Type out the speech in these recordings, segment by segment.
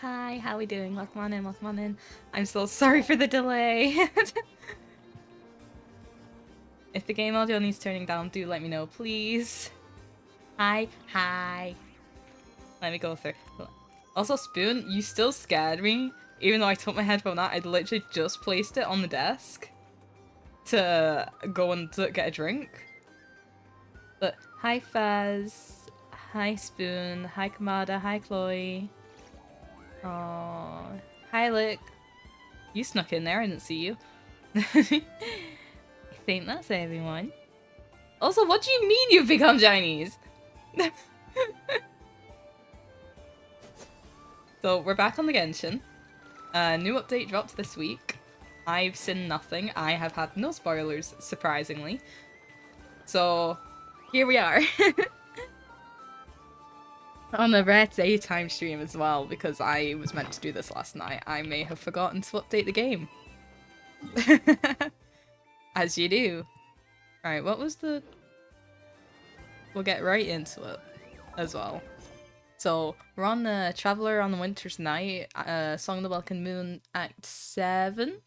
hi, how are we doing? Welcome on in, welcome on in. I'm so sorry for the delay. If the game audio needs turning down, do let me know, please. Hi. Let me go through. Also, Spoon, you still scared me. Even though I took my headphone out, I'd literally just placed it on the desk to go and get a drink. But hi, Faz. Hi, Spoon. Hi, Kamada. Hi, Chloe. Oh, hi, Lick. You snuck in there. I didn't see you. I think that's everyone. Also, what do you mean you've become Chinese? So, we're back on the Genshin. New update dropped this week. I've seen nothing. I have had no spoilers, surprisingly. So, here we are. On a rare daytime stream as well, because I was meant to do this last night. I may have forgotten to update the game. As you do. Right, what was the... We'll get right into it as well. So, we're on the Traveller on the Winter's Night, Song of the Welkin Moon, Act 7.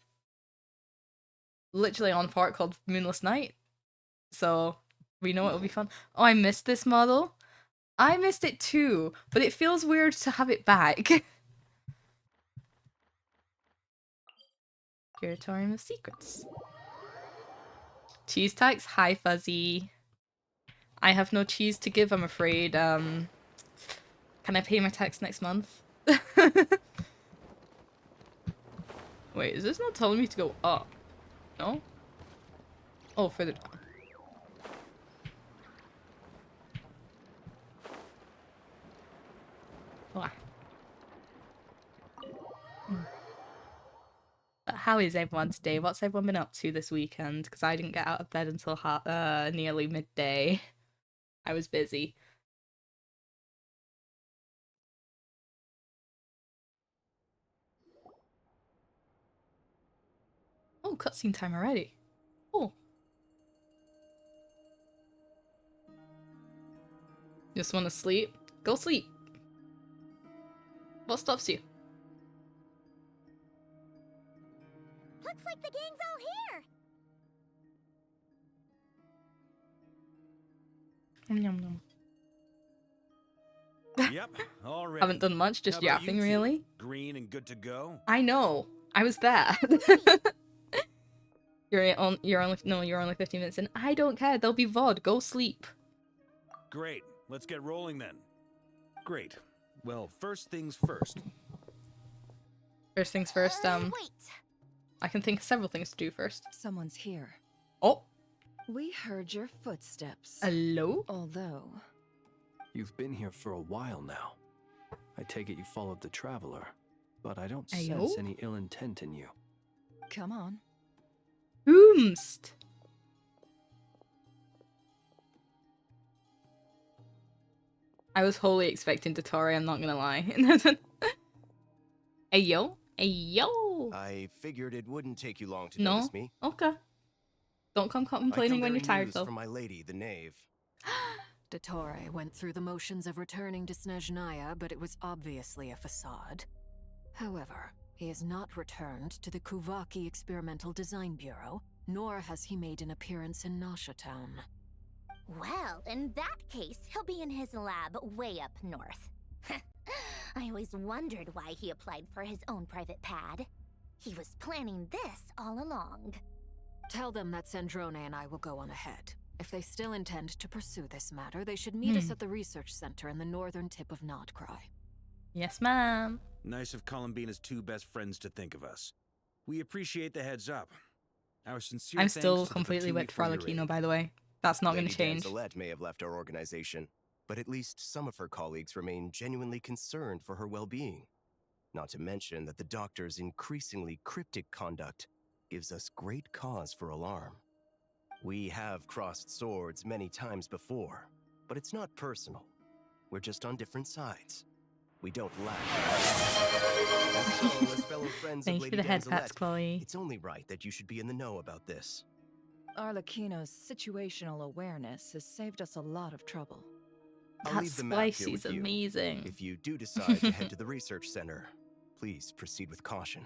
Literally on part called Moonless Night. So, we know it'll be fun. Oh, I missed this model. I missed it too, but it feels weird to have it back. Curatorium of Secrets. Cheese tax? Hi, Fuzzy. I have no cheese to give, I'm afraid. Can I pay my tax next month? Wait, is this not telling me to go up? No? Oh, further down. Wow. But how is everyone today? What's everyone been up to this weekend? Because I didn't get out of bed until nearly midday. I was busy. Oh, cutscene time already. Oh. Just want to sleep? Go sleep. What stops you? Looks like the gang's all here. Yum, yum. Yep, all ready. Haven't done much, just yapping, really. Green and good to go. I know. I was there. You're only 15 minutes in. I don't care. There'll be VOD. Go sleep. Great. Let's get rolling then. Great. Well, first things first. First things first, Wait. I can think of several things to do first. Someone's here. Oh. We heard your footsteps. Hello? Although... You've been here for a while now. I take it you followed the Traveler, but I don't Ayo? sense any ill intent in you. Come on. Whomst? I was wholly expecting Dottore, I'm not gonna lie. Ayo? Ayo! I figured it wouldn't take you long to No? notice me. Okay. Don't come complaining when you're tired, though. From my lady, the knave. Dottore went through the motions of returning to Snezhnaya, but it was obviously a facade. However, he has not returned to the Kuvaki Experimental Design Bureau, nor has he made an appearance in Nasha Town. Well, in that case, he'll be in his lab way up north. I always wondered why he applied for his own private pad. He was planning this all along. Tell them that Sandrone and I will go on ahead. If they still intend to pursue this matter, they should meet us at the research center in the northern tip of Nodcry. Yes, ma'am. Nice of Columbina's two best friends to think of us. We appreciate the heads up. Our sincere I'm thanks still to the completely Fatui with for your Frolichino, aid. by the way. That's not going Lady to change. Danzalette may have left our organization, but at least some of her colleagues remain genuinely concerned for her well-being. Not to mention that the doctor's increasingly cryptic conduct gives us great cause for alarm. We have crossed swords many times before, but it's not personal. We're just on different sides. We don't lack. And so, as fellow friends Thank of you for Lady the head pats, Danzalette, Chloe. it's only right that you should be in the know about this. Arlecchino's situational awareness has saved us a lot of trouble. I'll That leave the map here spicy's with you. amazing. If you do decide to head to the research center, Please proceed with caution.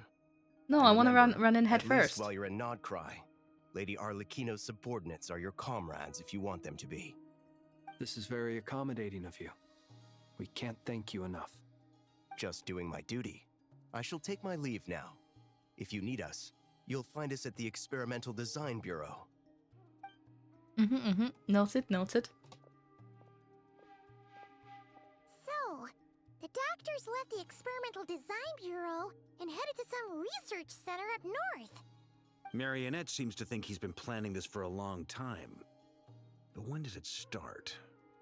No, And I want to remember, run in head at least first. while you're in Nodcry, Lady Arlecchino's subordinates are your comrades if you want them to be. This is very accommodating of you. We can't thank you enough. Just doing my duty. I shall take my leave now. If you need us, you'll find us at the Experimental Design Bureau. Noted, noted. So, the doctors left the Experimental Design Bureau and headed to some research center up north. Marionette seems to think he's been planning this for a long time. But when did it start?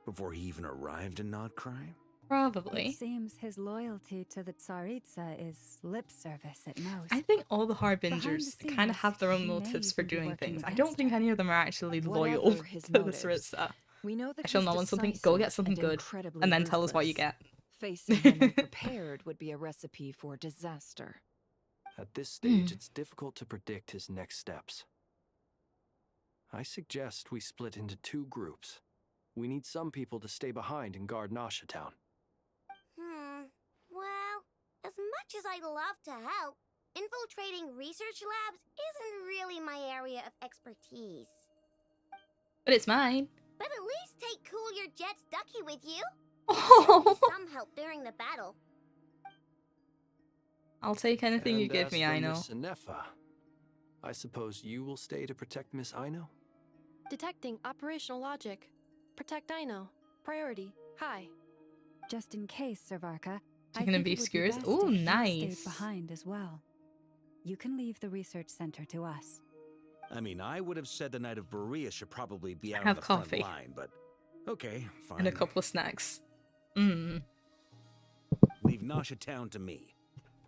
Before he even arrived in Nodcry? Probably. It seems his loyalty to the Tsaritsa is lip service at most. I think all the Harbingers Behind the kind of scenes, have their own he may motives for even be doing working things. I against don't think her. any of them are actually loyal Whatever his to the motives, Tsaritsa. we know that I shall he's not want something, go get decisive something and good, incredibly and then tell us what you ruthless. get. Facing him unprepared would be a recipe for disaster. At this stage, it's difficult to predict his next steps. I suggest we split into 2 groups. We need some people to stay behind and guard Nasha Town. Well, as much as I'd love to help, infiltrating research labs isn't really my area of expertise. But it's mine. But at least take Cool Your Jet's Ducky with you. Oh, Some help during the battle. I'll take anything you And give as me, for I know. Miss Inefa, I suppose you will stay to protect Miss Aino? Detecting operational logic. Protect Aino. Priority. High. Just in case, Servarka, I Chicken and think beef it would be skewers. best Ooh, if you nice. stayed behind as well. You can leave the research center to us. I mean, I would have said the Knight of Berea should probably be out on Have the coffee. front line, but okay, fine. And a couple of snacks. Leave Nasha Town to me.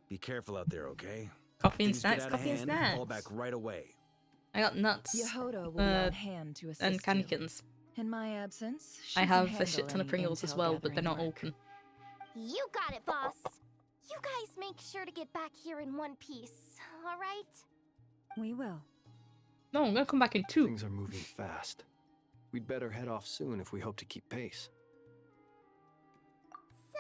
Be careful out there, okay? Coffee and Things get snacks, out of coffee and hand, snacks. Fall back right away. I got nuts. Yehoda will be on hand to assist and candy you. kittens. In my absence, she I can have a handle shit ton of any Pringles as intel well, but they're not gathering work. open. You got it, boss. You guys make sure to get back here in one piece, alright? We will. No, I'm gonna come back in 2. Things are moving fast. We'd better head off soon if we hope to keep pace. So,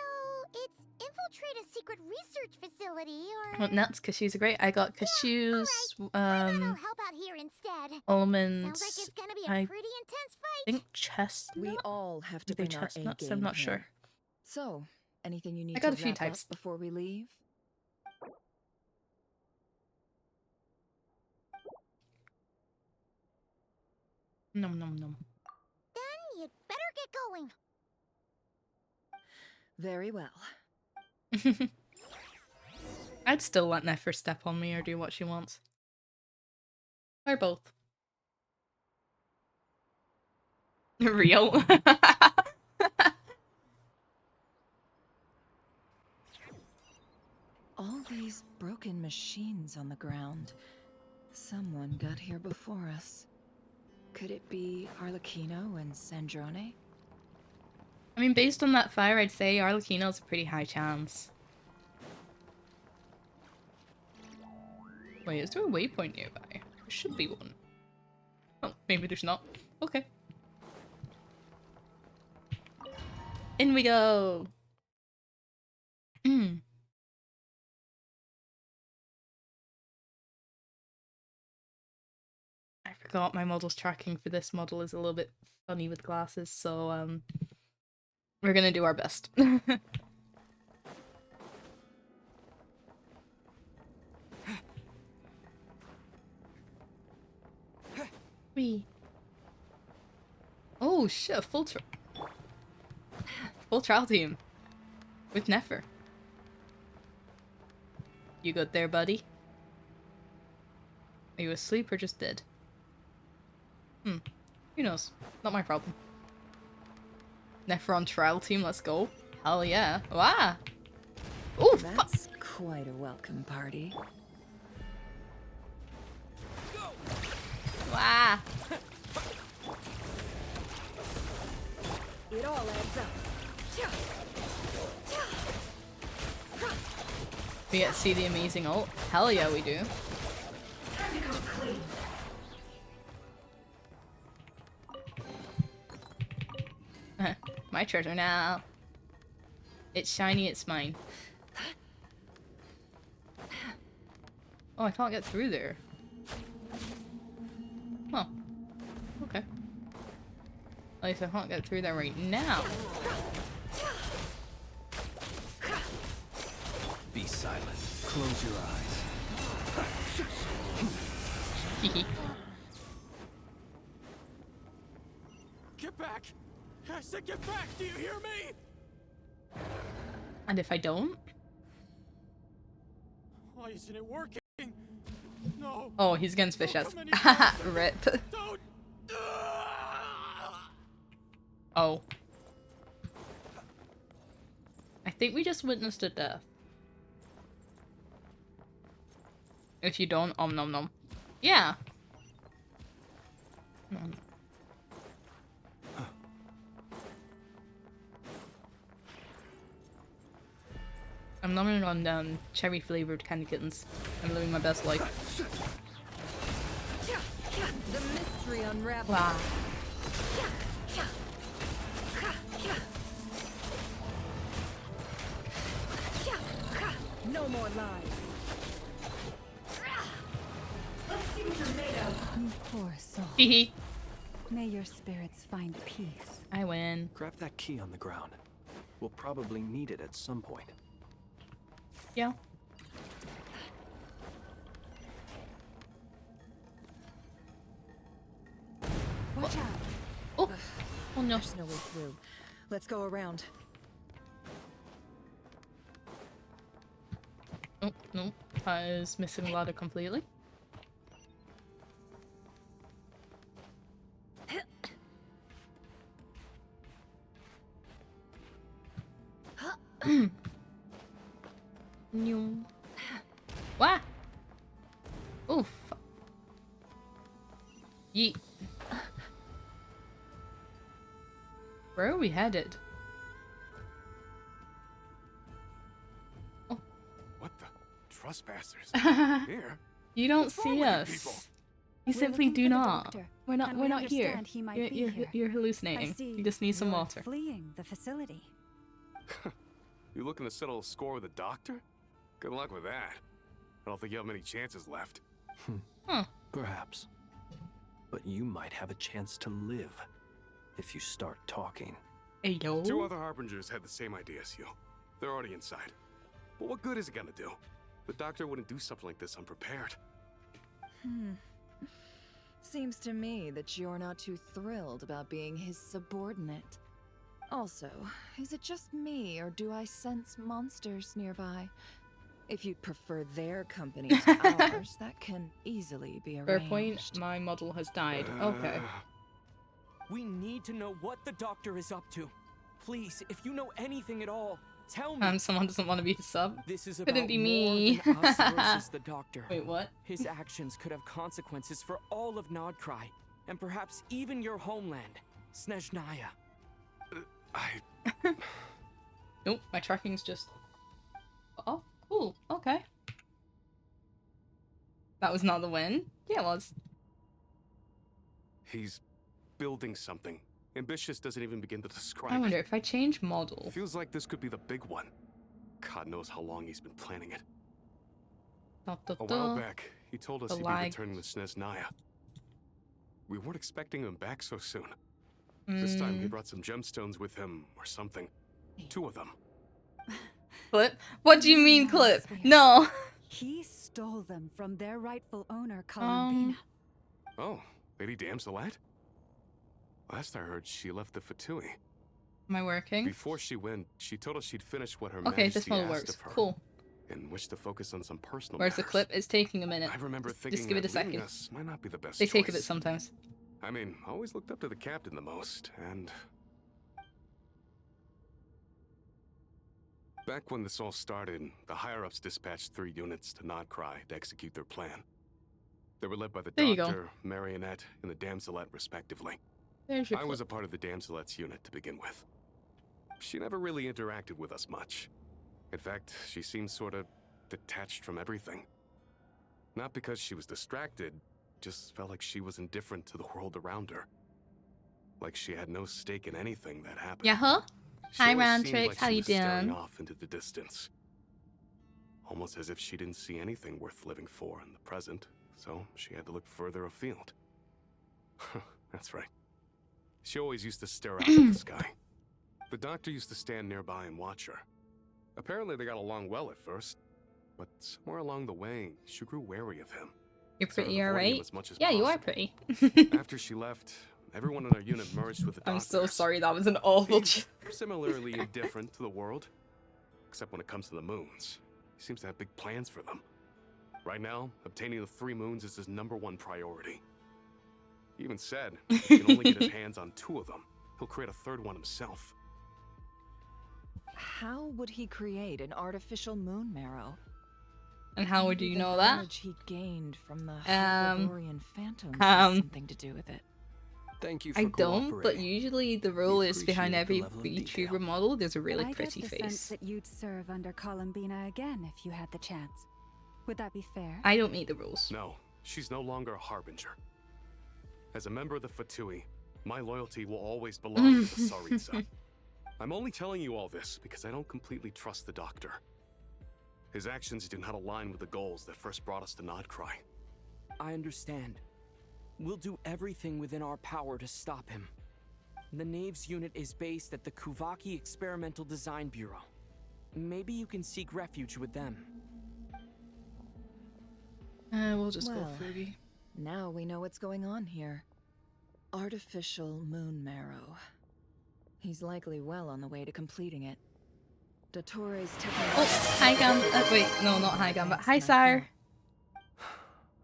it's infiltrate a secret research facility, or... I want nuts, cashews are great. I got cashews, Why don't I help out here instead? almonds, Sounds like it's gonna be a I pretty intense I fight. think chestnuts? We all have to Are they bring our A chestnuts? game I'm not here. sure. So, anything you need I got to a few wrap types. up before we leave? Nom nom nom. Then you'd better get going. Very well. I'd still let Nefer step on me or do what she wants. Or both. Real. All these broken machines on the ground. Someone got here before us. Could it be Arlecchino and Sandrone? I mean, based on that fire, I'd say Arlecchino's a pretty high chance. Wait, is there a waypoint nearby? There should be one. Oh, maybe there's not. Okay. In we go! I forgot my model's tracking for this model is a little bit funny with glasses, so we're gonna do our best. Wee. Oh shit, full trial team. With Nefer. You good there, buddy? Are you asleep or just dead? Who knows? Not my problem. Nefer on trial team, let's go. Hell yeah. Wow! Oh, fuck! That's quite a welcome party. Wow! It all adds up. We get to see the amazing ult? Hell yeah, we do. Time to go clean. My treasure now. It's shiny, it's mine. Oh, I can't get through there. Huh. Okay. At least I can't get through there right now. Be silent. Close your eyes. Get back! I said get back! Do you hear me? And if I don't? Why isn't it working? No. Oh, he's against fish Don't ass. come any closer. Rip. Don't. Oh. I think we just witnessed a death. If you don't, om nom nom. Yeah. Mm. I'm nomming on cherry flavored candy kittens. I'm living my best life. The mystery unravels. Wow. No more lies. Let's see what you're made of. You poor soul. Hehe. May your spirits find peace. I win. Grab that key on the ground. We'll probably need it at some point. Yeah. Watch out. Oh. Oh no. There's no way through. Let's go around. Oh, no. I was missing a ladder completely. No. What? Oof. Yeet. Where are we headed? What the trespassers? Here. You don't What's wrong see with you us. people? You We're simply looking do for the not. doctor, We're not. and We're we not here. understand he might be here. You're hallucinating. I see You just need some you're water. Fleeing the facility. You looking to settle a score with a doctor? Good luck with that. I don't think you have many chances left. Huh. Perhaps. But you might have a chance to live if you start talking. Hey yo. Two other harbingers had the same idea as you. They're already inside. But what good is it gonna do? The doctor wouldn't do something like this unprepared. Seems to me that you're not too thrilled about being his subordinate. Also, is it just me, or do I sense monsters nearby? If you'd prefer their company to ours, that can easily be Fair arranged. point. My model has died. Okay. We need to know what the doctor is up to. Please, if you know anything at all, tell me. Someone doesn't want to be the sub. This is Couldn't about be me. more than us versus the doctor. Wait, what? His actions could have consequences for all of Nodcry, and perhaps even your homeland, Snezhnaya. Nope, my tracking's just... Oh, cool. Okay. That was not the win. Yeah, it was. He's building something. Ambitious doesn't even begin to describe I wonder it. if I change model. Feels like this could be the big one. God knows how long he's been planning it. Da, da, A while da. back, he told us The he'd lag. be returning to Snezhnaya. We weren't expecting him back so soon. This time he brought some gemstones with him, or something. 2 of them. Clip? What do you mean, No, clip? sweetheart. No. He stole them from their rightful owner, Columbina. Oh, Lady Damselette? Last I heard, she left the Fatui. Am I working? Before she went, she told us she'd finish what her Okay, majesty this model asked works. of her, Cool. and wished to focus on some personal Where's the matters. clip? It's taking a minute. I remember Just thinking give it that a second. leaving us might not be the best They take a bit choice. sometimes. I mean, I always looked up to the captain the most, and... Back when this all started, the higher-ups dispatched 3 units to Nodcry to execute their plan. They were led by the There you go. Doctor, Marionette, and the Damselette, respectively. There's your I was clip. a part of the Damselette's unit to begin with. She never really interacted with us much. In fact, she seemed sort of detached from everything. Not because she was distracted, just felt like she was indifferent to the world around her. Like she had no stake in anything that happened. Yeah, huh? She Hi, always Round seemed Tricks. like How she you was staring doing? off into the distance. almost as if she didn't see anything worth living for in the present, so she had to look further afield. That's right. She always used to stare out at the sky. The doctor used to stand nearby and watch her. Apparently they got along well at first, but somewhere along the way, she grew wary of him. You're Sort of pretty, avoiding him alright? as much as Yeah, you are possible. pretty. After she left, everyone in our unit merged with the I'm doctors. so sorry, that was an awful He's similarly indifferent to the world, except when it comes to the moons. He seems to have big plans for them. Right now, obtaining the 3 moons is his #1 priority. He even said if he can only get his hands on 2 of them, he'll create a 3rd one himself. How would he create an artificial moon marrow? And how would Maybe you the know that? knowledge he gained from the Hyperborean phantoms has something to do with it. Thank you for I don't, but cooperating. usually the rule is behind appreciate the every level of detail. VTuber model, there's a really I pretty get the sense face. that you'd serve under Columbina again if you had the chance. Would that be fair? I don't meet the rules. No, she's no longer a harbinger. As a member of the Fatui, my loyalty will always belong to the Tsaritsa. I'm only telling you all this because I don't completely trust the doctor. His actions do not align with the goals that first brought us to Nodcry. I understand. We'll do everything within our power to stop him. The Knaves unit is based at the Kuvaki Experimental Design Bureau. Maybe you can seek refuge with them. We'll just Well, go Fugi. Now we know what's going on here. Artificial moon marrow. He's likely well on the way to completing it. Dottore's technology. Oh, hi Gam. Wait, no, not hi Gam, but hi Sire.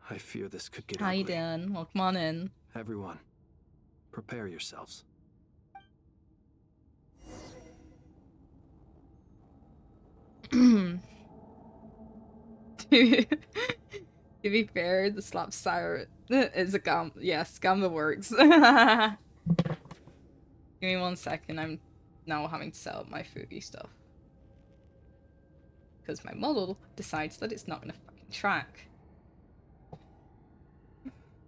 I fear this could get How you ugly. doing? Well, come on in. Everyone, prepare yourselves. To be fair, the slap Sire is a Gam. Yes, Gamba works. Give me 1 second. I'm now having to set up my Fugi stuff. Because my model decides that it's not going to fucking track.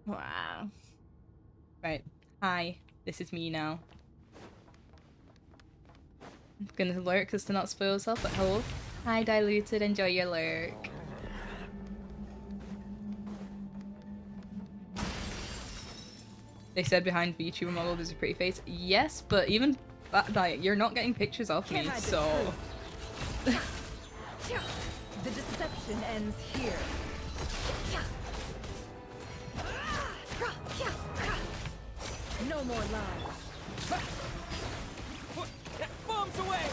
Wow. Right. Hi. This is me now. I'm gonna lurk because to not spoil yourself, but hello. Hi, Diluted. Enjoy your lurk. They said behind VTuber model there's a pretty face. Yes, but even that diet, you're not getting pictures of me, so... The deception ends here. No more lies. Bombs away!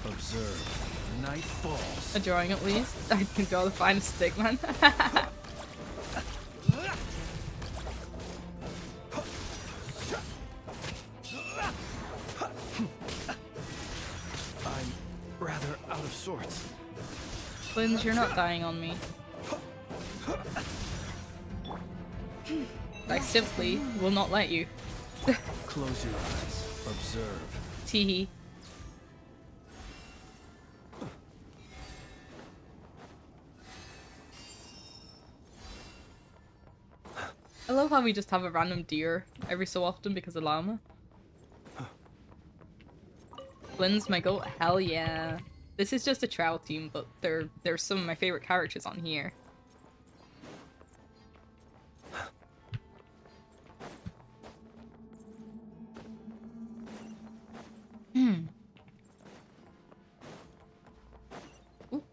Observe. The night falls. A drawing at least. I can draw the finest stick, man. I'm rather out of sorts. Linz, you're not dying on me. I simply will not let you. Close your eyes. Observe. Teehee. I love how we just have a random deer every so often because of llama. Lynn's my goat? Hell yeah. This is just a trial team, but there's some of my favorite characters on here. Ooh.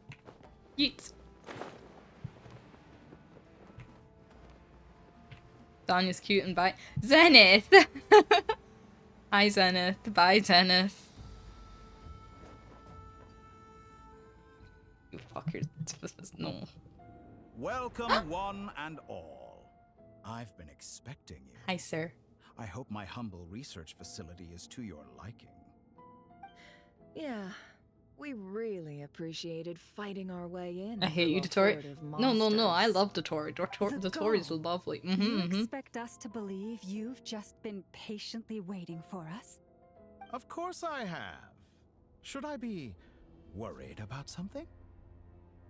Yeet. Danya's cute and bye. Zenith! Hi Zenith. Bye Zenith. You fuckers. No. Welcome one and all. I've been expecting you. Hi sir. I hope my humble research facility is to your liking. Yeah, we really appreciated fighting our way in. I hate you, Dottori. No, I love Dottori. Dottori's lovely. You expect us to believe you've just been patiently waiting for us? Of course I have. Should I be worried about something?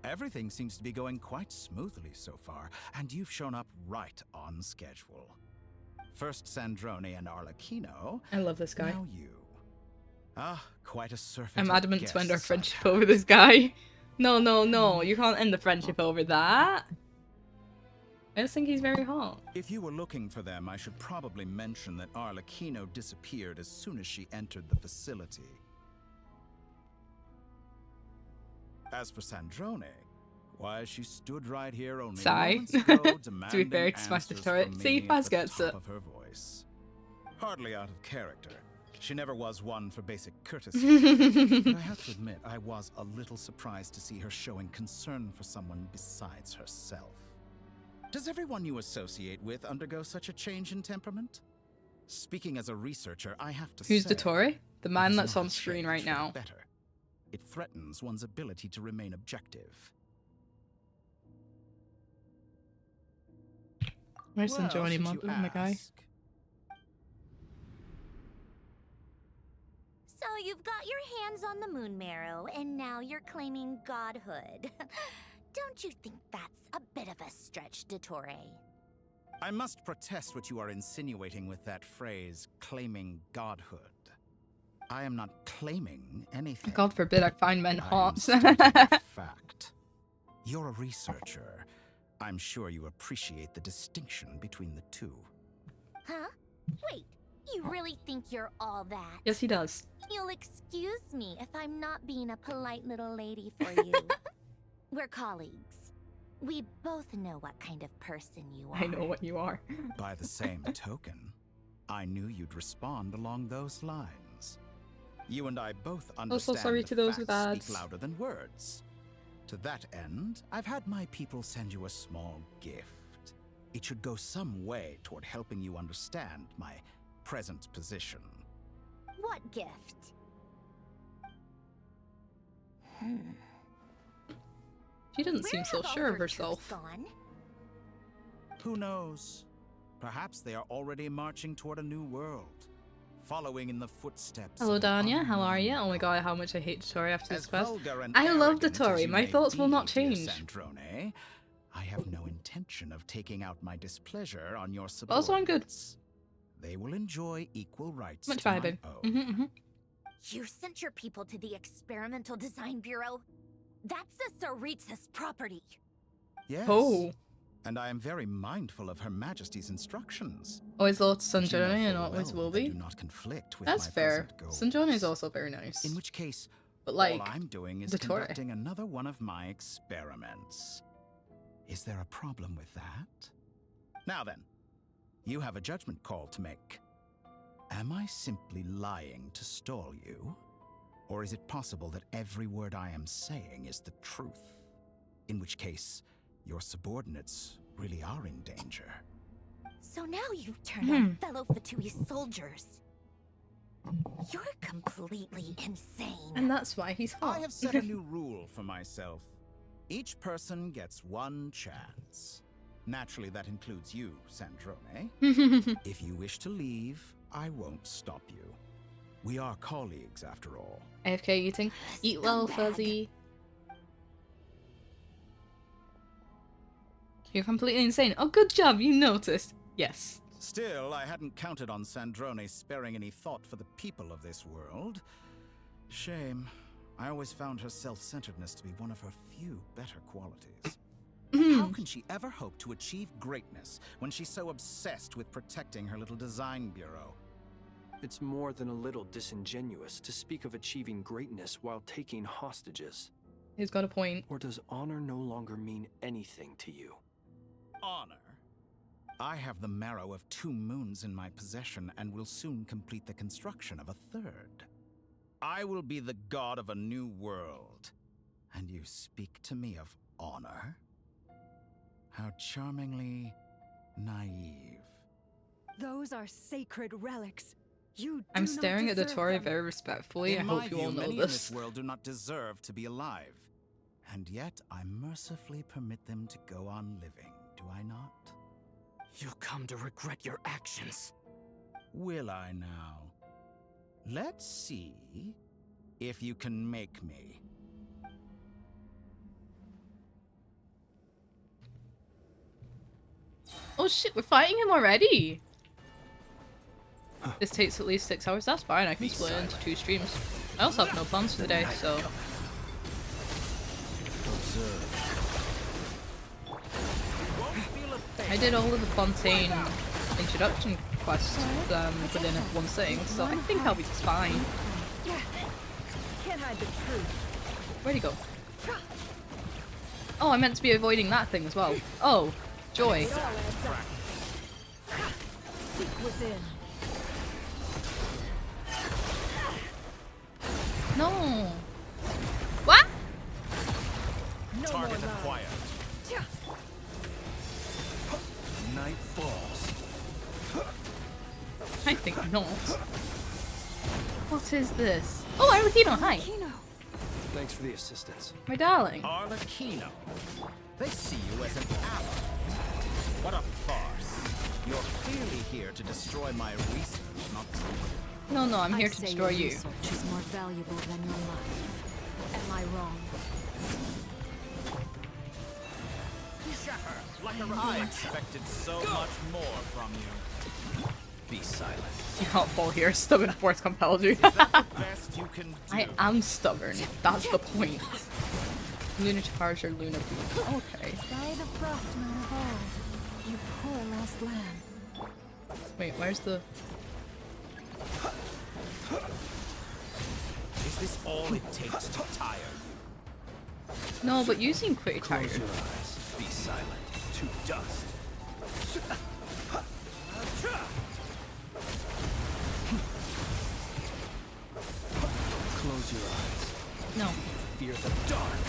Everything seems to be going quite smoothly so far, and you've shown up right on schedule. First Sandrone and Arlecchino. I love this guy. Now you. Ah, quite a surfeit. I'm of adamant to end our guests friendship I've over had. this guy. No, no, no. You can't end the friendship over that. I just think he's very hot. If you were looking for them, I should probably mention that Arlecchino disappeared as soon as she entered the facility. As for Sandrone, why, she stood right here only Sigh. moments ago, To be demanding fair, smash the answers turret. from See, me Faz at the gets top it. of her voice. Hardly out of character. She never was one for basic courtesy. But I have to admit, I was a little surprised to see her showing concern for someone besides herself. Does everyone you associate with undergo such a change in temperament? Speaking as a researcher, I have to Who's say, Dottore? The man it is that's not on a screen change right for the now. better. It threatens one's ability to remain objective. Where's Well, Johnny since you my guy? ask. So you've got your hands on the moon marrow, and now you're claiming godhood. Don't you think that's a bit of a stretch, Dottore? I must protest what you are insinuating with that phrase, claiming godhood. I am not claiming anything. God forbid I find men I am hot. stating a fact. You're a researcher. I'm sure you appreciate the distinction between the two. Huh? Wait, you really think you're all that? Yes, he does. You'll excuse me if I'm not being a polite little lady for you. We're colleagues. We both know what kind of person you are. I know what you are. By the same token, I knew you'd respond along those lines. You and I both understand sorry the to those with facts ads. speak louder than words. To that end, I've had my people send you a small gift. It should go some way toward helping you understand my present position. What gift? She doesn't seem so Where have sure all of her herself. troops gone? Who knows? Perhaps they are already marching toward a new world, following in the footsteps Hello, of an Danya. How are unknown you? Oh my god. god, how much I hate Dottore after this As quest. vulgar and I love arrogant as Dottore. you My may thoughts will be, not dear change. Sandrone, I have no intention of taking out my displeasure on your But also, I'm subordinates. good. They will enjoy equal rights Much to my vibing. own. You sent your people to the Experimental Design Bureau? That's a Saritsa's property. Yes. Oh. And I am very mindful of Her Majesty's instructions. Always loves But you know Sanjoni and full always well will they be. do not conflict with That's my fair. present goals. Sanjoni is also very nice. In which case, But like, all I'm doing is Dottore. conducting another one of my experiments. Is there a problem with that? Now then, you have a judgment call to make. Am I simply lying to stall you? Or is it possible that every word I am saying is the truth? In which case, your subordinates really are in danger. So now you've turned on fellow Fatui soldiers. You're completely insane. and that's why he's hot. I have set a new rule for myself. Each person gets one chance. Naturally, that includes you, Sandrone. If you wish to leave, I won't stop you. We are colleagues, after all. AFK eating. Eat well, Fuzzy. You're completely insane. Oh, good job. You noticed. Yes. Still, I hadn't counted on Sandrone sparing any thought for the people of this world. Shame. I always found her self-centeredness to be one of her few better qualities. How can she ever hope to achieve greatness when she's so obsessed with protecting her little design bureau? It's more than a little disingenuous to speak of achieving greatness while taking hostages. He's got a point. Or does honor no longer mean anything to you? Honor? I have the marrow of 2 moons in my possession and will soon complete the construction of a 3rd. I will be the god of a new world. And you speak to me of honor? How charmingly naive. Those are sacred relics. You I'm do not staring at deserve Dottore them. very respectfully. I In hope my you all view, know many in this. this world do not deserve to be alive. And yet I mercifully permit them to go on living, do I not? You'll come to regret your actions. Will I now? Let's see if you can make me. Oh shit, we're fighting him already. This takes at least 6 hours. That's fine. I can split it into 2 streams. I also have no plans for the day, so. I did all of the Fontaine introduction quests within one sitting, so I think I'll be just fine. Can't hide the truth. Where'd he go? Oh, I meant to be avoiding that thing as well. Oh, joy. Seek within. No. What? No Target more acquired. Night falls. I think not. What is this? Oh, Arlecchino, hi. Thanks for the assistance. My darling. Arlecchino. They see you as an ally. What a farce. You're clearly here to destroy my research, not No, no, I'm here I to say destroy your you. research is more valuable than your life. Am I wrong? I expected so much more from you. Be silent. You can't fall here. Stubborn force compelled you. Best you can do. I am stubborn. That's the point. Luna charge or Luna beat. Okay. By the frost moon of old, you poor lost lamb. Wait, where's the... Is this all it takes to tire you? No, but you seem pretty tired. Close your eyes. Be silent. To dust. Close your eyes. No. Fear the dark.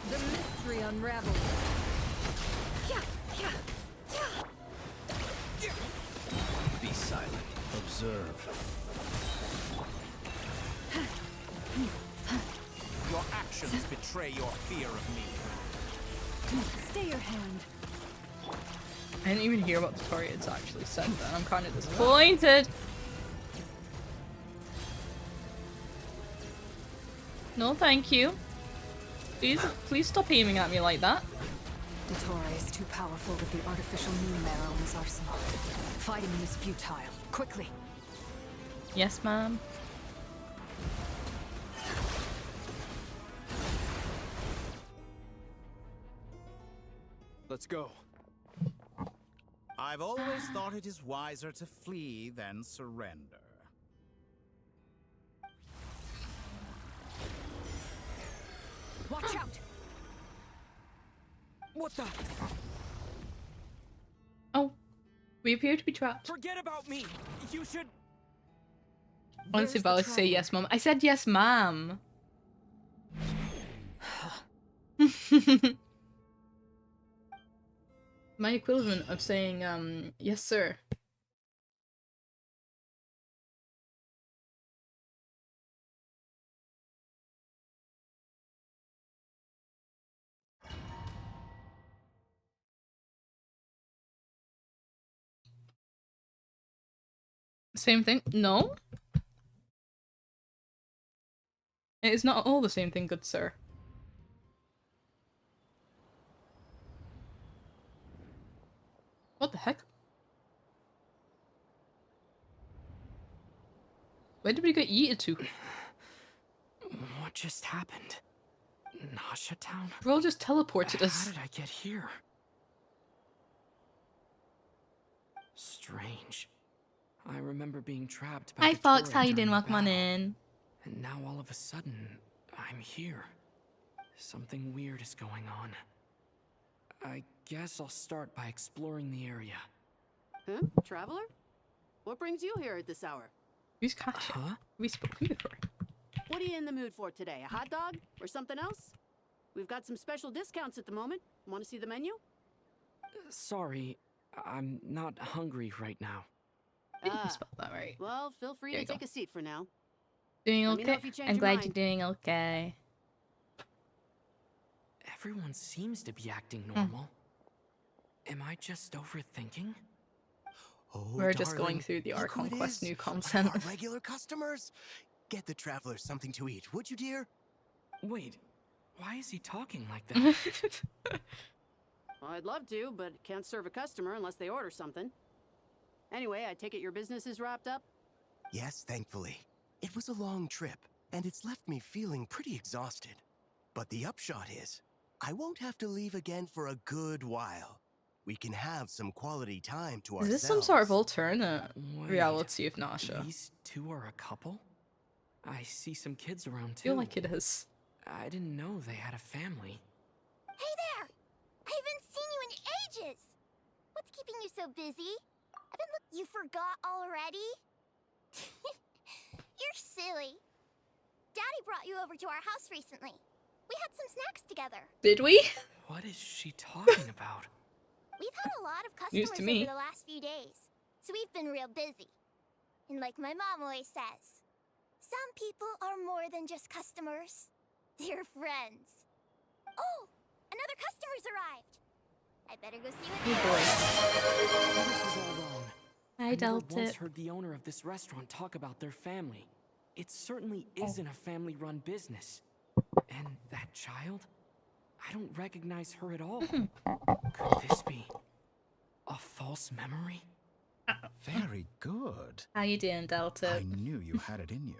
The mystery unravels. Be silent. Observe. Your actions betray your fear of me. Stay your hand. I didn't even hear what the tutorials actually said then. I'm kind of disappointed. No, thank you. Please stop aiming at me like that. Dottore is too powerful with the artificial moon marrow in his arsenal. Fighting him is futile. Quickly. Yes, ma'am. Let's go. I've always thought it is wiser to flee than surrender. Watch out! What the? Oh. We appear to be trapped. Forget about me. You should. Honestly, Bella, say yes, mom. I said yes, ma'am. My equivalent of saying, yes, sir. Same thing? No? It is not all the same thing, good sir. What the heck? Where did we get yeeted to? What just happened? Nasha Town? Bro just teleported us. How did I get here? Strange. I remember being trapped by Hi, the Fox. turret How you during doing? the Welcome on battle. in. And now all of a sudden, I'm here. Something weird is going on. I guess I'll start by exploring the area. Huh? Traveler? What brings you here at this hour? Who's Katya? Huh? We spoken before. What are you in the mood for today? A hot dog? Or something else? We've got some special discounts at the moment. Want to see the menu? Sorry, I'm not hungry right now. I didn't spell that right. Well, feel free There to you go. take a seat for now. Doing Let me know okay? if you change I'm your glad mind. you're doing okay. Everyone seems to be acting normal. Am I just overthinking? Oh, We're just going darling, through the look who it Conquest is. new One of content. our regular customers. Get the traveler something to eat, would you, dear? Wait, why is he talking like that? Well, I'd love to, but can't serve a customer unless they order something. Anyway, I take it your business is wrapped up? Yes, thankfully. It was a long trip, and it's left me feeling pretty exhausted. But the upshot is, I won't have to leave again for a good while. We can have some quality time to Is ourselves. this some sort of alternate Wait, reality of Nasha? These two are a couple? I see some kids around I too. feel like it is. I didn't know they had a family. Hey there! I haven't seen you in ages! What's keeping you so busy? You forgot already? You're silly. Daddy brought you over to our house recently. We had some snacks together. Did we? What is she talking about? We've had a lot of News customers to me. over the last few days, so we've been real busy. And like my mom always says, some people are more than just customers. They're friends. Oh, another customer's arrived. I better go see what Oh boy. This is all wrong. I never dealt once it. heard the owner of this restaurant talk about their family. It certainly isn't a family-run business. And that child? I don't recognize her at all. Could this be a false memory? Very good. How you doing, Delta? I knew you had it in you.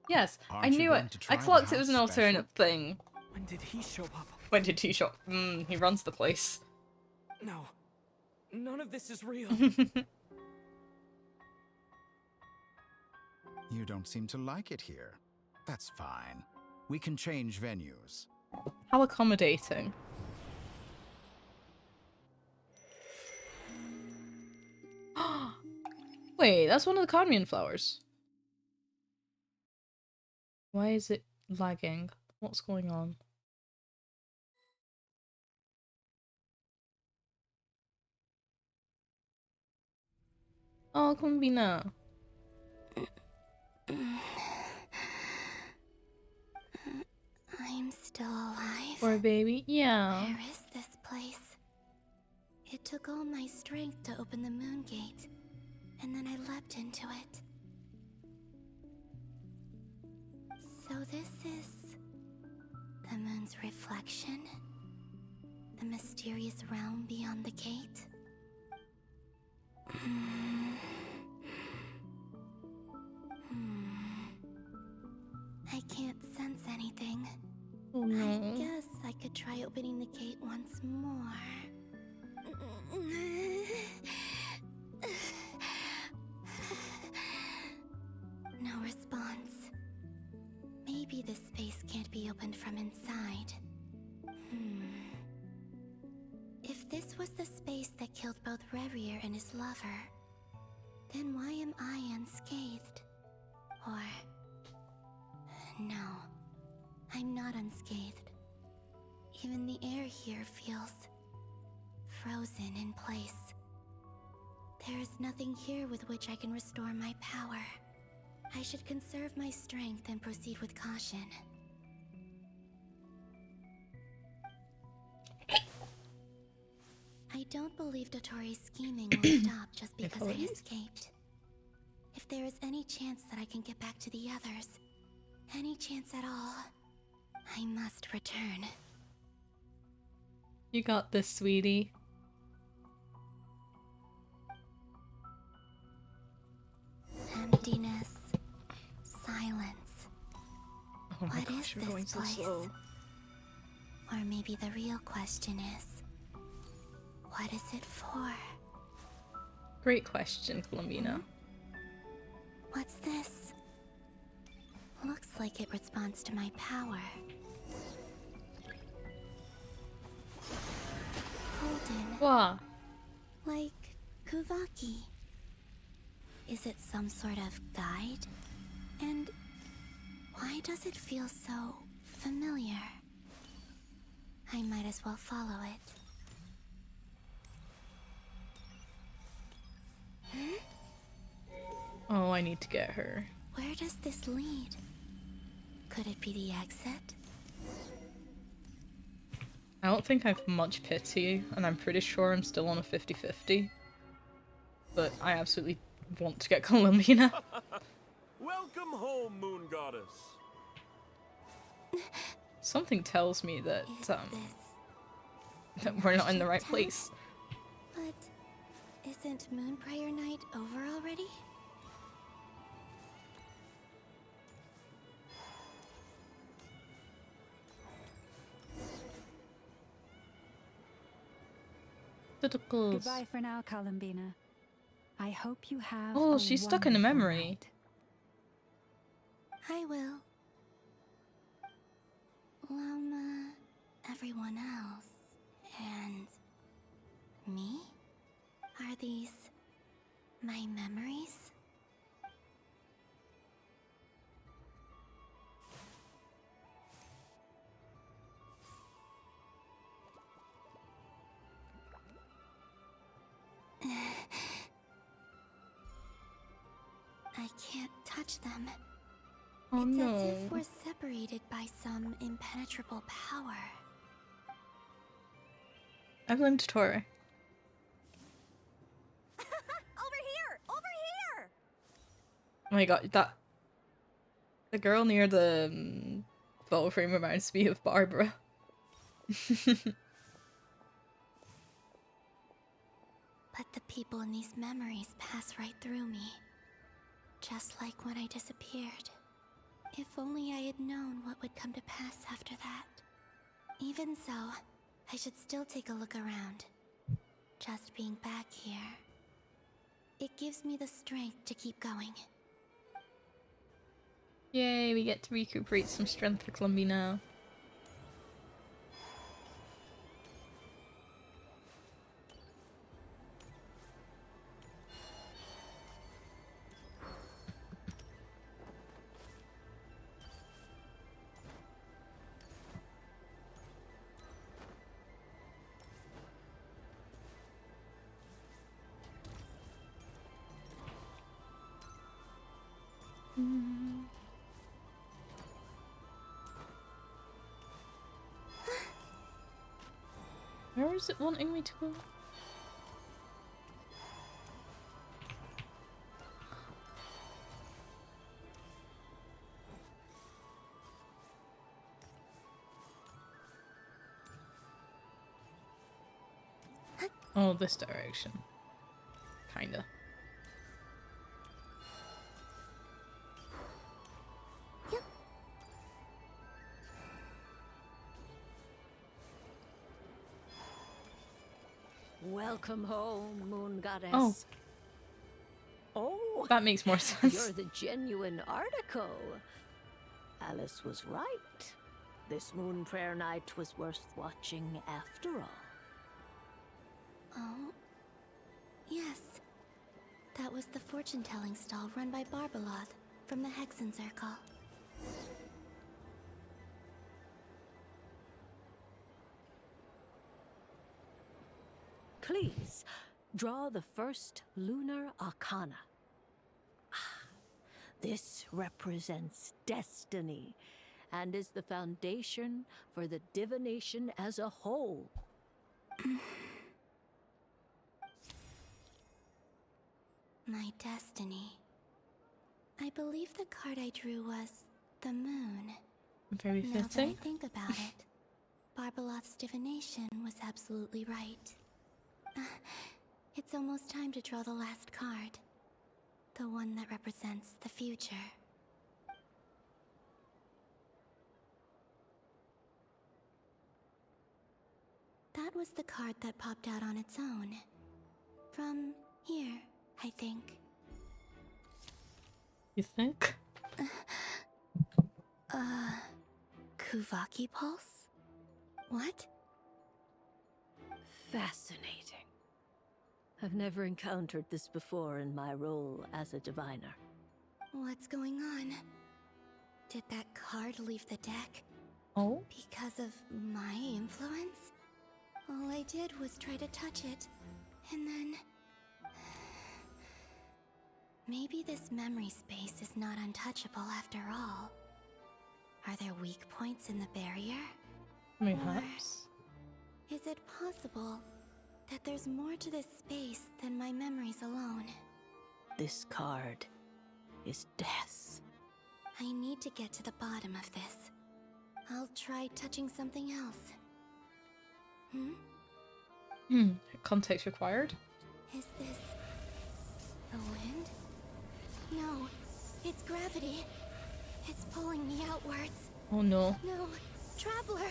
Yes, I Aren't you knew it. going to try I the clocked it was an house special? alternate thing. When did he show up? When did he show? He runs the place. No. None of this is real. You don't seem to like it here. That's fine. We can change venues. How accommodating. Wait, that's one of the Carnival flowers. Why is it lagging? What's going on? Oh, Columbina. I'm still alive. Poor baby. Yeah. Where is this place? It took all my strength to open the moon gate, and then I leapt into it. So this is the moon's reflection? The mysterious realm beyond the gate? I can't sense anything. Oh no. I guess I could try opening the gate once more. No response. Maybe this space can't be opened from inside. If this was the space that killed both Revier and his lover, then why am I unscathed? Or... no, I'm not unscathed. Even the air here feels frozen in place. There is nothing here with which I can restore my power. I should conserve my strength and proceed with caution. I don't believe Dotori's scheming will stop just because I escaped. If there is any chance that I can get back to the others, any chance at all, I must return. You got this, sweetie. Emptiness. Silence. Oh my What gosh, is you're this going so place? slow. Or maybe the real question is, what is it for? Great question, Columbina. What's this? Looks like it responds to my power. Golden. What? Like Kuvaki. Is it some sort of guide? And why does it feel so familiar? I might as well follow it. Oh, I need to get her. Where does this lead? Could it be the exit? I don't think I have much pity, and I'm pretty sure I'm still on a 50-50. But I absolutely want to get Columbina. Welcome home, Moon Goddess. Something tells me that, that we're not in the right place. But isn't Moon Prayer Night over already? Goodbye for now, Columbina. I hope you have. Oh, she's stuck in a memory. Night. I will. Lama, everyone else, and me? Are these my memories? I can't touch them. Oh, it's no. as if we're separated by some impenetrable power. I blame Totoro. Over here! Over here! Oh my god, that... The girl near the photo frame reminds me of Barbara. But the people in these memories pass right through me. Just like when I disappeared. If only I had known what would come to pass after that. Even so, I should still take a look around. Just being back here, it gives me the strength to keep going. Yay, we get to recuperate some strength for Columbina. Where is it wanting me to go? Oh, this direction. Kinda. Welcome home, Moon Goddess. Oh. Oh, That makes more sense. You're the genuine article. Alice was right. This Moon Prayer Night was worth watching after all. Oh, yes. That was the fortune-telling stall run by Barbaloth from the Hexen Circle. Please, draw the first lunar arcana. Ah, this represents destiny and is the foundation for the divination as a whole. My destiny. I believe the card I drew was the moon. Very Now that I fitting. think about it, Barbaloth's divination was absolutely right. It's almost time to draw the last card. The one that represents the future. That was the card that popped out on its own. From here, I think. You think? Kuvaki Pulse? What? Fascinating. I've never encountered this before in my role as a diviner. What's going on? Did that card leave the deck? Oh? Because of my influence? All I did was try to touch it, and then... Maybe this memory space is not untouchable after all. Are there weak points in the barrier? Perhaps. Or is it possible that there's more to this space than my memories alone? This card is death. I need to get to the bottom of this. I'll try touching something else. Context required. Is this the wind? No, it's gravity. It's pulling me outwards. Oh no. No, Traveler.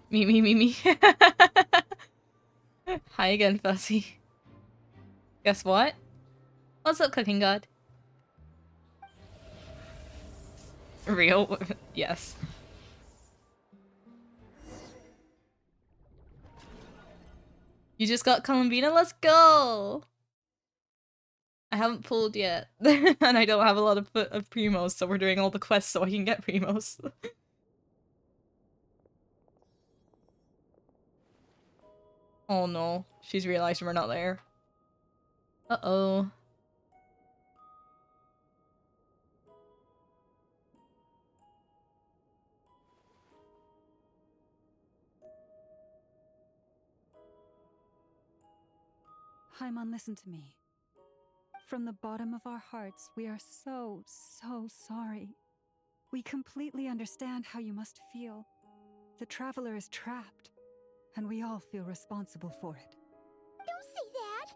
Me. Hi again, Fuzzy. Guess what? What's up, Cooking God? Real? Yes. You just got Columbina? Let's go! I haven't pulled yet. And I don't have a lot of primos, so we're doing all the quests so I can get primos. Oh no. She's realized we're not there. Uh-oh. Haimon, listen to me. From the bottom of our hearts, we are so sorry. We completely understand how you must feel. The Traveler is trapped, and we all feel responsible for it. Don't say that!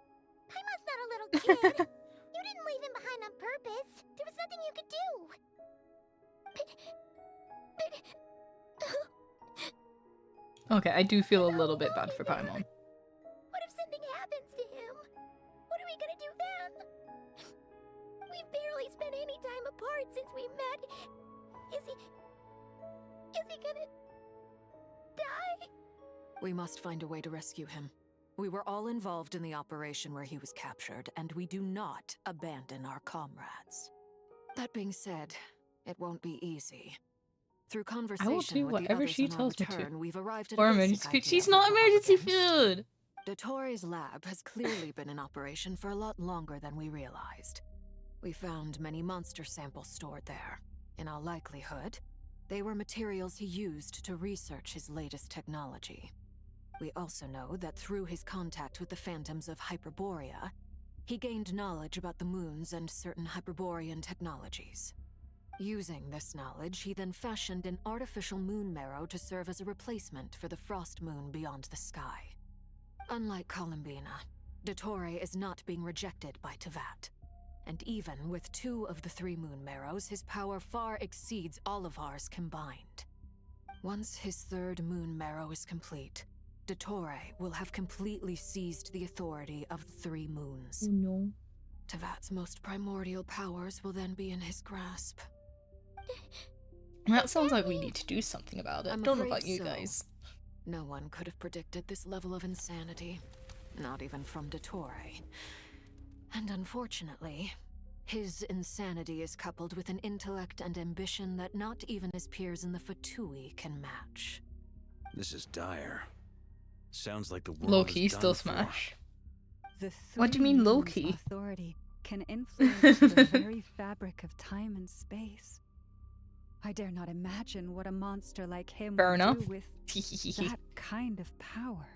Paimon's not a little kid! You didn't leave him behind on purpose! There was nothing you could do! Okay, I do feel a little bit bad for Paimon. What if something happens to him? What are we gonna do then? We've barely spent any time apart since we met. Is he gonna die? We must find a way to rescue him. We were all involved in the operation where he was captured, and we do not abandon our comrades. That being said, it won't be easy. Through conversation I will do with the whatever others she on our tells me return, to. we've arrived at Or a emergency basic food. idea She's of what not we're up emergency against. food! Dottoro's lab has clearly been in operation for a lot longer than we realized. We found many monster samples stored there. In all likelihood, they were materials he used to research his latest technology. We also know that through his contact with the phantoms of Hyperborea, he gained knowledge about the moons and certain Hyperborean technologies. Using this knowledge, he then fashioned an artificial moon marrow to serve as a replacement for the frost moon beyond the sky. Unlike Columbina, Dottore is not being rejected by Teyvat. And even with 2 of the 3 moon marrows, his power far exceeds all of ours combined. Once his 3rd moon marrow is complete, Dottore will have completely seized the authority of the 3 moons. No. Teyvat's most primordial powers will then be in his grasp. That sounds like we need to do something about it. I'm Don't know afraid about you so. guys. No one could have predicted this level of insanity. Not even from Dottore. And unfortunately, his insanity is coupled with an intellect and ambition that not even his peers in the Fatui can match. This is dire. Sounds like the world Low-key is done still for. smash. The What do you mean three low-key? moons' authority can influence the very fabric of time and space. I dare not imagine what a monster like him Fair would enough. do with that kind of power.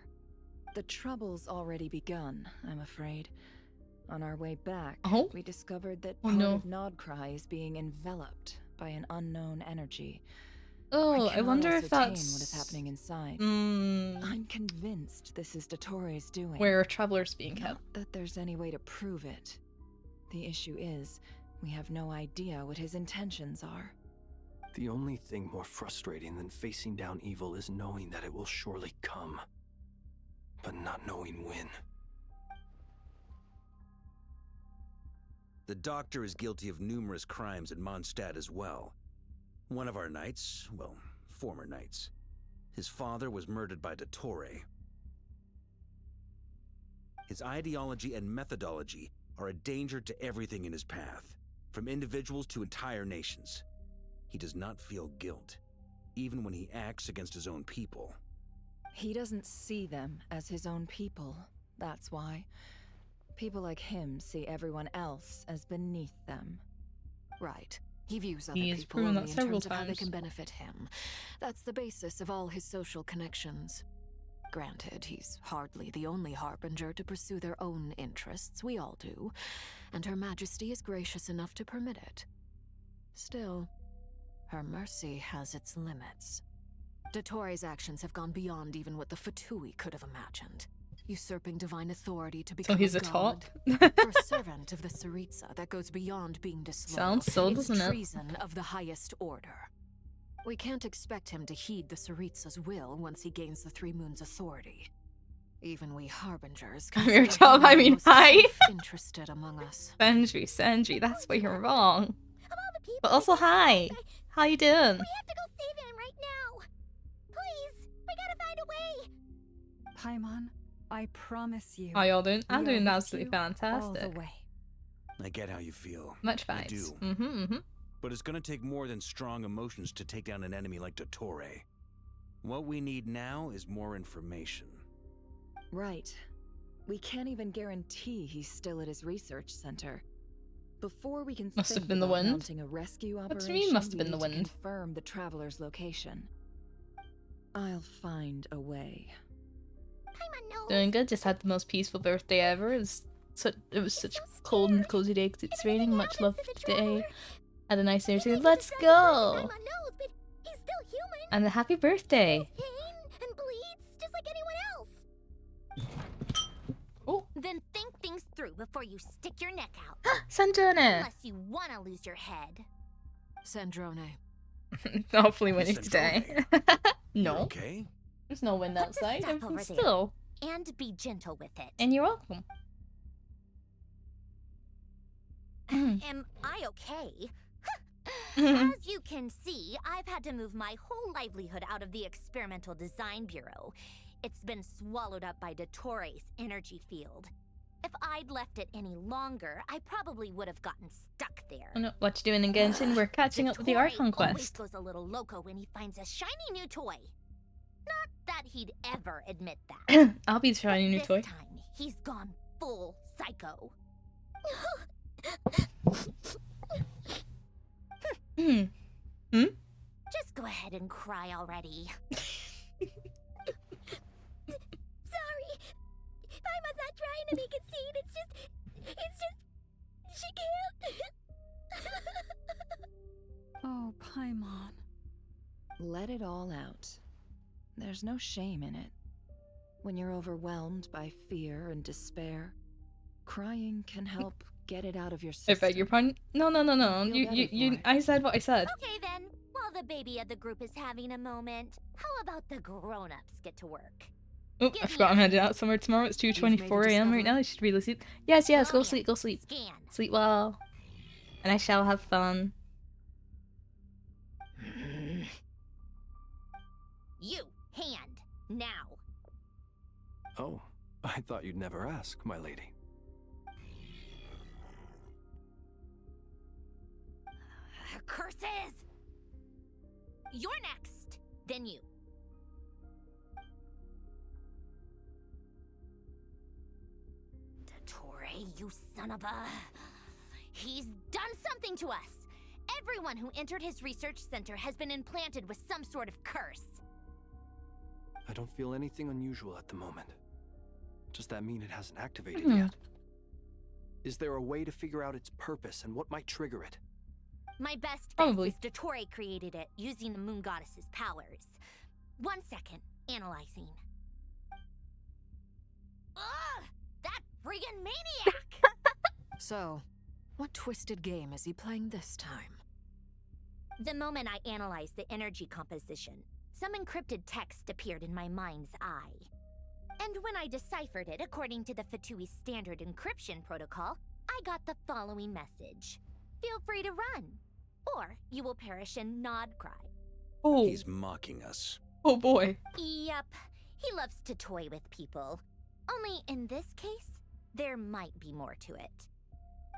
The trouble's already begun, I'm afraid. On our way back, we discovered that Oh, part no. of Nodcry is being enveloped by an unknown energy. Oh, I cannot wonder if ascertain that's what is happening inside. Mm. I'm convinced this is Dottore's doing. where a traveler's being Not kept. that there's any way to prove it. The issue is, we have no idea what his intentions are. The only thing more frustrating than facing down evil is knowing that it will surely come, but not knowing when. The doctor is guilty of numerous crimes in Mondstadt as well. One of our knights, well, former knights, his father was murdered by Dottore. His ideology and methodology are a danger to everything in his path, from individuals to entire nations. He does not feel guilt, even when he acts against his own people. He doesn't see them as his own people, that's why. People like him see everyone else as beneath them. Right. He views other He has people proven only that in several terms of how they times. can benefit him. That's the basis of all his social connections. Granted, he's hardly the only harbinger to pursue their own interests. We all do. And Her Majesty is gracious enough to permit it. Still, her mercy has its limits. Dottore actions have gone beyond even what the Fatui could have imagined. Usurping divine authority to become he's a a top? god. For a servant of the Tsaritsa that goes beyond being disloyal. Sounds so, it's doesn't it? treason of the highest order. We can't expect him to heed the Tsaritsa's will once he gains the Three Moons' authority. Even we harbingers I'm your consider top, him I the mean, most hi. interested among us. Senji, that's why you're wrong. But also, hi. How you doing? We have to go save him right now. Please, we gotta find a way. Paimon, I promise you. How y'all doing? I'm we are doing with absolutely you all the fantastic. way. I get how you feel. Much I vibes. do. Mm-hmm. But it's gonna take more than strong emotions to take down an enemy like Dottore. What we need now is more information. Right. We can't even guarantee he's still at his research center. Before we can Must have think been the about wind. mounting a rescue What do operation, you mean must have we been the need to wind? confirm the traveler's location. I'll find a way. Doing good. Just had the most peaceful birthday ever. It was such a cold and cozy day because it's raining. Much love today. Had a nice dinner too. Let's go! He's still human. And a happy birthday. Pain and bleeds just like anyone else. Oh. Then think things through before you stick your neck out. Sandrone. Unless you want to lose your head. Sandrone. Hopefully winning today. No. You're okay? There's no wind outside. Stop over Everything's there. still. And be gentle with it. And you're welcome. Am I okay? As you can see, I've had to move my whole livelihood out of the Experimental Design Bureau. It's been swallowed up by Dottore's energy field. If I'd left it any longer, I probably would have gotten stuck there. Oh no, what you doing in Genshin? We're catching up with the Dottore Archon always quest. goes a little loco when he finds a shiny new toy. Not that he'd ever admit that. I'll be trying a new this toy. time, he's gone full psycho. Just go ahead and cry already. Sorry. Paimon's not trying to make it seem. It's just, she can't. Oh, Paimon. Let it all out. There's no shame in it. When you're overwhelmed by fear and despair, crying can help get it out of your I system. beg your pardon? No. You. I said what I said. Okay then. While the baby of the group is having a moment, how about the grown-ups get to work? Oop, I forgot I'm headed out somewhere tomorrow. It's 2:24 a.m. right now. I should really sleep. Yes, go sleep, go sleep. Scan. Sleep well. And I shall have fun. You, hand, now. Oh, I thought you'd never ask, my lady. Curses! You're next, then you. Dottore, you son of a... He's done something to us! Everyone who entered his research center has been implanted with some sort of curse. I don't feel anything unusual at the moment. Does that mean it hasn't activated Hmm. yet? Is there a way to figure out its purpose and what might trigger it? My best guess Probably. is Dottore created it using the Moon Goddess's powers. 1 second, analyzing. Ugh! That friggin' maniac! So, what twisted game is he playing this time? The moment I analyzed the energy composition, some encrypted text appeared in my mind's eye. And when I deciphered it according to the Fatui standard encryption protocol, I got the following message. Feel free to run, or you will perish in nod cry. Oh. He's mocking us. Oh boy. Yep, he loves to toy with people. Only in this case, there might be more to it.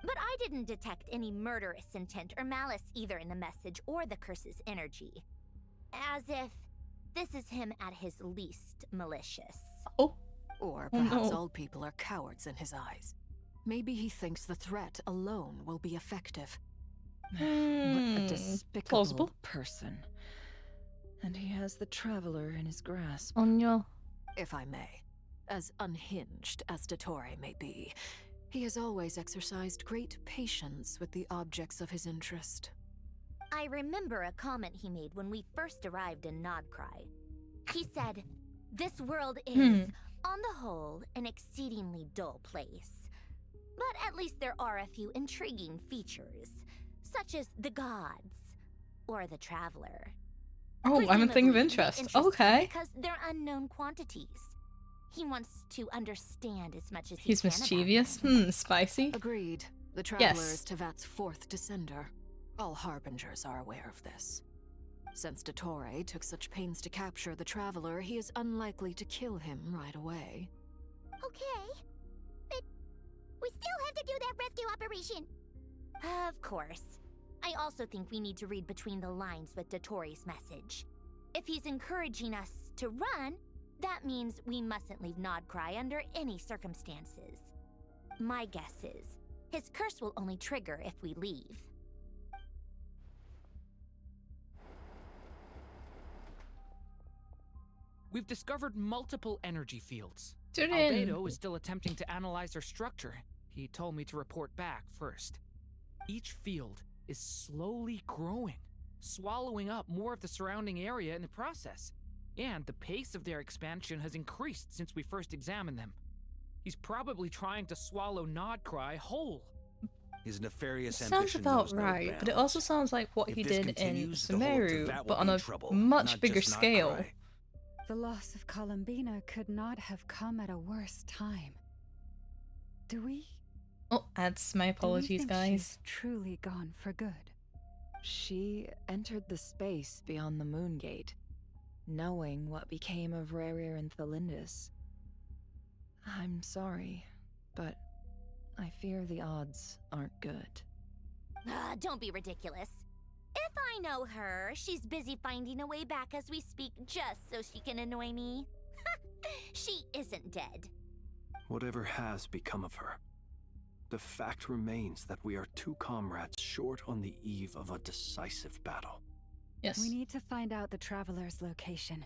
But I didn't detect any murderous intent or malice either in the message or the curse's energy. As if this is him at his least malicious. Oh. Or Oh, perhaps no. all people are cowards in his eyes. Maybe he thinks the threat alone will be effective. What a despicable Plausible. person. And he has the Traveler in his grasp. Oh no. If I may. As unhinged as Dottore may be, he has always exercised great patience with the objects of his interest. I remember a comment he made when we first arrived in Nodcry. He said, "This world is, on the whole, an exceedingly dull place. But at least there are a few intriguing features, such as the gods or the traveler. Oh, I'm a thing of Presumably, they interest. interest him Okay. because they're unknown quantities. He wants to understand as much as he He's can about mischievous. them." Spicy. Agreed. The Traveler Yes. is Tevat's fourth descender. All Harbingers are aware of this. Since Dottore took such pains to capture the Traveler, he is unlikely to kill him right away. Okay, but we still have to do that rescue operation. Of course. I also think we need to read between the lines with Dottore's message. If he's encouraging us to run, that means we mustn't leave Nodcry under any circumstances. My guess is, his curse will only trigger if we leave. We've discovered multiple energy fields. Tune in. Albedo is still attempting to analyze their structure. He told me to report back first. Each field is slowly growing, swallowing up more of the surrounding area in the process. And the pace of their expansion has increased since we first examined them. He's probably trying to swallow Nodcry whole. His nefarious Sounds ambition about knows no right, but it bounds. also sounds like what If he this did in continues, the whole of Sumeru, Tevat will but on be a in trouble, much not bigger just scale. Nodcry. The loss of Columbina could not have come at a worse time. Do we? Oh, that's my do we apologies, think guys. she's truly gone for good? She entered the space beyond the Moon Gate, knowing what became of Rerir and Thalindus. I'm sorry, but I fear the odds aren't good. Don't be ridiculous. If I know her, she's busy finding a way back as we speak just so she can annoy me. She isn't dead. Whatever has become of her, the fact remains that we are two comrades short on the eve of a decisive battle. Yes. We need to find out the Traveler's location.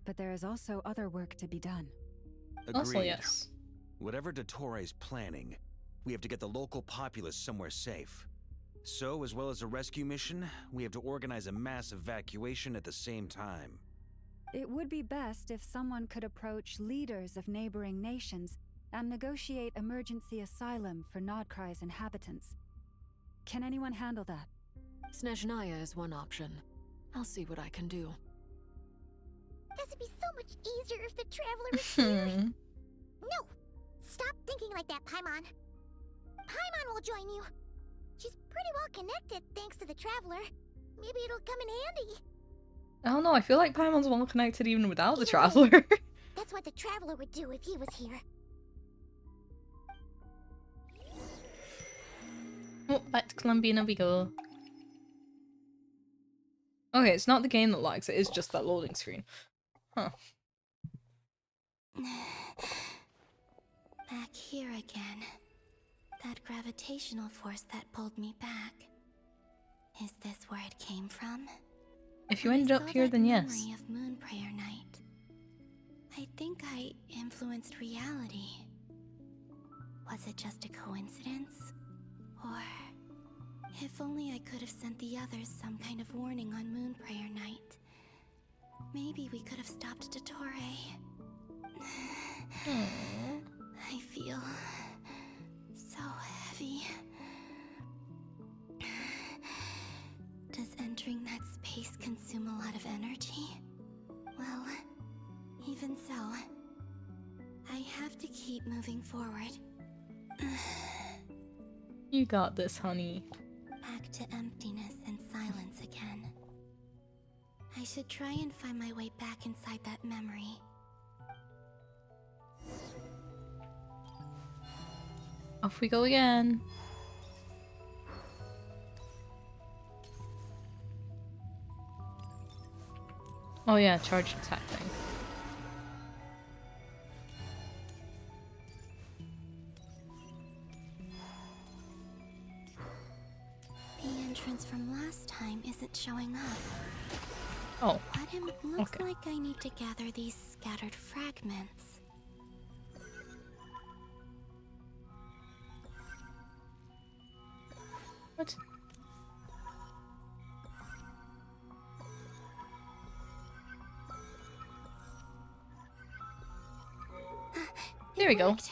But there is also other work to be done. Agreed. Also, yes. Whatever Dottore's planning, we have to get the local populace somewhere safe. So, as well as a rescue mission, we have to organize a mass evacuation at the same time. It would be best if someone could approach leaders of neighboring nations and negotiate emergency asylum for Nodcry's inhabitants. Can anyone handle that? Snezhnaya is one option. I'll see what I can do. This would be so much easier if the Traveler was here. No! Stop thinking like that, Paimon. Paimon will join you. She's pretty well connected thanks to the Traveler. Maybe it'll come in handy. I don't know, I feel like Paimon's well connected even without the Traveler. That's what the Traveler would do if he was here. Oh, back to Columbina we go. Okay, it's not the game that lags, it is just that loading screen. Huh. Back here again. That gravitational force that pulled me back. Is this where it came from? If you ended up here, then yes. Memory of Moon Prayer Night. I think I influenced reality. Was it just a coincidence? Or if only I could have sent the others some kind of warning on Moon Prayer Night. Maybe we could have stopped Dottore. I feel so heavy. Does entering that space consume a lot of energy? Well, even so, I have to keep moving forward. You got this, honey. Back to emptiness and silence again. I should try and find my way back inside that memory. Off we go again. Oh yeah, charged attack thing. The entrance from last time isn't showing up. Oh. But it looks Okay. like I need to gather these scattered fragments. What? There we go. worked.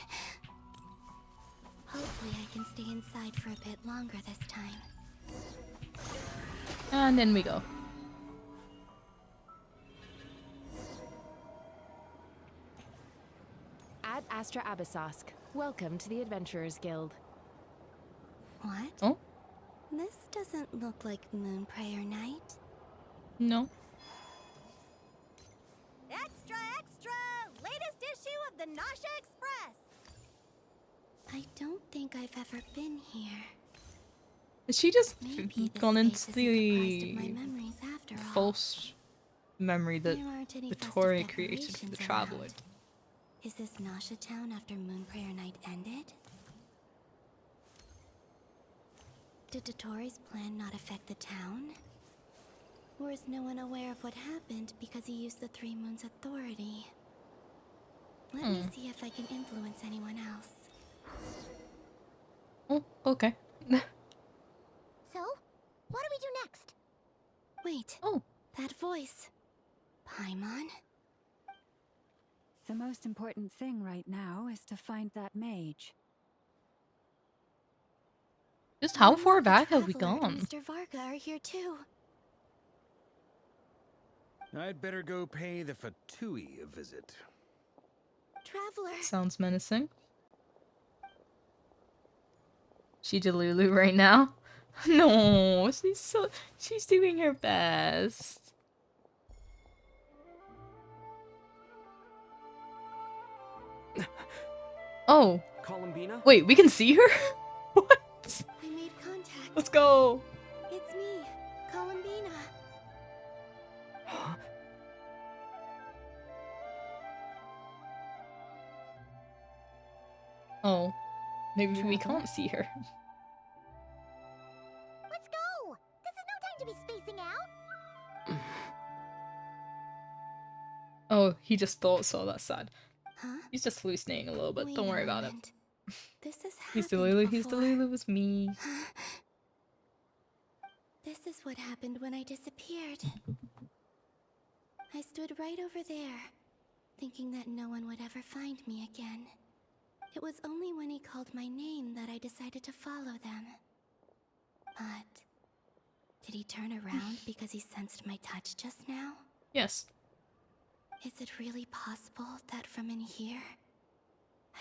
Hopefully I can stay inside for a bit longer this time. And then we go. Ad Astra Abyssosk. Welcome to the Adventurers Guild. What? Oh? This doesn't look like Moonprayer Night. No. Extra, extra! Latest issue of the Nasha Express! I don't think I've ever been here. Has she just Maybe this gone into space isn't comprised of the my memories after all. false memory that There aren't any the festive Tory created for the decorations Traveler? around. Is this Nasha Town after Moonprayer Night ended? Did Dotori's plan not affect the town? Or is no one aware of what happened because he used the Three Moons' authority? Let me see if I can influence anyone else. Oh, okay. So, what do we do next? Wait. Oh. That voice. Paimon? The most important thing right now is to find that mage. Just how far The back have we Traveler gone? and Mr. Varga are here too. I'd better go pay the Fatui a visit. Traveler. Sounds menacing. She Delulu right now? No, she's doing her best. Oh. Columbina? Wait, we can see her? What? I made contact. Let's go. It's me, Columbina. Huh? Oh. Maybe we can't see her. Let's go! This is no time to be spacing out! Oh, he just thought so. That's sad. Huh? He's just hallucinating a little bit. Wait Don't a worry about it. moment. This has He's happened Delulu. He's before. Delulu with me. This is what happened when I disappeared. I stood right over there, thinking that no one would ever find me again. It was only when he called my name that I decided to follow them. But did he turn around because he sensed my touch just now? Yes. Is it really possible that from in here,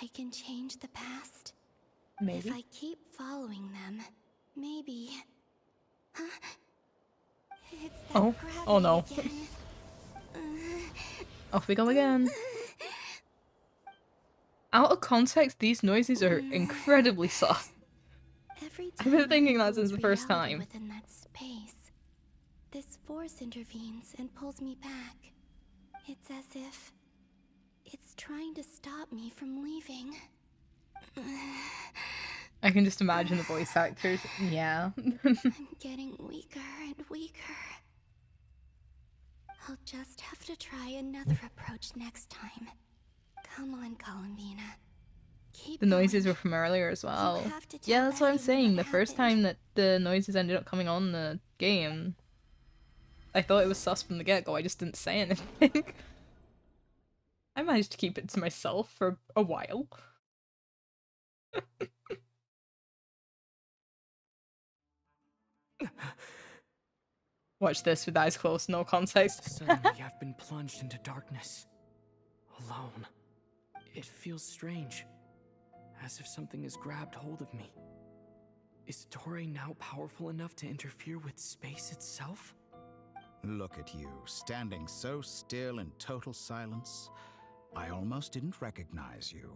I can change the past? Maybe. If I keep following them, maybe... Huh? It's that Oh. Oh no. gravity again. Off we go again. Out of context, these noises are incredibly soft. I've been thinking that since the first time. Within that space, this force intervenes and pulls me back. It's as if it's trying to stop me from leaving. I can just imagine the voice actors. Yeah. I'm getting weaker and weaker. I'll just have to try another approach next time. Come on, Columbina. Keep The noises going. were from earlier as well. have to tell Yeah, that's what I'm everyone saying. what The first time that the noises ended up coming on the game, I thought it was sus from the get-go. I just didn't say anything. I managed to keep it to myself for a while. Watch this with eyes closed, no context. Suddenly, I've been plunged into darkness. Alone. It feels strange. As if something has grabbed hold of me. Is Torre now powerful enough to interfere with space itself? Look at you, standing so still in total silence. I almost didn't recognize you.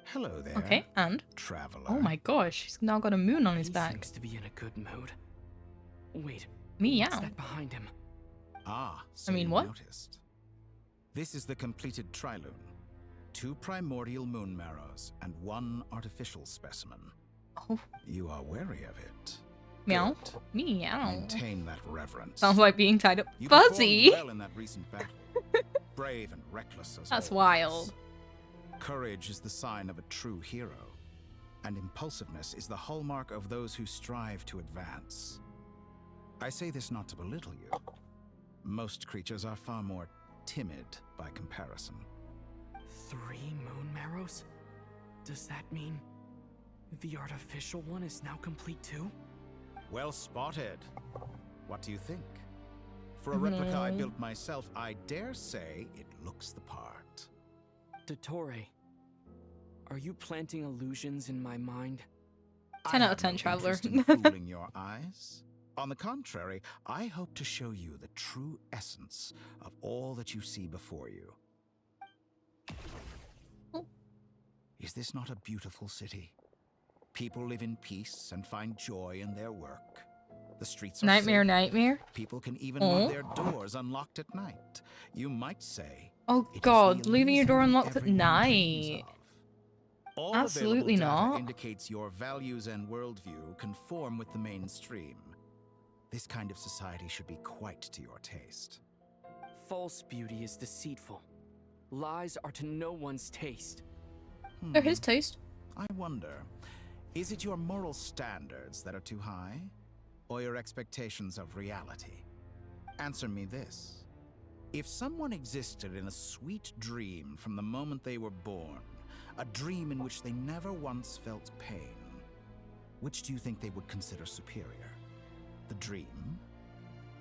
Hello there. Okay, and? Traveler. Oh my gosh, he's now got a moon on his He back. seems to be in a good mood. Wait. Meow. What's that behind him? Ah, so I mean, you what? noticed. This is the completed trilune. 2 primordial moon marrows and 1 artificial specimen. Oh. You are wary of it. Meow. Good. Meow. Maintain that reverence. Sounds like being tied up. You Fuzzy! performed well in that recent battle. Brave and reckless as That's always. wild. Courage is the sign of a true hero, and impulsiveness is the hallmark of those who strive to advance. I say this not to belittle you. Most creatures are far more timid by comparison. 3 moon marrows? Does that mean the artificial one is now complete too? Well spotted. What do you think? For a replica I built myself, I dare say it looks the part. Dottore, are you planting illusions in my mind? 10 out of 10, Traveler. Fooling your eyes. On the contrary, I hope to show you the true essence of all that you see before you. Is this not a beautiful city? People live in peace and find joy in their work. The streets are Nightmare, safe. Nightmare. People can even leave their doors unlocked at night. You might say, oh god, leaving your door unlocked at night. all Absolutely available data not. indicates your values and worldview conform with the mainstream. This kind of society should be quite to your taste. False beauty is deceitful. Lies are to no one's taste. They're his taste. I wonder, is it your moral standards that are too high? Or your expectations of reality? Answer me this. If someone existed in a sweet dream from the moment they were born, a dream in which they never once felt pain, which do you think they would consider superior? The dream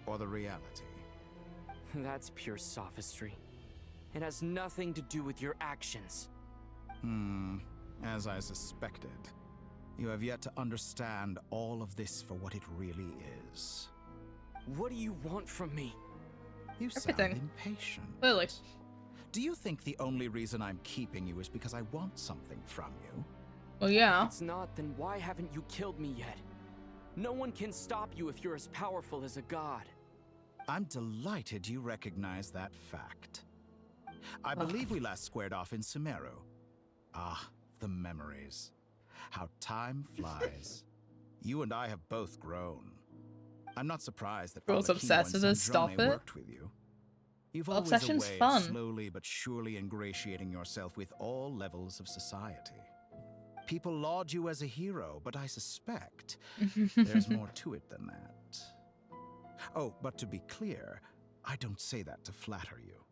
or the reality? That's pure sophistry. It has nothing to do with your actions. As I suspected. You have yet to understand all of this for what it really is. What do you want from me? You sound impatient. Clearly. Do you think the only reason I'm keeping you is because I want something from you? Well, yeah. If it's not, then why haven't you killed me yet? No one can stop you if you're as powerful as a god. I'm delighted you recognize that fact. I believe we last squared off in Sumeru. Ah, the memories. How time flies. You and I have both grown. I'm not surprised that Girls obsessed with us. Stop it. Worked with you. You've always Obsession's a way fun. of slowly but surely ingratiating yourself with all levels of society. People laud you as a hero, but I suspect there's more to it than that. Oh, but to be clear, I don't say that to flatter you.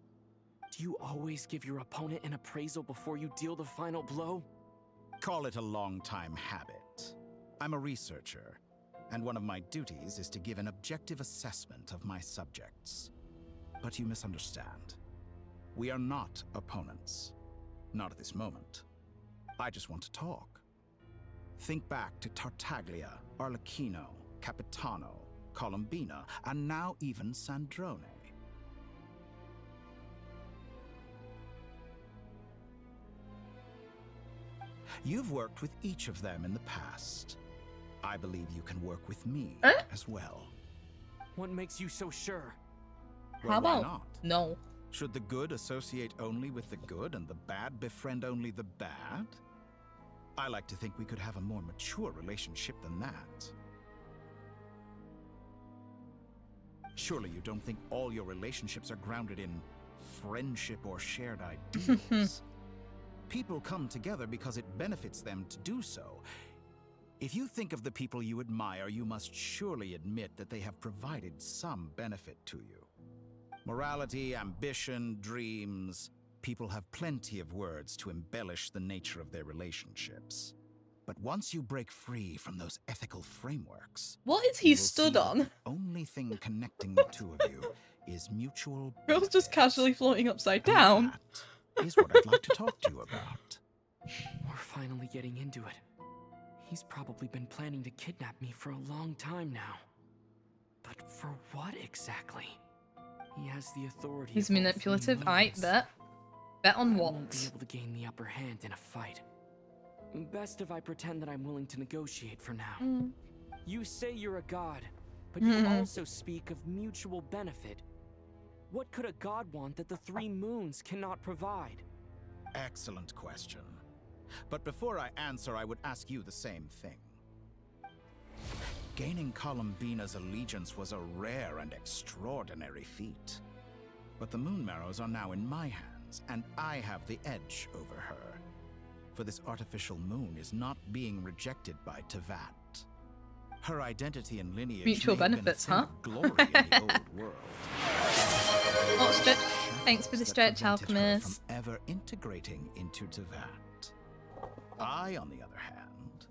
Do you always give your opponent an appraisal before you deal the final blow? Call it a long-time habit. I'm a researcher, and one of my duties is to give an objective assessment of my subjects. But you misunderstand. We are not opponents. Not at this moment. I just want to talk. Think back to Tartaglia, Arlecchino, Capitano, Columbina, and now even Sandrone. You've worked with each of them in the past. I believe you can work with me as well. What makes you so sure? Well, How about why not? no? Should the good associate only with the good and the bad befriend only the bad? I like to think we could have a more mature relationship than that. Surely you don't think all your relationships are grounded in friendship or shared ideals? People come together because it benefits them to do so. If you think of the people you admire, you must surely admit that they have provided some benefit to you. Morality, ambition, dreams. People have plenty of words to embellish the nature of their relationships. But once you break free from those ethical frameworks, what is he stood on? The only thing connecting the two of you is mutual. Girls just casually floating upside down. That is what I'd like to talk to you about. We're finally getting into it. He's probably been planning to kidnap me for a long time now. But for what exactly? He has the authority. He's of all manipulative. three I moons. bet. Bet on I what? won't be able to gain the upper hand in a fight. Best if I pretend that I'm willing to negotiate for now. You say you're a god, but you also speak of mutual benefit. What could a god want that the 3 moons cannot provide? Excellent question. But before I answer, I would ask you the same thing. Gaining Columbina's allegiance was a rare and extraordinary feat. But the Moon Marrows are now in my hands, and I have the edge over her. For this artificial moon is not being rejected by Tevat. Her identity and lineage Mutual may have been a benefits, thing huh? of glory in the old world. Oh, stretch. Thanks for the That stretch, prevented her Alchemist. from ever integrating into Tevat. I, on the other hand,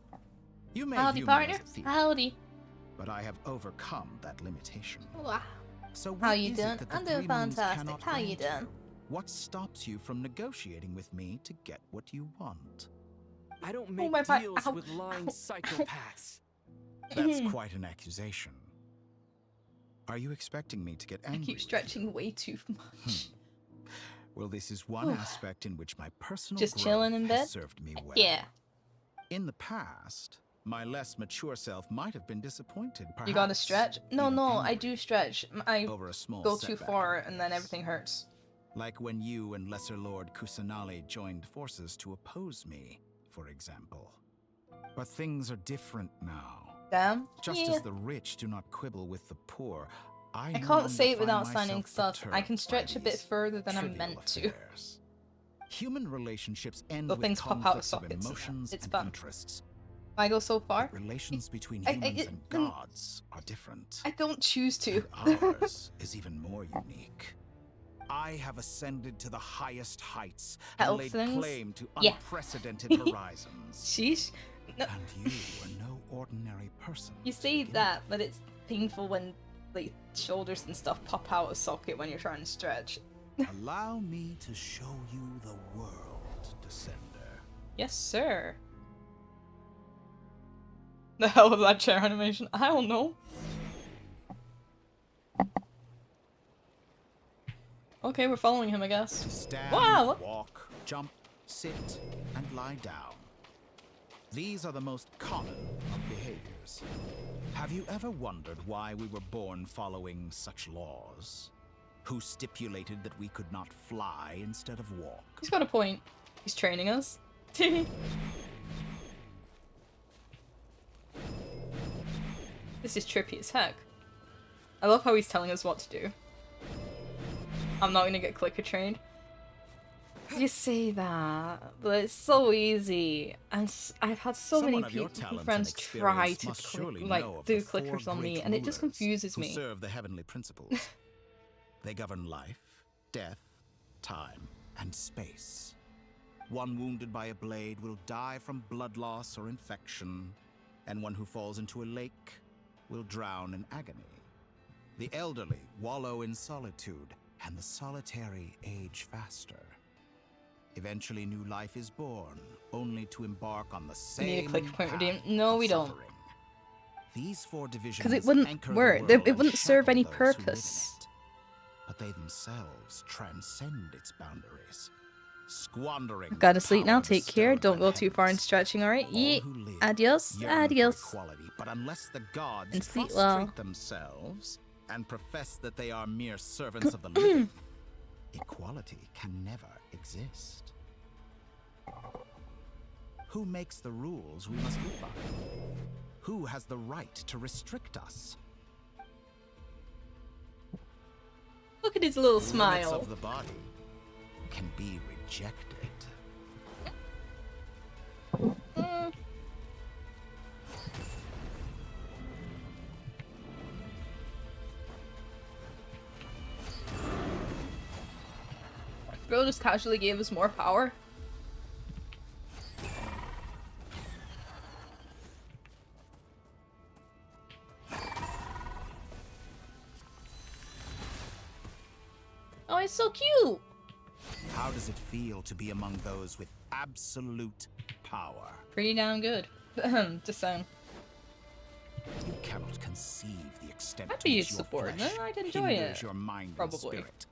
you may Howdy, view partner. me as a thief, Howdy. but I have overcome that limitation. Wow. So How what you is doing? it that the I'm doing Three Moons fantastic. cannot How you grant doing? What stops you from negotiating with me to get what you want? I don't make my back. deals Ow. with lying psychopaths. That's quite an accusation. Are you expecting me to get I angry? keep stretching way too much. Well, this is one aspect in which my personal Just growth chilling in bed? has served me well. Yeah. In the past, my less mature self might have been disappointed, perhaps. You gotta stretch? No, even no, angry I do stretch. I over a small go too setback. far and then everything hurts. Like when you and Lesser Lord Kusanali joined forces to oppose me, for example. But things are different now. Damn. Just Yeah. as the rich do not quibble with the poor, I I no can't say it longer without find sounding myself sus. I can perturbed stretch by a bit these further than I'm trivial meant to. affairs. Human relationships end So with things pop out of conflicts of sockets. emotions It's and fun. interests. I go so far. Relations between I- humans I- and gods are different. I don't choose to. And ours is even more unique. I have ascended to the highest heights and Health laid things? claim to Yeah. unprecedented horizons. Sheesh. No. And you are no ordinary person. You say that, but it's painful when like shoulders and stuff pop out of socket when you're trying to stretch. Allow me to show you the world, Descender. Yes, sir. The hell was that chair animation? I don't know. Okay, we're following him, I guess. Stand, Wow! walk, jump, sit, and lie down. These are the most common of behaviors. Have you ever wondered why we were born following such laws? Who stipulated that we could not fly instead of walk? He's got a point. He's training us. This is trippy as heck. I love how he's telling us what to do. I'm not gonna get clicker trained. You say that, but it's so easy. And I've had so Someone many of your people, talents and friends try experience to must surely know like of do the four clickers on me, great and it just rulers confuses who me. serve the heavenly principles. They govern life, death, time, and space. One wounded by a blade will die from blood loss or infection, and one who falls into a lake will drown in agony. The elderly wallow in solitude, and the solitary age faster. Eventually, new life is born, only to embark on the We same need a clicker point path redeem. No, of we don't. suffering. These four divisions Because it wouldn't anchor the work. world It and wouldn't serve shackle any those who live in purpose. it. But they themselves transcend its boundaries, squandering. I've gotta sleep now. power Take care. bestowed Don't by go the too far in stretching, alright? All Yeah. who live Adios. yearn for Adios. equality, but unless the gods And sleep prostrate well. themselves and profess that they are mere servants of the living, equality can never exist. Who makes the rules we must live by? Who has the right to restrict us? Look at his little The limits smile. of the body can be rejected. Bro just casually gave us more power. Oh, he's so cute! How does it feel to be among those with absolute power? Pretty damn good. Just saying. You cannot conceive the extent I'd to be which your subordinate. flesh I'd enjoy hinders it. your mind and Probably. spirit.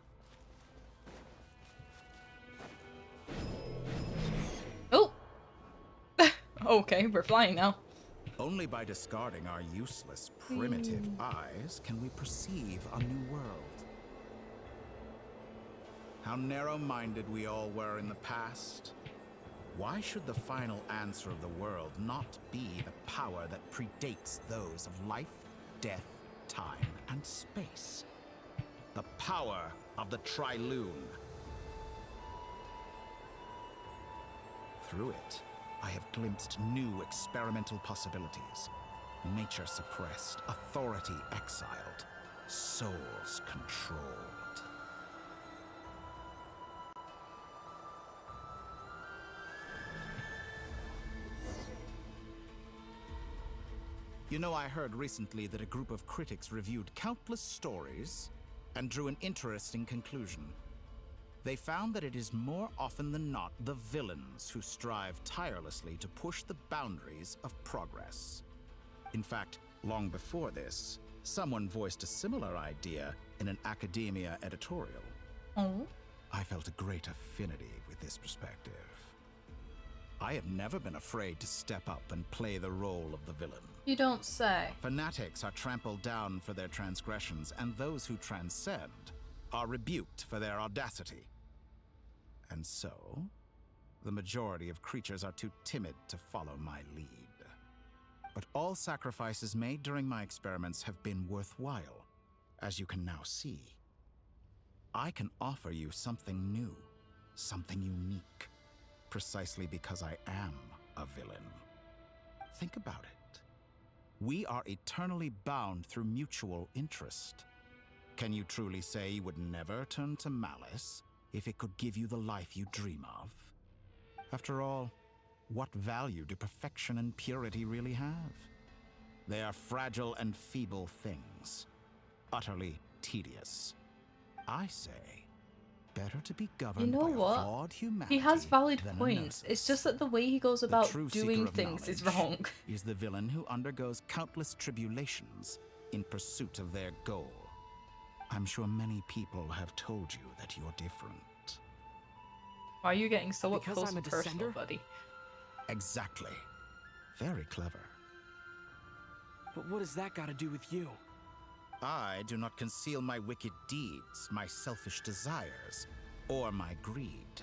Oh! Okay, we're flying now. Only by discarding our useless, primitive eyes can we perceive a new world. How narrow-minded we all were in the past. Why should the final answer of the world not be the power that predates those of life, death, time, and space? The power of the Triloon. Through it, I have glimpsed new experimental possibilities. Nature suppressed, authority exiled, souls controlled. You know, I heard recently that a group of critics reviewed countless stories and drew an interesting conclusion. They found that it is more often than not the villains who strive tirelessly to push the boundaries of progress. In fact, long before this, someone voiced a similar idea in an academia editorial. Oh. I felt a great affinity with this perspective. I have never been afraid to step up and play the role of the villain. You don't say. Fanatics are trampled down for their transgressions, and those who transcend are rebuked for their audacity. And so, the majority of creatures are too timid to follow my lead. But all sacrifices made during my experiments have been worthwhile, as you can now see. I can offer you something new, something unique, precisely because I am a villain. Think about it. We are eternally bound through mutual interest. Can you truly say you would never turn to malice if it could give you the life you dream of? After all, what value do perfection and purity really have? They are fragile and feeble things, utterly tedious. I say, better to be governed by a flawed humanity. He has valid than a points. gnosis. It's just that the way he goes about The true doing seeker of things is knowledge wrong. Is the villain who undergoes countless tribulations in pursuit of their goal. I'm sure many people have told you that you're different. Why are you getting so up Because close I'm a and personal, descender? buddy? Exactly. Very clever. But what has that got to do with you? I do not conceal my wicked deeds, my selfish desires, or my greed.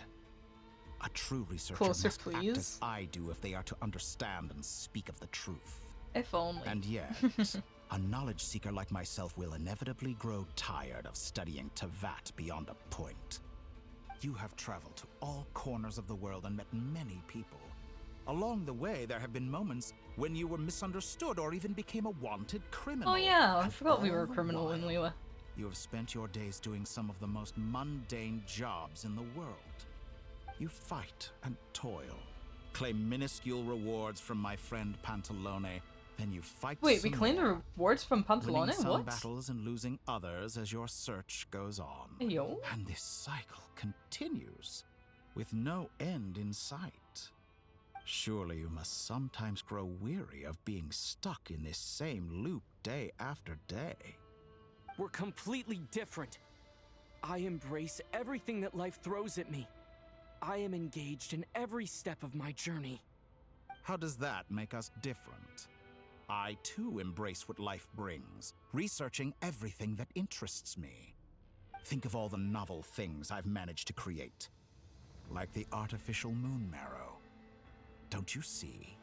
A true researcher Closer, must act please. as I do if they are to understand and speak of the truth. If only. And yet, a knowledge seeker like myself will inevitably grow tired of studying Tevat beyond a point. You have traveled to all corners of the world and met many people. Along the way, there have been moments when you were misunderstood or even became a wanted criminal. Oh yeah, I And forgot we all were a the criminal when we while, were. You have spent your days doing some of the most mundane jobs in the world. You fight and toil, claim minuscule rewards from my friend Pantalone, then you fight Wait, we some claim the more, rewards from Pantalone? winning some What? battles and losing others as your search goes on. Yo. And this cycle continues, with no end in sight. Surely you must sometimes grow weary of being stuck in this same loop day after day. We're completely different. I embrace everything that life throws at me. I am engaged in every step of my journey. How does that make us different? I too embrace what life brings, researching everything that interests me. Think of all the novel things I've managed to create, like the artificial moon marrow. Don't you see?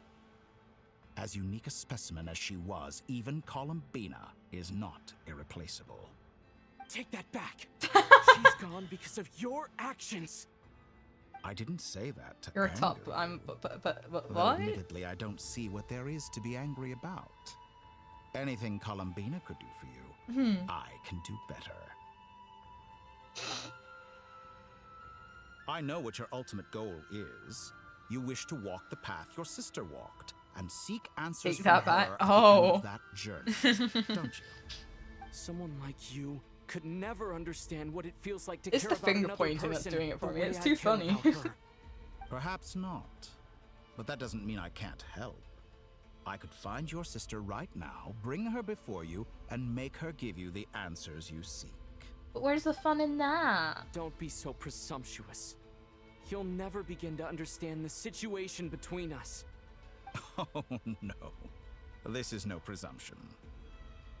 As unique a specimen as she was, even Columbina is not irreplaceable. Take that back. She's gone because of your actions. I didn't say that to You're a anger top. you. I'm. But Though what? admittedly, I don't see what there is to be angry about. Anything Columbina could do for you, I can do better. I know what your ultimate goal is. You wish to walk the path your sister walked and seek answers Take from that back. her at the Oh. end of that journey, don't you? Someone like you could never understand what it feels like to It's care the about finger another pointing that's person doing it for the me. way It's I too care funny. about her. Perhaps not. But that doesn't mean I can't help. I could find your sister right now, bring her before you, and make her give you the answers you seek. But where's the fun in that? Don't be so presumptuous. You'll never begin to understand the situation between us. Oh, no. This is no presumption.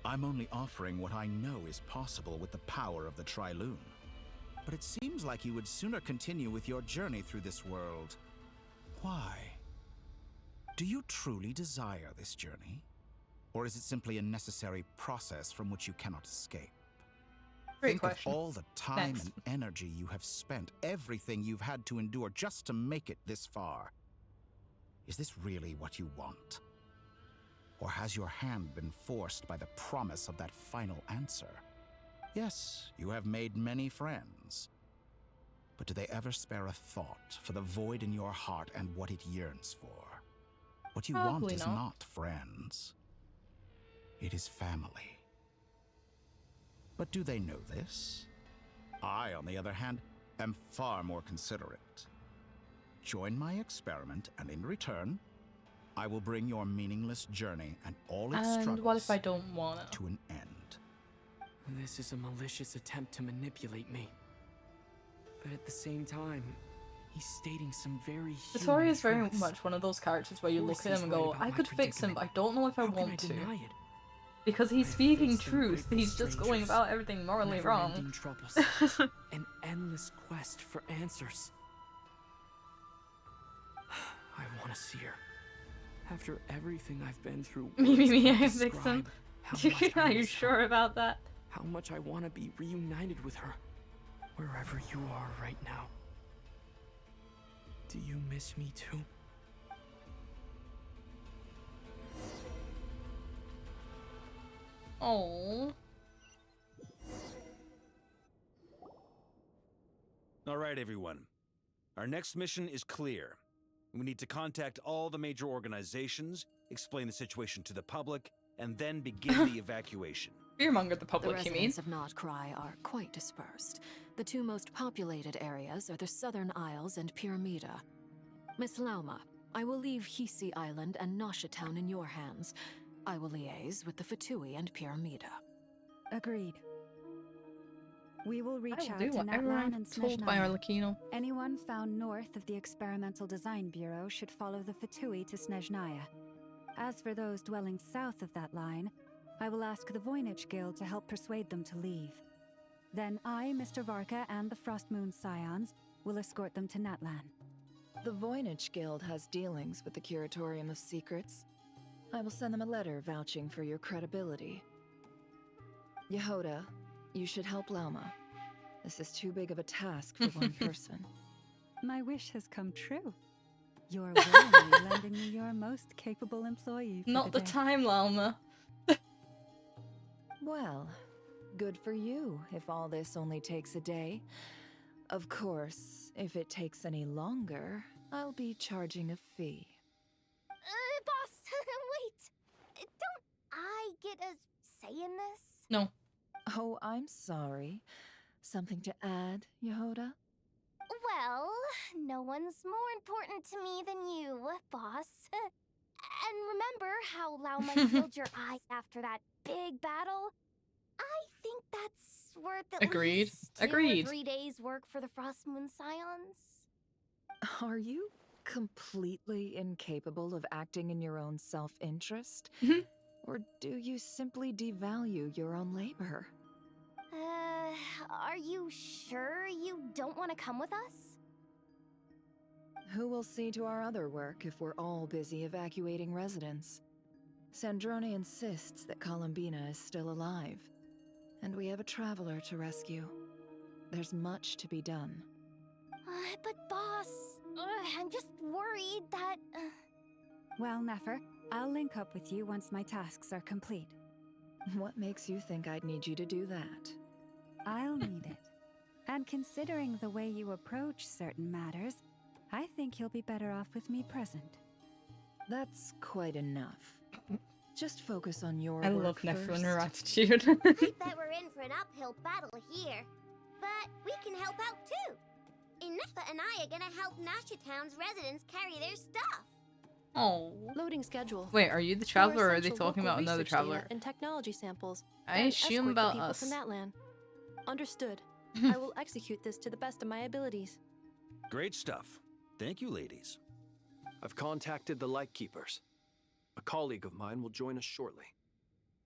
I'm only offering what I know is possible with the power of the Triloon. But it seems like you would sooner continue with your journey through this world. Why? Do you truly desire this journey? Or is it simply a necessary process from which you cannot escape? Great Think question. of all the time Next. and energy you have spent, everything you've had to endure just to make it this far. Is this really what you want? Or has your hand been forced by the promise of that final answer? Yes, you have made many friends. But do they ever spare a thought for the void in your heart and what it yearns for? What you want Probably is not. not friends. It is family. But do they know this? I, on the other hand, am far more considerate. Join my experiment, and in return, I will bring your meaningless journey and all its And struggles what if I don't wanna? to an end. This is a malicious attempt to manipulate me. But at the same time, he's stating some very Vittori is very truths. much one of those characters where you Of look course at him and he's go, right about I my could fix him, but I predicament. don't know if I How can want to. deny it? Because he's I've speaking faced some truth, grateful he's just going strangers, about everything morally wrong. never-ending troubles, an endless quest for answers. I want to see her. After everything I've been through, Maybe words me, can't I fix him. describe how much I Are you miss her. sure about that? How much I want to be reunited with her, wherever you are right now. Do you miss me too? Oh. All right, everyone. Our next mission is clear. We need to contact all the major organizations, explain the situation to the public, and then begin the evacuation. Fearmonger the The public, you mean? residents of Not Cry are quite dispersed. The two most populated areas are the Southern Isles and Pyramida. Miss Lauma, I will leave Hisi Island and Nasha Town in your hands. I will liaise with the Fatui and Pyramida. Agreed. We will reach I will out do to whatever Natlan I'm and told by Snezhnaya. Arlecchino. Anyone found north of the Experimental Design Bureau should follow the Fatui to Snezhnaya. As for those dwelling south of that line, I will ask the Voynich Guild to help persuade them to leave. Then I, Mr. Varka, and the Frostmoon Scions will escort them to Natlan. The Voynich Guild has dealings with the Curatorium of Secrets. I will send them a letter vouching for your credibility. Yehoda, you should help Lauma. This is too big of a task for one person. My wish has come true. You're willingly lending me your most capable employee for Not the day. time, Lalma. Well, good for you if all this only takes a day. Of course, if it takes any longer, I'll be charging a fee. Boss, wait. Don't I get a say in this? No. Oh, I'm sorry. Something to add, Yehoda? Well, no one's more important to me than you, boss. And remember how Lauma healed your eyes after that big battle? I think that's worth at Agreed. least 2 Agreed. or 3 days' work for the Frostmoon Scions. Are you completely incapable of acting in your own self-interest? Or do you simply devalue your own labor? Are you sure you don't want to come with us? Who will see to our other work if we're all busy evacuating residents? Sandrone insists that Columbina is still alive, and we have a traveler to rescue. There's much to be done. But boss, I'm just worried that... Well, Nefer, I'll link up with you once my tasks are complete. What makes you think I'd need you to do that? I'll need it. And considering the way you approach certain matters, I think you'll be better off with me present. That's quite enough. Just focus on your I work love Nefer and her first. attitude. I bet we're in for an uphill battle here. But we can help out too. Inefa and I are gonna help Nasha Town's residents carry their stuff. Oh. Loading schedule. Wait, are you the Store traveler or are they essential talking local about another research data traveler? and technology samples. I then assume escort about the people us. to Natlan. Understood. I will execute this to the best of my abilities. Great stuff. Thank you, ladies. I've contacted the Lightkeepers. A colleague of mine will join us shortly.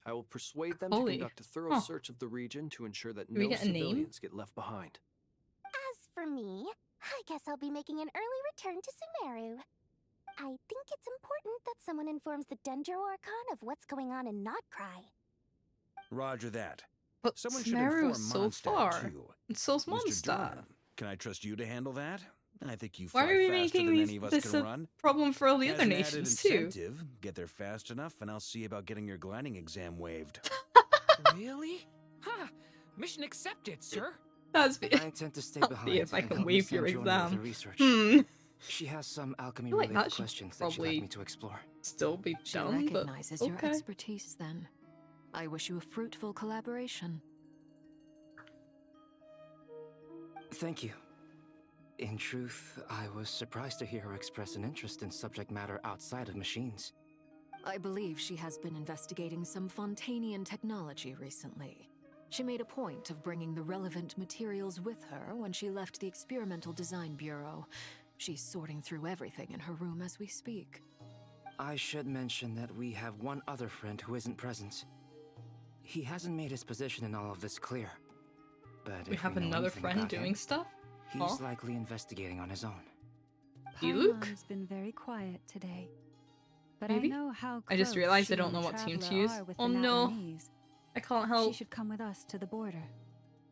I will persuade them to Colleague? conduct a thorough Huh. search of the region to ensure that Do we no get a name? civilians get left behind. As for me, I guess I'll be making an early return to Sumeru. I think it's important that someone informs the Dendro Archon of what's going on in Notcry. Roger that. But Someone should Sumeru inform is so Mondstadt, far. too. And so's Mr. Mondstadt. Dorn, can I trust you to handle that? I think you Why fly are we faster making than these, any of us this can a run. problem for all the As other an added nations too? incentive, get there fast enough, and I'll see about getting your gliding exam waived. Really? Ha! Mission accepted, sir. That's I intend to stay I'll behind see if I and can help waive Miss your Androni with her exam. research. She has some I alchemy feel like related that should questions that she'd like probably me to explore. still be She done, but recognizes your okay. expertise then. I wish you a fruitful collaboration. Thank you. In truth, I was surprised to hear her express an interest in subject matter outside of machines. I believe she has been investigating some Fontanian technology recently. She made a point of bringing the relevant materials with her when she left the Experimental Design Bureau. She's sorting through everything in her room as we speak. I should mention that we have one other friend who isn't present. He hasn't made his position in all of this clear. But We if have we know another anything friend about doing him, stuff? he's Huh? likely investigating on his own. You, Luke? Paimon's been very quiet today. But Maybe? I know how I just close realized she I don't and know the what team to Traveler use. are with Oh the no. Natlanese. I can't She help. should come with us to the border.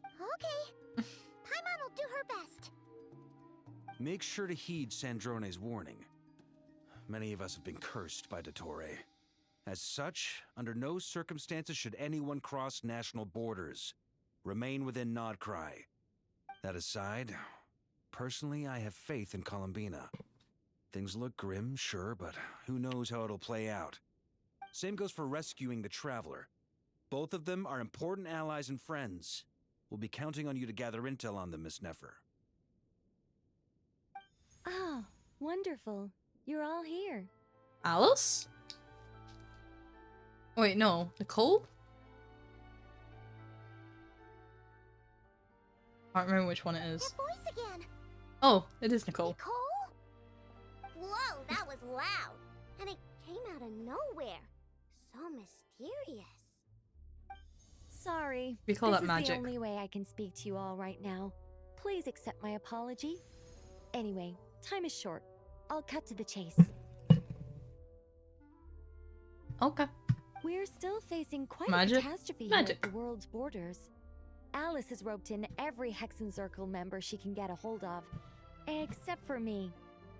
Okay. Paimon will do her best. Make sure to heed Sandrone's warning. Many of us have been cursed by Dottore. As such, under no circumstances should anyone cross national borders. Remain within Nodcry. That aside, personally, I have faith in Columbina. Things look grim, sure, but who knows how it'll play out. Same goes for rescuing the Traveler. Both of them are important allies and friends. We'll be counting on you to gather intel on them, Miss Nefer. Oh, wonderful. You're all here. Alice? Wait, no. Nicole? I don't remember which one it is. Voice again. Oh, it is Nicole. Nicole? Whoa, that was loud. And it came out of nowhere. So mysterious. Sorry. We call this that is magic. the only way I can speak to you all right now. Please accept my apology. Anyway, time is short. I'll cut to the chase. Okay. We're still facing quite Magic? a catastrophe here Magic. at the world's borders. Alice has roped in every Hexen Circle member she can get a hold of. Except for me.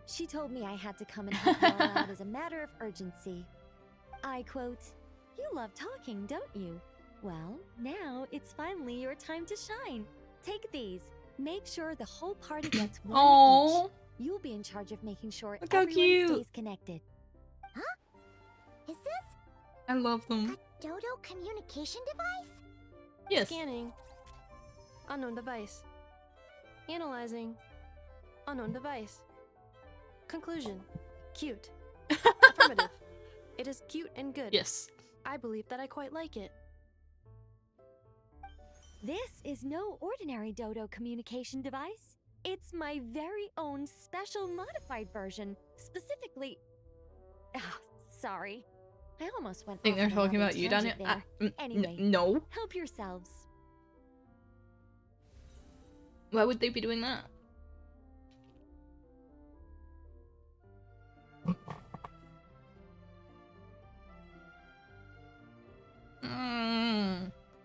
She told me I had to come and help you all out as a matter of urgency. I quote, "You love talking, don't you? Well, now it's finally your time to shine. Take these. Make sure the whole party gets one Aww. each. You'll be in charge of making sure Look how everyone cute. stays connected." Huh? Is this I love them. a Dodo communication device? Yes. Scanning. Unknown device. Analyzing. Unknown device. Conclusion. Cute. Affirmative. It is cute and good. Yes. I believe that I quite like it. This is no ordinary Dodo communication device. It's my very own special modified version, specifically... sorry. I almost went Think off they're on talking another about you, tangent Daniel? there. Anyway, no. help yourselves. Why would they be doing that?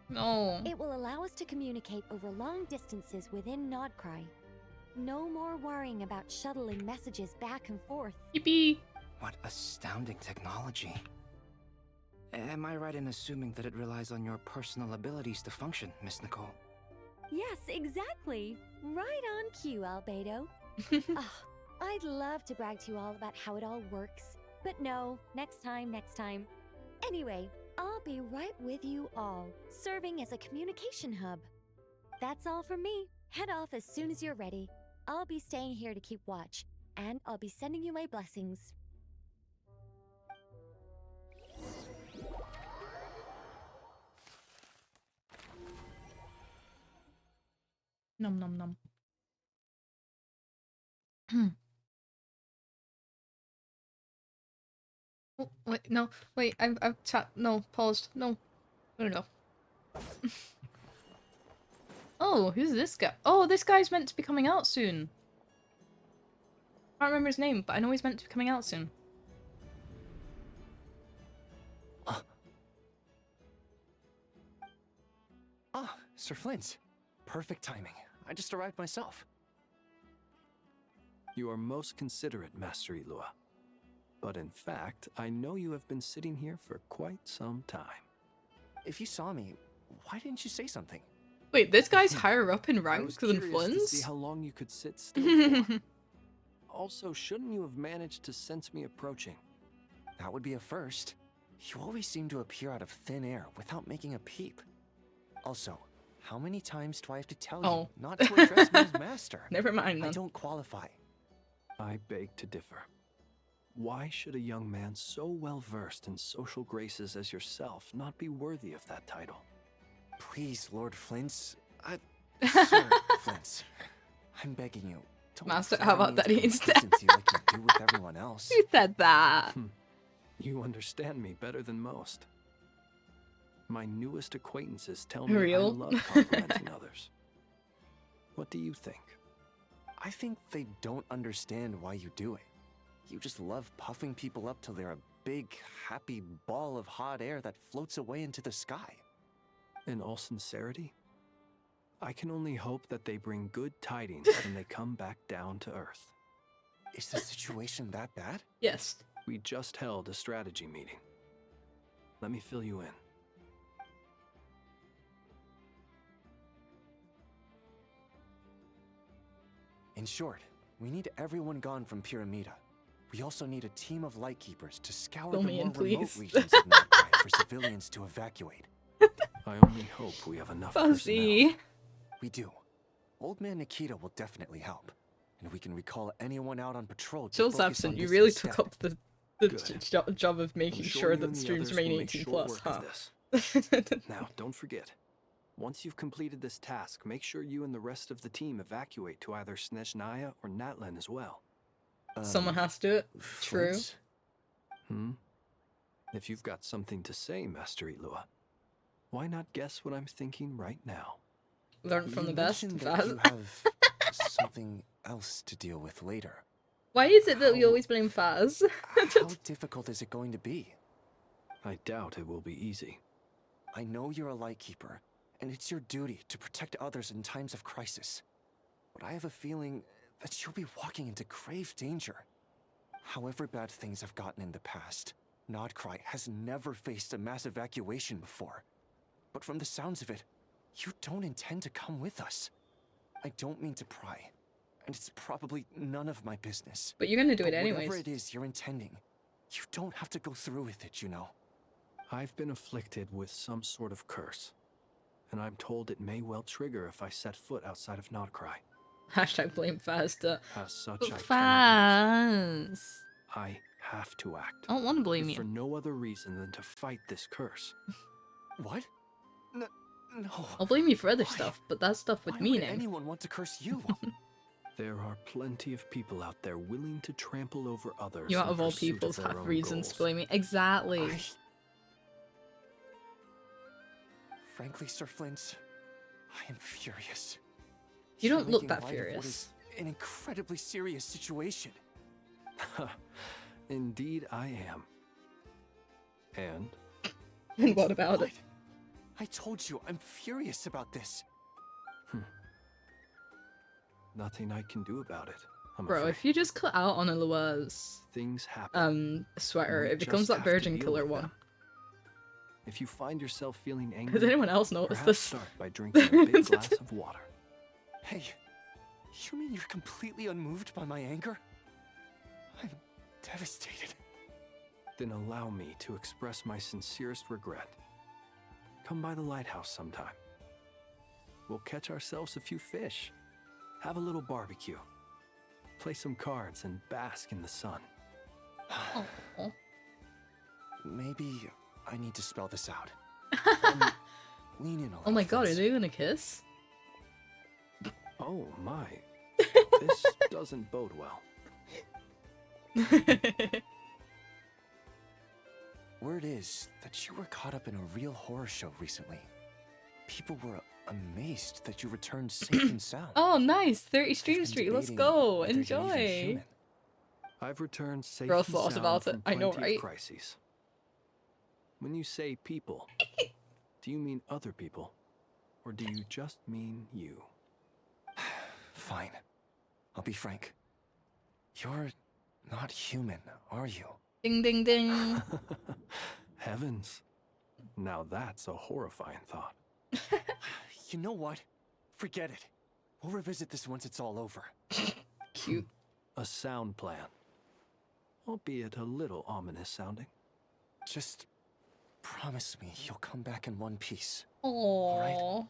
No. It will allow us to communicate over long distances within Nodcry. No more worrying about shuttling messages back and forth. Yippee! What astounding technology. Am I right in assuming that it relies on your personal abilities to function, Miss Nicole? Yes, exactly. Right on cue, Albedo. I'd love to brag to you all about how it all works. But no, next time. Anyway, I'll be right with you all, serving as a communication hub. That's all from me. Head off as soon as you're ready. I'll be staying here to keep watch, and I'll be sending you my blessings. Nom nom nom. Oh, wait, no, wait, I've chat, no, paused, no, no. Oh, who's this guy? Oh, this guy's meant to be coming out soon. I can't remember his name, but I know he's meant to be coming out soon. Ah, Sir Flint. Perfect timing. I just arrived myself. You are most considerate, Master Ilua. But in fact, I know you have been sitting here for quite some time. If you saw me, why didn't you say something? Wait, this guy's higher up in I rank was than curious to see Flynn's? how long you could sit still for. Also, shouldn't you have managed to sense me approaching? That would be a first. You always seem to appear out of thin air without making a peep. Also, how many times do I have to tell you not to address me as master? Never mind, I then. don't qualify. I beg to differ. Why should a young man so well versed in social graces as yourself not be worthy of that title? Please, Lord Flint's. Sir Flint's. I'm begging you. Don't Master, flatter how about me that into instead? complacency like you do with everyone else. Who said that? You understand me better than most. My newest acquaintances tell me Real? I love complimenting others. What do you think? I think they don't understand why you do it. You just love puffing people up till they're a big, happy ball of hot air that floats away into the sky. In all sincerity, I can only hope that they bring good tidings when they come back down to Earth. Is the situation that bad? Yes. We just held a strategy meeting. Let me fill you in. In short, we need everyone gone from Pyramida. We also need a team of lightkeepers to scour Fill the me more in, remote please. regions of Notcry for civilians to evacuate. I only hope we have enough Fuzzy. personnel. We do. Old Man Nikita will definitely help. And we can recall anyone out on patrol to Chill's focus absent. on You this really instead. took up the job of making I'm sure you that and the streams others remain will make 18 short plus, work huh? of this. Now, don't forget. Once you've completed this task, make sure you and the rest of the team evacuate to either Snezhnaya or Natlan as well. Someone has to do it. True. Flint? If you've got something to say, Master Ilua, why not guess what I'm thinking right now? Learn from You the best. mentioned that you Faz. have something else to deal with later. Why is it that we always blame Faz? How difficult is it going to be? I doubt it will be easy. I know you're a lightkeeper, and it's your duty to protect others in times of crisis. But I have a feeling that you'll be walking into grave danger. However bad things have gotten in the past, Notcry has never faced a mass evacuation before. But from the sounds of it, you don't intend to come with us. I don't mean to pry, and it's probably none of my business. But you're gonna do it anyways. Whatever it is you're intending, you don't have to go through with it, you know. I've been afflicted with some sort of curse, and I'm told it may well trigger if I set foot outside of Notcry. Hashtag blame Faz to... As such, But I cannot Faz. I have to act. I don't want to blame if you. for no other reason than to fight this curse. What? No. I'll blame you for other stuff, but that stuff with Why would meaning. anyone want to curse you? There are plenty of people out there willing to trample over others. You out in of all pursuit people their have own reasons goals. to blame me. Exactly. Frankly, Sir Flint, I am furious. You don't You're look making that light of what is furious. an incredibly serious situation. Indeed, I am. And? And what about it? I told you, I'm furious about this. Nothing I can do about it. I'm Bro, afraid. if you just cut out on Ilua's Things happen. sweater, We it becomes just that have to Virgin deal Killer with one. them. If you find yourself feeling angry, Has anyone else noticed perhaps this? start by drinking a big glass of water. Hey, you mean you're completely unmoved by my anger? I'm devastated. Then allow me to express my sincerest regret. Come by the lighthouse sometime. We'll catch ourselves a few fish, have a little barbecue, play some cards, and bask in the sun. Maybe I need to spell this out. Lean in a little. Oh my god, are Fritz. they gonna kiss? Oh my, this doesn't bode well. Word is that you were caught up in a real horror show recently. People were amazed that you returned safe and sound. Oh, nice! 30 stream been street, let's debating go! whether you're even Enjoy! human. I've returned safe Bro and thought sound about it, from I know, plenty right? of crises. When you say people, do you mean other people, or do you just mean you? Fine. I'll be frank. You're not human, are you? Ding ding ding. Heavens. Now that's a horrifying thought. You know what? Forget it. We'll revisit this once it's all over. Cute. A sound plan. Albeit a little ominous sounding. Just promise me you'll come back in one piece. Aww.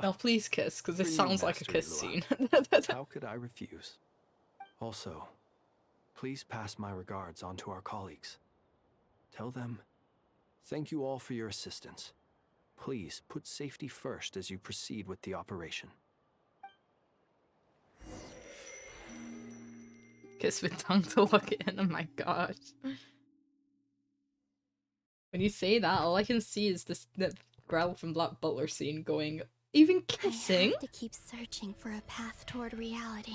Now please kiss, because this For you, sounds like a Master kiss Ilua. scene. How could I refuse? Also, please pass my regards on to our colleagues. Tell them, thank you all for your assistance. Please put safety first as you proceed with the operation. Kiss with tongue to lock it in, oh my gosh. When you say that, all I can see is the Growl from Black Butler scene going, even kissing? I have to keep searching for a path toward reality.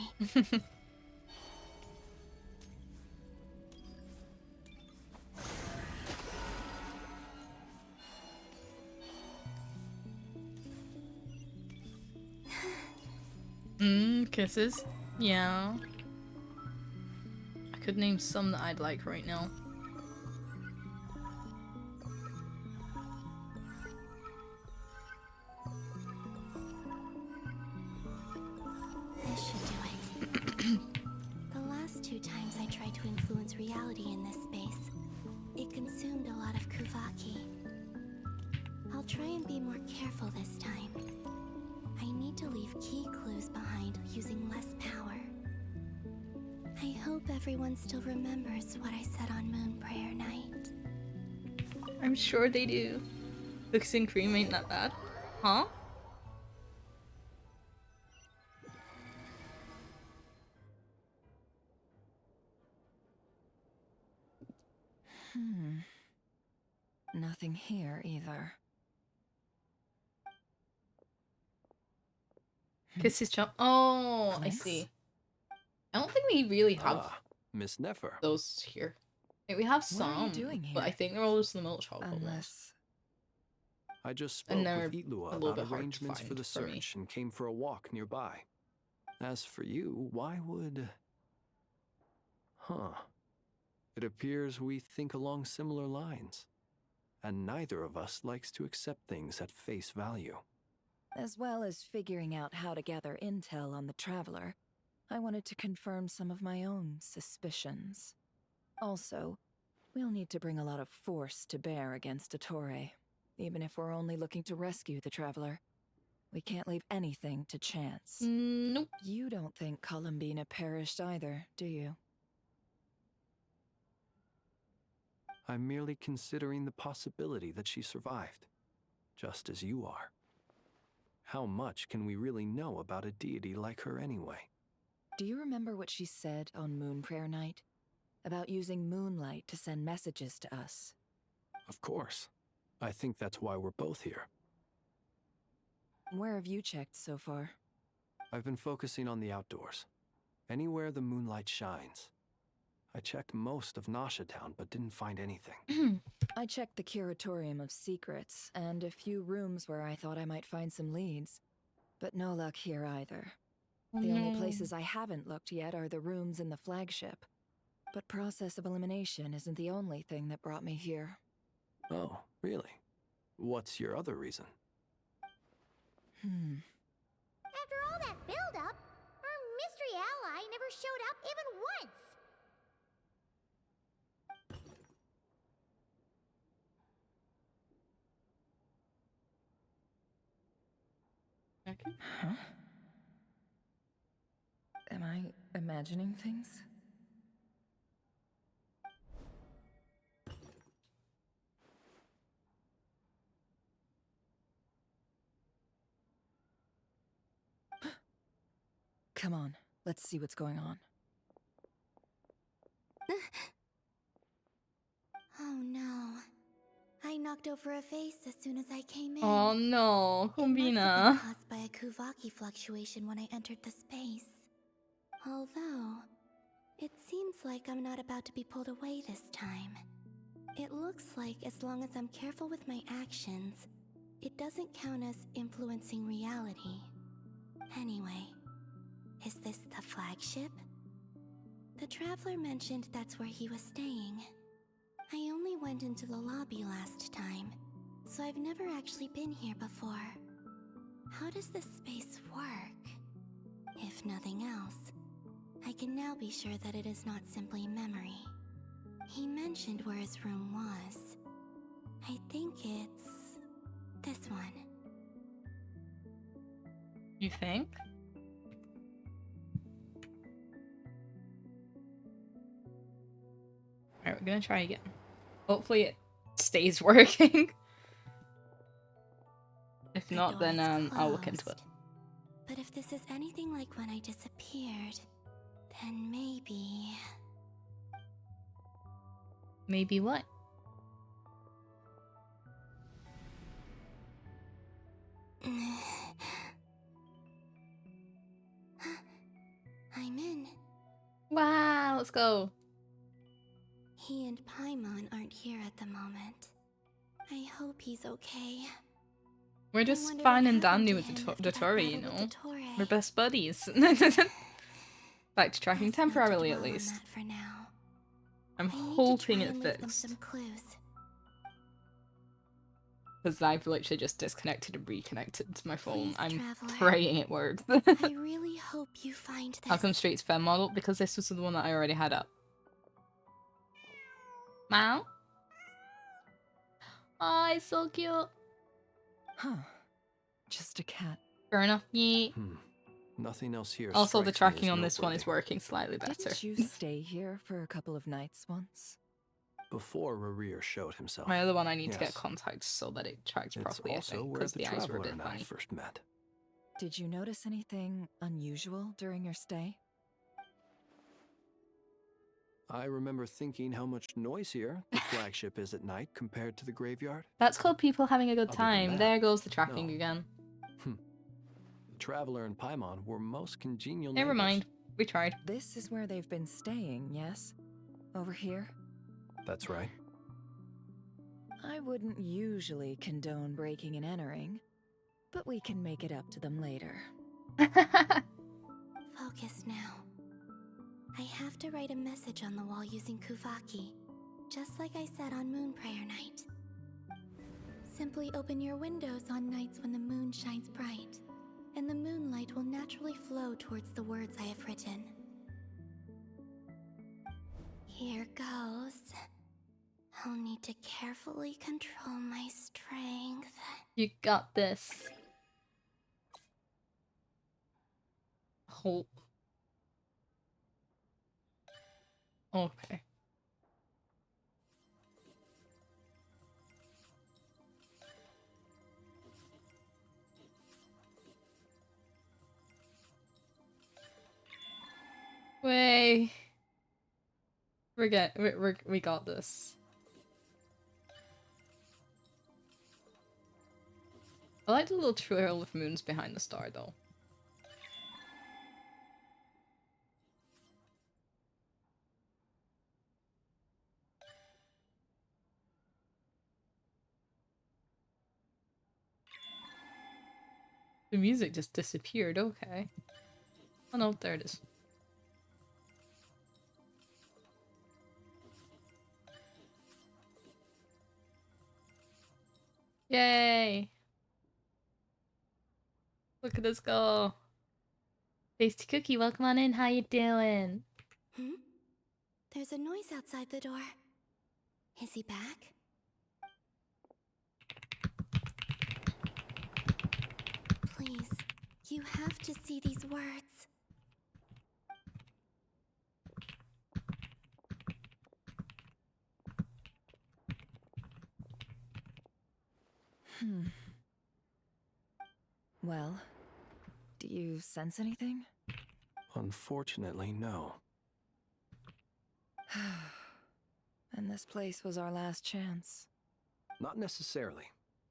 Kisses? Yeah. I could name some that I'd like right now. This should do it. The last 2 times I tried to influence reality in this space, it consumed a lot of Kuvaki. I'll try and be more careful this time. I need to leave key clues behind using less power. I hope everyone still remembers what I said on Moon Prayer Night. I'm sure they do. Cookies and cream ain't that bad. Huh? Nothing here either. Kisses chump. Oh, I Thanks. see. I don't think we really have Miss Nefer. those here. I think we have What are you some, doing but I here? think they're all just the milk chocolate ones. Unless... I just And spoke they're with Itlua a little about bit hard to arrangements for find the for me. search and came for a walk nearby. As for you, why would... Huh. It appears we think along similar lines. And neither of us likes to accept things at face value. As well as figuring out how to gather intel on the Traveler, I wanted to confirm some of my own suspicions. Also, we'll need to bring a lot of force to bear against Dottore, even if we're only looking to rescue the Traveler. We can't leave anything to chance. Nope. You don't think Columbina perished either, do you? I'm merely considering the possibility that she survived, just as you are. How much can we really know about a deity like her anyway? Do you remember what she said on Moon Prayer Night? About using moonlight to send messages to us? Of course. I think that's why we're both here. Where have you checked so far? I've been focusing on the outdoors. Anywhere the moonlight shines. I checked most of Nasha Town, but didn't find anything. I checked the Curatorium of Secrets, and a few rooms where I thought I might find some leads. But no luck here either. The only places I haven't looked yet are the rooms in the flagship. But process of elimination isn't the only thing that brought me here. Oh, really? What's your other reason? After all that build-up, our mystery ally never showed up even once! Okay. Huh? Am I imagining things? Come on, let's see what's going on. Oh no. I knocked over a vase as soon as I came in. Oh no, It must have been Columbina. caused by a Kuvaki fluctuation when I entered the space. Although, it seems like I'm not about to be pulled away this time. It looks like as long as I'm careful with my actions, it doesn't count as influencing reality. Anyway, is this the flagship? The traveler mentioned that's where he was staying. I only went into the lobby last time, so I've never actually been here before. How does this space work? If nothing else, I can now be sure that it is not simply memory. He mentioned where his room was. I think it's this one. You think? Alright, we're gonna try again. Hopefully it stays working. If not, then I'll look into it. But if this is anything like when I disappeared, then maybe... Maybe what? I'm in. Wow, let's go. He and Paimon aren't here at the moment. I hope he's okay. We're just fine and dandy with Dotori, you know? We're best buddies. Back to tracking temporarily, at least. For now. I'm hoping it fixed. Because I've literally just disconnected and reconnected to my phone. I'm praying it works. I really hope you find this. I'll come straight to Fem model because this was the one that I already had up. Meow? Oh, it's so cute. Huh. Just a cat. Fair enough. Yeet. Nothing else here. Also, the tracking on this one is working slightly better. Didn't you stay here for a couple of nights once? Before Rarir showed himself. My other one, I need to get contacts so that it tracks properly. It's also I think, where the the eyes were a traveler bit and funny. I first met. Did you notice anything unusual during your stay? I remember thinking how much noisier the flagship is at night compared to the graveyard. That's called people having a good Other than time. that, There goes the tracking no. again. The traveler and Paimon were most congenial Never neighbors. mind. We tried. This is where they've been staying, yes? Over here? That's right. I wouldn't usually condone breaking and entering, but we can make it up to them later. Focus now. I have to write a message on the wall using Kuvaki, just like I said on Moon Prayer Night. Simply open your windows on nights when the moon shines bright, and the moonlight will naturally flow towards the words I have written. Here goes. I'll need to carefully control my strength. You got this. Hope. Okay. Way. We got this. I like the little trail of moons behind the star, though. The music just disappeared, okay. Oh no, there it is. Yay! Look at us go. Tasty Cookie, welcome on in. How you doing? There's a noise outside the door. Is he back? Please, you have to see these words. Well, do you sense anything? Unfortunately, no. And this place was our last chance. Not necessarily.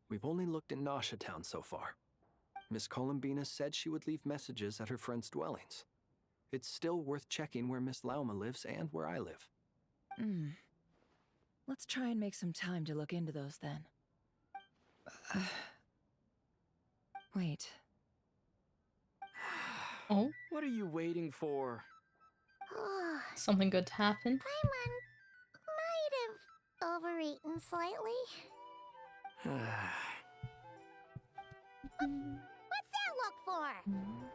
We've only looked in Nasha Town so far. Miss Columbina said she would leave messages at her friends' dwellings. It's still worth checking where Miss Lauma lives and where I live. Let's try and make some time to look into those then. Wait. Oh? What are you waiting for? Something good to happen. Paimon might have overeaten slightly. What's that look for?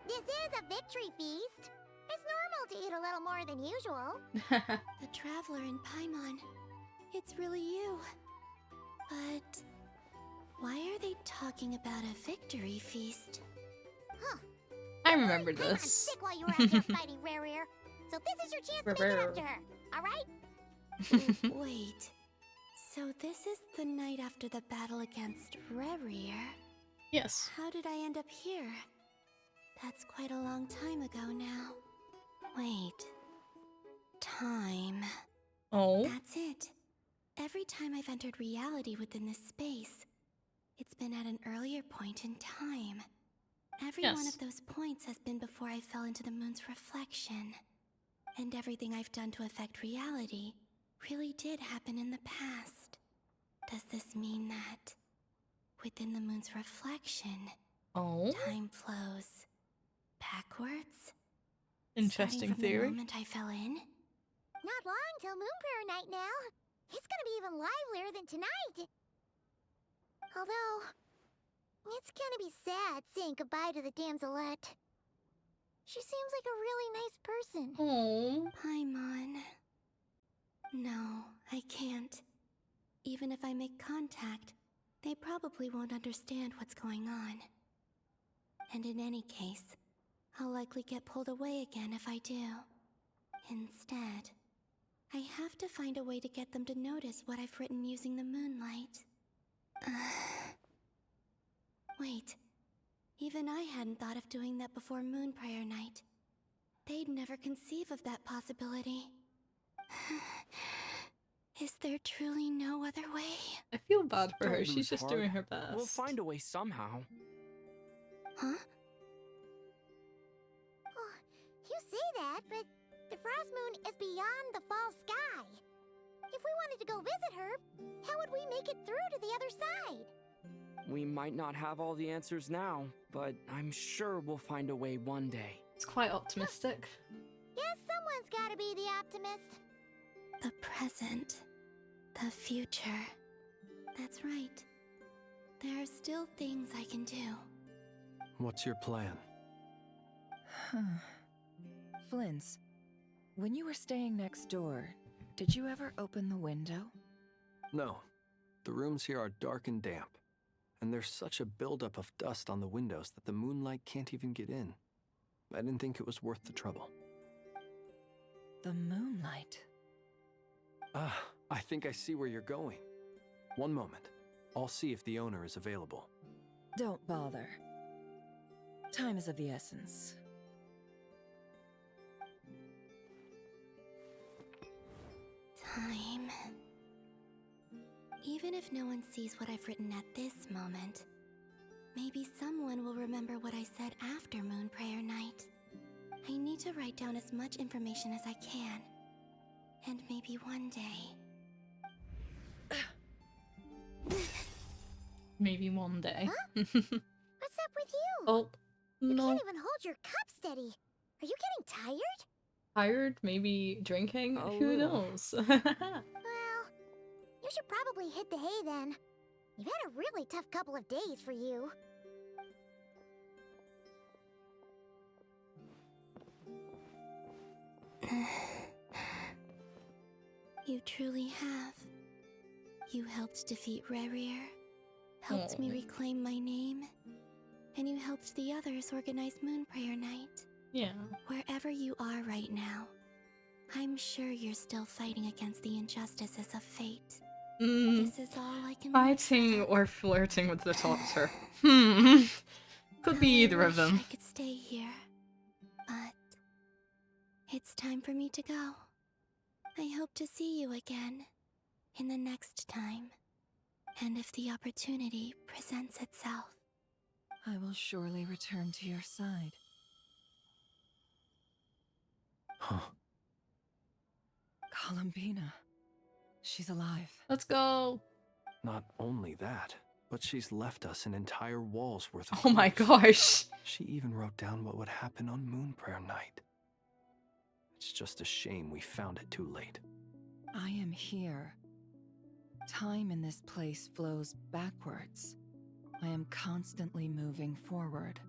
This is a victory feast. It's normal to eat a little more than usual. The Traveler in Paimon. It's really you. But why are they talking about a victory feast? Huh. I remember Paimon's this. sick while you were out there fighting Rare. So this is your chance to make it up to her. Alright? Wait. So this is the night after the battle against Rare? Yes. How did I end up here? That's quite a long time ago now. Wait. Time. Oh. That's it. Every time I've entered reality within this space, it's been at an earlier point in time. Every one of those points has been before I fell into the moon's reflection. And everything I've done to affect reality really did happen in the past. Does this mean that within the moon's reflection, time flows backwards? Interesting Starting from theory. the moment I fell in? Not long till Moon Prayer night now. It's gonna be even livelier than tonight. Although, it's gonna be sad saying goodbye to the damselette. She seems like a really nice person. Oh. Paimon. No, I can't. Even if I make contact, they probably won't understand what's going on. And in any case, I'll likely get pulled away again if I do. Instead, I have to find a way to get them to notice what I've written using the moonlight. Wait, even I hadn't thought of doing that before Moon Prayer night. They'd never conceive of that possibility. Is there truly no other way? I feel bad for her. Don't She's lose just heart. doing her best. We'll find a way somehow. Huh? Oh, you say that, but the Frost Moon is beyond the fall sky. If we wanted to go visit her, how would we make it through to the other side? We might not have all the answers now, but I'm sure we'll find a way one day. It's quite optimistic. Yes, someone's gotta be the optimist. The present. The future. That's right. There are still things I can do. What's your plan? Flint's, when you were staying next door, did you ever open the window? No. The rooms here are dark and damp. And there's such a buildup of dust on the windows that the moonlight can't even get in. I didn't think it was worth the trouble. The moonlight? Ah, I think I see where you're going. One moment. I'll see if the owner is available. Don't bother. Time is of the essence. Time. Even if no one sees what I've written at this moment, maybe someone will remember what I said after Moon Prayer night. I need to write down as much information as I can. And maybe one day... Maybe one day. What's up with you? Oh, You no. can't even hold your cup steady. Are you getting tired? Tired? Maybe drinking? Who knows? Well, you should probably hit the hay then. You've had a really tough couple of days for you. You truly have. You helped defeat Rare, helped me reclaim my name, and you helped the others organize Moon Prayer night. Yeah. Wherever you are right now, I'm sure you're still fighting against the injustices of fate. This is all I can Fighting or flirting with the doctor. Could be either of them. I could stay here, but it's time for me to go. I hope to see you again in the next time, and if the opportunity presents itself. I will surely return to your side. Huh. Columbina. She's alive. Let's go. Not only that, but she's left us an entire wall's worth of Oh my clues. gosh. She even wrote down what would happen on Moon Prayer night. It's just a shame we found it too late. I am here. Time in this place flows backwards. I am constantly moving forward.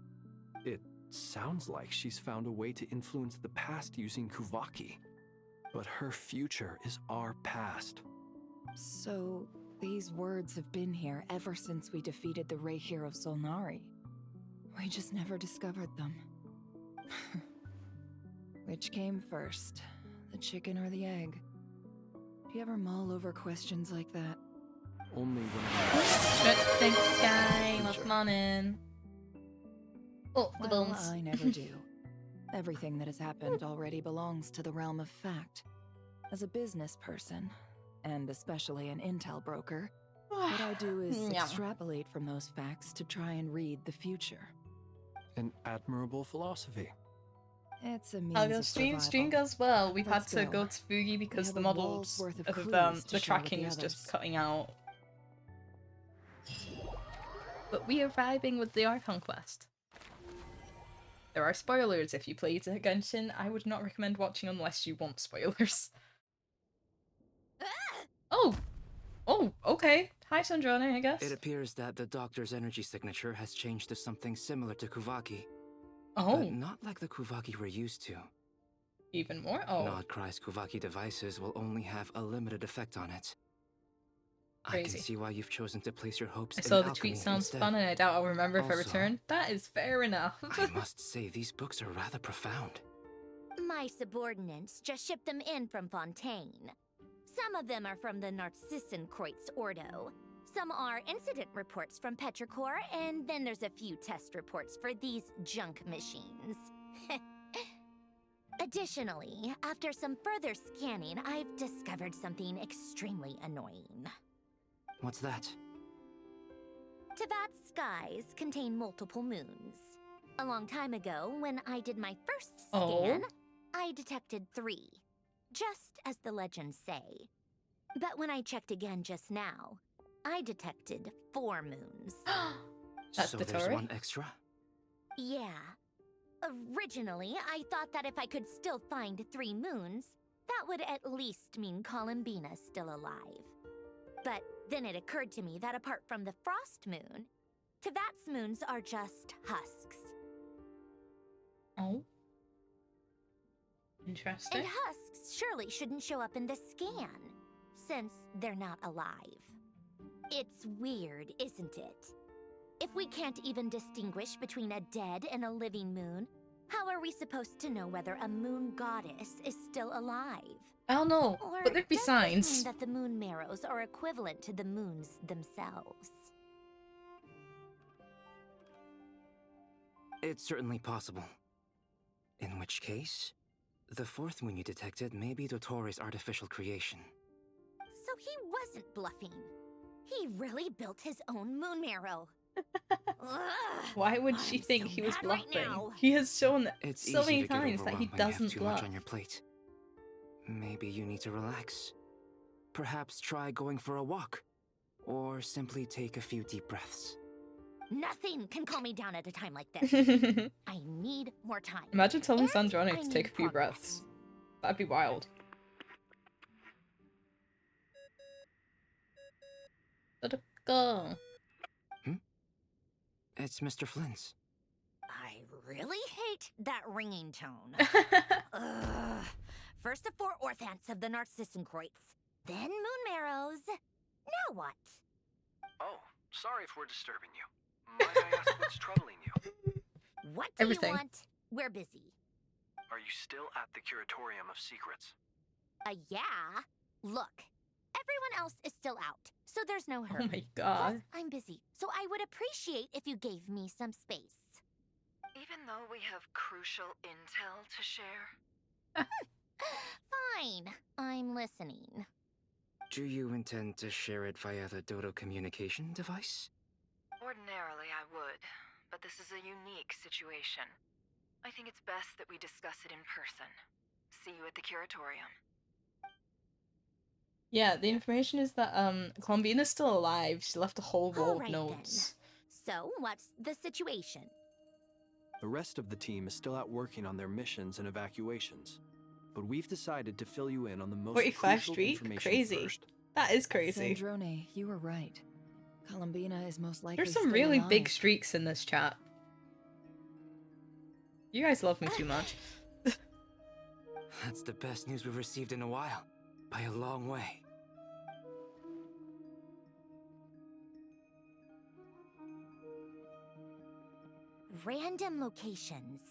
It sounds like she's found a way to influence the past using Kuvaki. But her future is our past. So, these words have been here ever since we defeated the Ray Hero Solnari. We just never discovered them. Which came first, the chicken or the egg? Do you ever mull over questions like that? Only when Thanks, Sky. Welcome on in. Oh, the Well, bones. I never do. Everything that has happened already belongs to the realm of fact. As a business person, and especially an intel broker, what I do is Yeah. extrapolate from those facts to try and read the future. an admirable philosophy. It's a means I'll go of stream survival. goes well. We've Let's had to go. go to Fugi because have the a models wall's worth of of clues to the share with tracking the is just others. cutting out. But we are vibing with the Archon quest. There are spoilers if you played Genshin. I would not recommend watching unless you want spoilers. Oh! Oh, okay. Hi, Sandrani, I guess. It appears that the doctor's energy signature has changed to something similar to Kuvaki. Oh. But not like the Kuvaki we're used to. Even more? Oh. Nodcry's Kuvaki devices will only have a limited effect on it. I Crazy. can see why you've chosen to place your hopes I in saw the alchemy tweet sounds instead. fun and I doubt I'll remember if I Also, return. That is fair enough. I must say, these books are rather profound. My subordinates just shipped them in from Fontaine. Some of them are from the Narcissenkreuz Ordo. Some are incident reports from Petrichor, and then there's a few test reports for these junk machines. Additionally, after some further scanning, I've discovered something extremely annoying. What's that? Tevat's skies contain multiple moons. A long time ago, when I did my first scan, I detected 3, just as the legends say. But when I checked again just now, I detected 4 moons. That's so the there's Tory? one extra? Yeah. Originally, I thought that if I could still find 3 moons, that would at least mean Columbina's still alive. But then it occurred to me that apart from the frost moon, Tevat's moons are just husks. Oh. Interesting. And husks surely shouldn't show up in the scan, since they're not alive. It's weird, isn't it? If we can't even distinguish between a dead and a living moon, how are we supposed to know whether a moon goddess is still alive? I don't know, Or but there'd be does this signs. mean that the moon marrows are equivalent to the moons themselves? It's certainly possible. In which case, the 4th moon you detected may be Dottoro's artificial creation. So he wasn't bluffing. He really built his own moon marrow. Ugh, Why would she think he was mad right bluffing? now. He has shown It's so easy many to get times that he overwhelmed when you have doesn't too bluff. much on your plate. Maybe you need to relax. Perhaps try going for a walk. Or simply take a few deep breaths. Nothing can calm me down at a time like this. I need more time. Imagine telling And Sandrani I to take a need few progress. breaths. That'd be wild. Let it go. It's Mr. Flynn's. I really hate that ringing tone. Ugh. First the 4 orthants of the Narcissenkreuz, then moon marrows. Now what? Oh, sorry if we're disturbing you. Might I ask what's troubling you? What do Everything. you want? We're busy. Are you still at the Curatorium of Secrets? Yeah. Look, everyone else is still out, so there's no hurry. Oh my god. Plus, I'm busy, so I would appreciate if you gave me some space. Even though we have crucial intel to share? Fine, I'm listening. Do you intend to share it via the Dodo communication device? Ordinarily I would, but this is a unique situation. I think it's best that we discuss it in person. See you at the Curatorium. Yeah, the information is that Columbina's still alive. She left a whole roll of Alright notes. So, what's the situation? The rest of the team is still out working on their missions and evacuations. but we've decided to fill you in on the most 45 crucial streak? information Crazy. first. That is crazy. Sandrone, you were right. Columbina is most likely There's some still really alive. big streaks in this chat. You guys love me too much. That's the best news we've received in a while, by a long way. Random locations.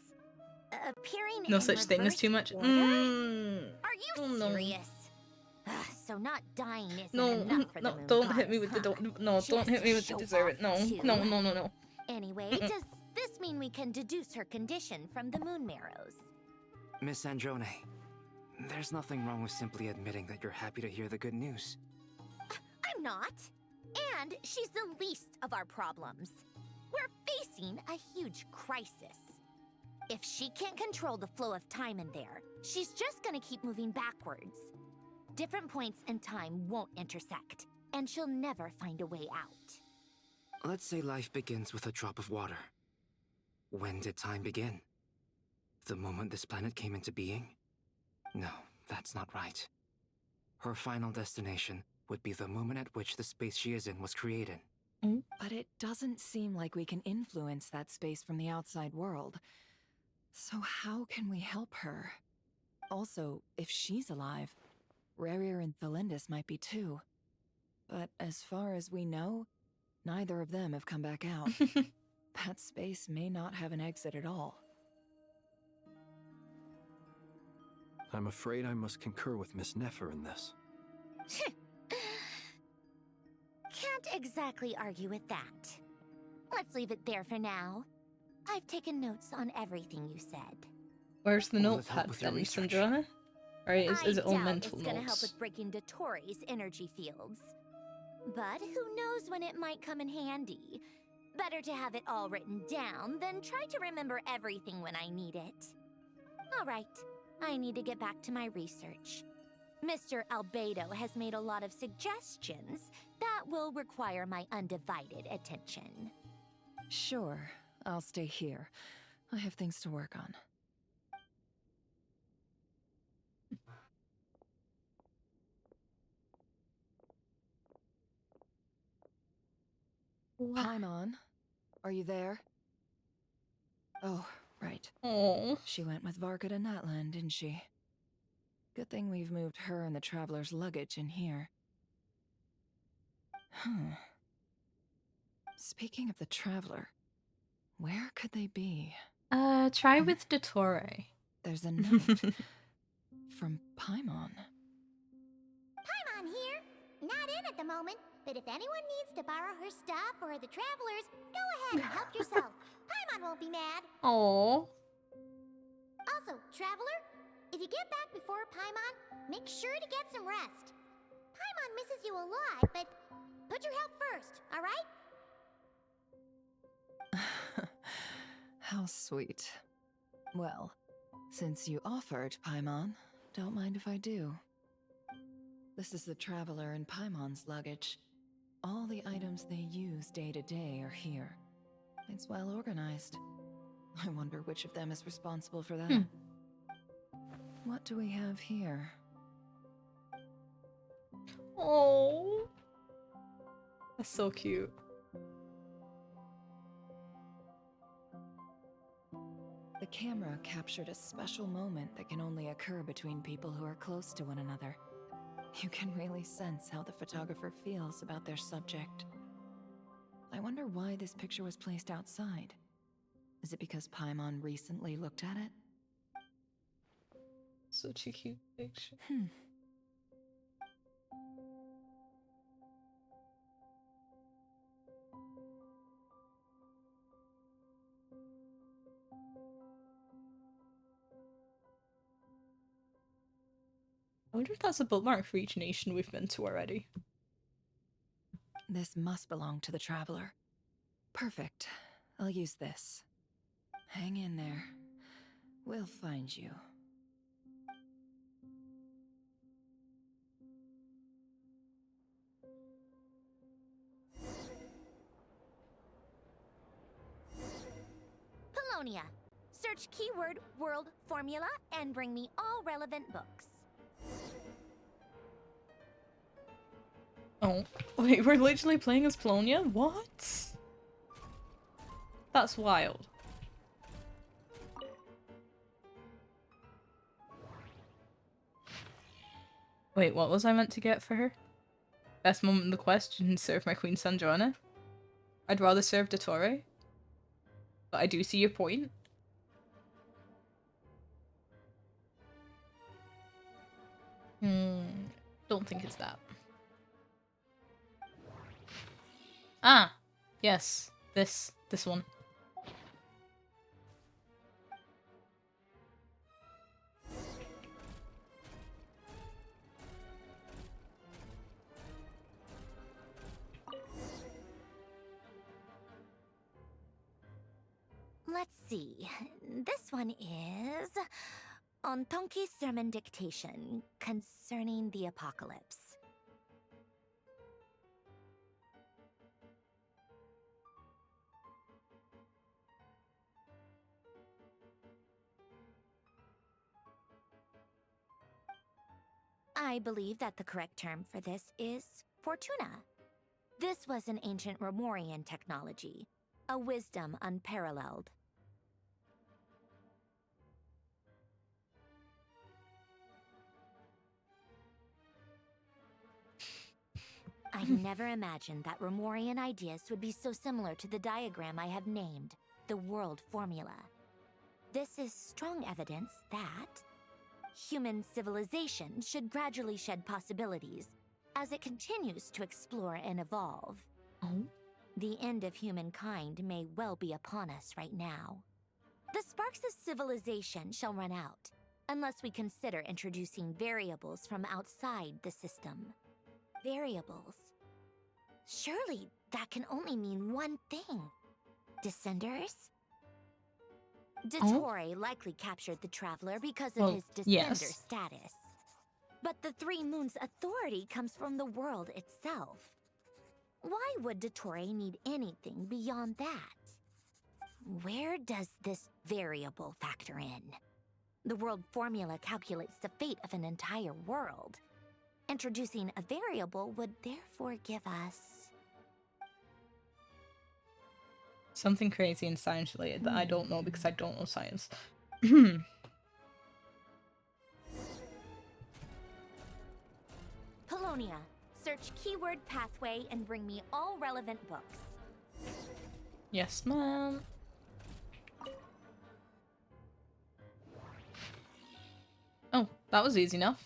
Appearing No in such thing as too much. order? Are you serious? So not dying isn't enough for the moon don't goddess, hit me with the huh? don't hit me with the Show dessert. off No, too? no. Anyway, does this mean we can deduce her condition from the moon marrows? Miss Androne, there's nothing wrong with simply admitting that you're happy to hear the good news. I'm not. And she's the least of our problems. We're facing a huge crisis. If she can't control the flow of time in there, she's just gonna keep moving backwards. Different points in time won't intersect, and she'll never find a way out. Let's say life begins with a drop of water. When did time begin? The moment this planet came into being? No, that's not right. Her final destination would be the moment at which the space she is in was created. But it doesn't seem like we can influence that space from the outside world. So how can we help her? Also, if she's alive, Rarir and Thalindis might be too. But as far as we know, neither of them have come back out. That space may not have an exit at all. I'm afraid I must concur with Miss Nefer in this. Can't exactly argue with that. Let's leave it there for now. I've taken notes on everything you said. Where's the Will it notepad help with your then, research? Sandrone? Or is it all doubt mental it's gonna help notes? with breaking Dotori's energy fields. But who knows when it might come in handy. Better to have it all written down than try to remember everything when I need it. All right, I need to get back to my research. Mr. Albedo has made a lot of suggestions that will require my undivided attention. Sure, I'll stay here. I have things to work on. Paimon, are you there? Oh, right. Oh. She went with Varka to Natlan, didn't she? Good thing we've moved her and the traveler's luggage in here. Speaking of the traveler, where could they be? Try with Dottore. There's a note from Paimon. Paimon here. Not in at the moment, but if anyone needs to borrow her stuff or the travelers, go ahead and help yourself. Paimon won't be mad. Oh. Also, traveler, if you get back before Paimon, make sure to get some rest. Paimon misses you a lot, but put your health first, all right? How sweet. Well, since you offered, Paimon, don't mind if I do. This is the traveler and Paimon's luggage. All the items they use day to day are here. It's well organized. I wonder which of them is responsible for that. What do we have here? Oh. That's so cute. The camera captured a special moment that can only occur between people who are close to one another. You can really sense how the photographer feels about their subject. I wonder why this picture was placed outside. Is it because Paimon recently looked at it? Such a cute picture. I wonder if that's a bookmark for each nation we've been to already. This must belong to the traveler. Perfect. I'll use this. Hang in there. We'll find you. Polonia. Search keyword world formula and bring me all relevant books. Oh, wait, we're literally playing as Polonia? What? That's wild. Wait, what was I meant to get for her? Best moment in the quest, and serve my queen San Joanna? I'd rather serve Dottore. But I do see your point. Don't think it's that. Ah! Yes. This one. Let's see. This one is on Tonki's sermon dictation concerning the apocalypse. I believe that the correct term for this is Fortuna. This was an ancient Romorian technology, a wisdom unparalleled. I never imagined that Romorian ideas would be so similar to the diagram I have named, the world formula. This is strong evidence that human civilization should gradually shed possibilities as it continues to explore and evolve. Oh? The end of humankind may well be upon us right now. The sparks of civilization shall run out, unless we consider introducing variables from outside the system. Variables. Surely that can only mean one thing. Descenders? Dottore likely captured the Traveler because of his descender status. But the Three Moons' authority comes from the world itself. Why would Dottore need anything beyond that? Where does this variable factor in? The world formula calculates the fate of an entire world. Introducing a variable would therefore give us something crazy and science related that I don't know because I don't know science. Polonia. Search keyword pathway and bring me all relevant books. Yes, ma'am. Oh, that was easy enough.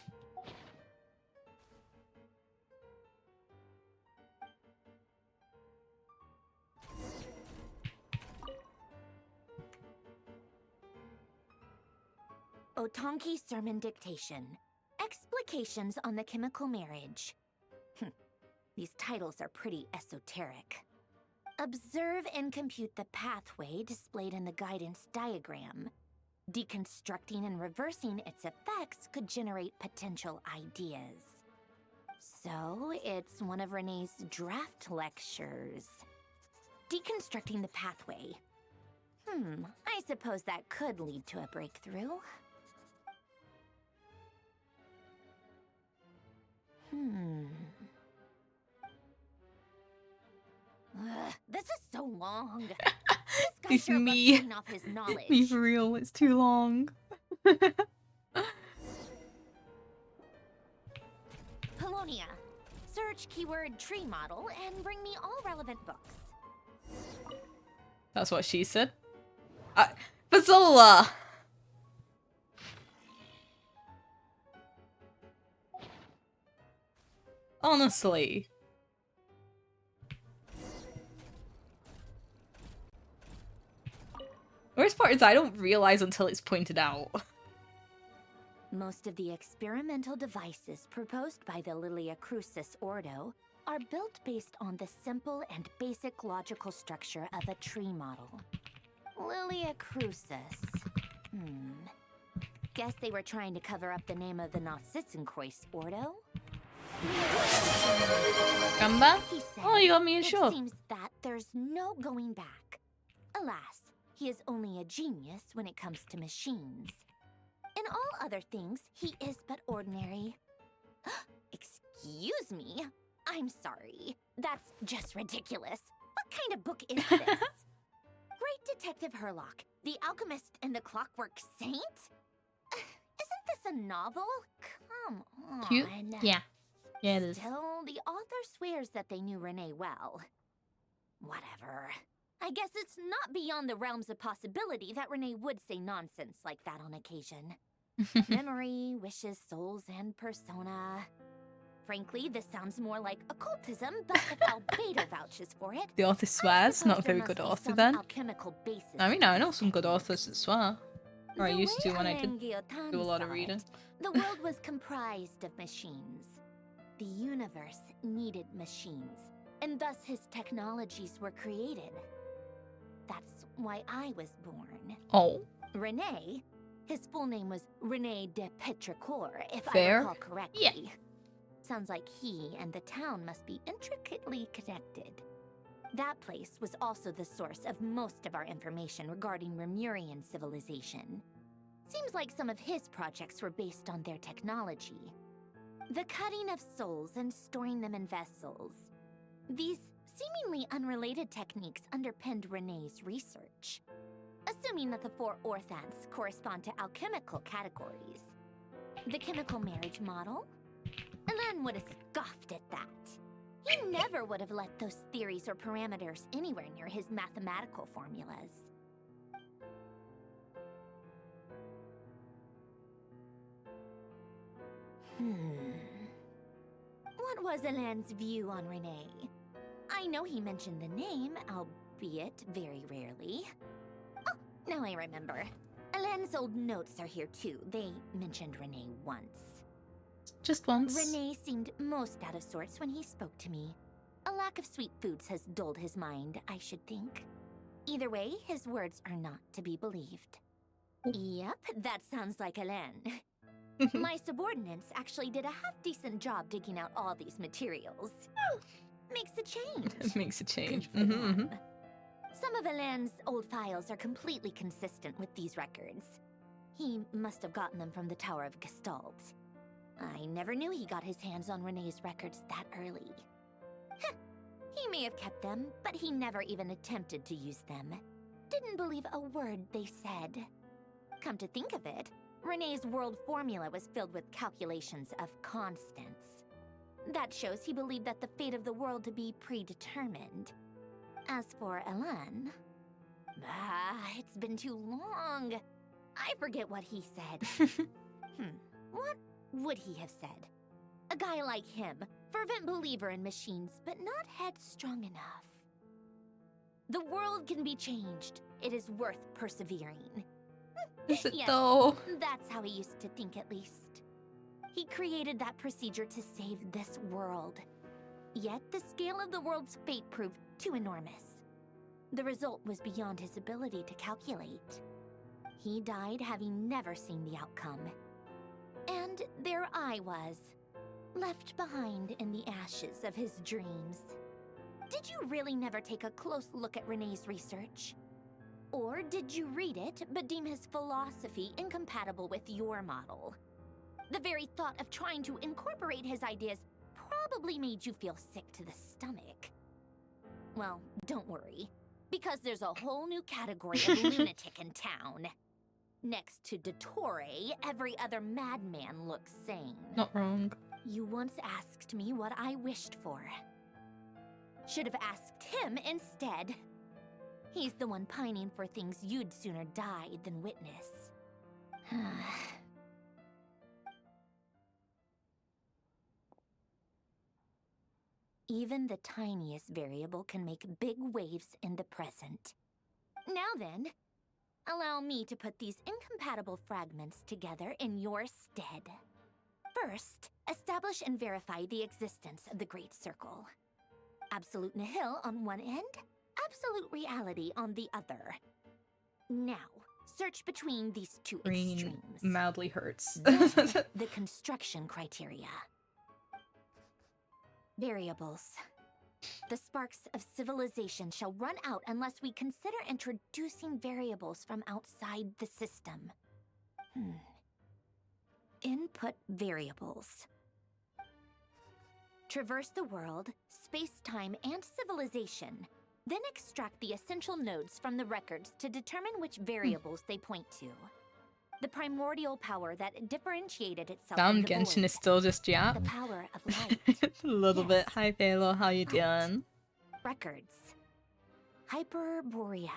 Otonki sermon dictation. Explications on the chemical marriage. These titles are pretty esoteric. Observe and compute the pathway displayed in the guidance diagram. Deconstructing and reversing its effects could generate potential ideas. So, it's one of Renee's draft lectures. Deconstructing the pathway. I suppose that could lead to a breakthrough. This is so long. This guy's me. off his knowledge. Me for real, it's too long. Polonia. Search keyword tree model and bring me all relevant books. That's what she said. Fazola! Honestly. Worst part is I don't realize until it's pointed out. Most of the experimental devices proposed by the Lilia Crucis Ordo are built based on the simple and basic logical structure of a tree model. Lilia Crucis. Guess they were trying to cover up the name of the Nautitzenkreuz Ordo? Come back? Oh, you got me a show. It seems that there's no going back. Alas, he is only a genius when it comes to machines. In all other things, he is but ordinary. Excuse me? I'm sorry. That's just ridiculous. What kind of book is this? Great Detective Herlock, the Alchemist and the Clockwork Saint? Isn't this a novel? Come on. Cute? Yeah. Yeah, it is. Still, the author swears that they knew Renee well. Whatever. I guess it's not beyond the realms of possibility that Renee would say nonsense like that on occasion. Memory, wishes, souls, and persona. Frankly, this sounds more like occultism, but if Albedo vouches for it... The author swears, not a very good author then. I mean, I know some good authors that swear. Or I used to when I did do a lot of reading. The world was comprised of machines. The universe needed machines, and thus his technologies were created. That's why I was born. Oh. Renee, his full name was Renee de Petrichor, if Fair. I recall correctly. Yeah. Sounds like he and the town must be intricately connected. That place was also the source of most of our information regarding Remurian civilization. Seems like some of his projects were based on their technology. The cutting of souls and storing them in vessels. These seemingly unrelated techniques underpinned Renee's research. Assuming that the 4 orthants correspond to alchemical categories. The chemical marriage model? Alan would have scoffed at that. He never would have let those theories or parameters anywhere near his mathematical formulas. What was Alan's view on Renee? I know he mentioned the name, albeit very rarely. Oh, now I remember. Alan's old notes are here too. They mentioned Renee once. Just once. Renee seemed most out of sorts when he spoke to me. A lack of sweet foods has dulled his mind, I should think. Either way, his words are not to be believed. Yep, that sounds like Alain. My subordinates actually did a half-decent job digging out all these materials. Makes a change. It makes a change. Good for them. Some of Alain's old files are completely consistent with these records. He must have gotten them from the Tower of Gestalt. I never knew he got his hands on Renee's records that early. He may have kept them, but he never even attempted to use them. Didn't believe a word they said. Come to think of it, Renee's world formula was filled with calculations of constants. That shows he believed that the fate of the world to be predetermined. As for Elan... it's been too long. I forget what he said. What would he have said? A guy like him, fervent believer in machines, but not headstrong enough. The world can be changed. It is worth persevering. Is it yes, though? That's how he used to think, at least. He created that procedure to save this world. Yet the scale of the world's fate proved too enormous. The result was beyond his ability to calculate. He died having never seen the outcome. And there I was, left behind in the ashes of his dreams. Did you really never take a close look at Renee's research? Or did you read it, but deem his philosophy incompatible with your model? The very thought of trying to incorporate his ideas probably made you feel sick to the stomach. Well, don't worry, because there's a whole new category of lunatic in town. Next to Dottore, every other madman looks sane. Not wrong. You once asked me what I wished for. Should have asked him instead. He's the one pining for things you'd sooner die than witness. Even the tiniest variable can make big waves in the present. Now then, allow me to put these incompatible fragments together in your stead. First, establish and verify the existence of the Great Circle. Absolute nihil on one end, absolute reality on the other. Now, search between these two extremes. Mildly hurts. Then, the construction criteria. Variables. The sparks of civilization shall run out unless we consider introducing variables from outside the system. Input variables. Traverse the world, space-time, and civilization. Then extract the essential nodes from the records to determine which variables they point to. The primordial power that differentiated itself Damn, in the Genshin void. is still just Jap. The power of light. A little bit. Hi, Palo. How you doing? Records. Hyperborea.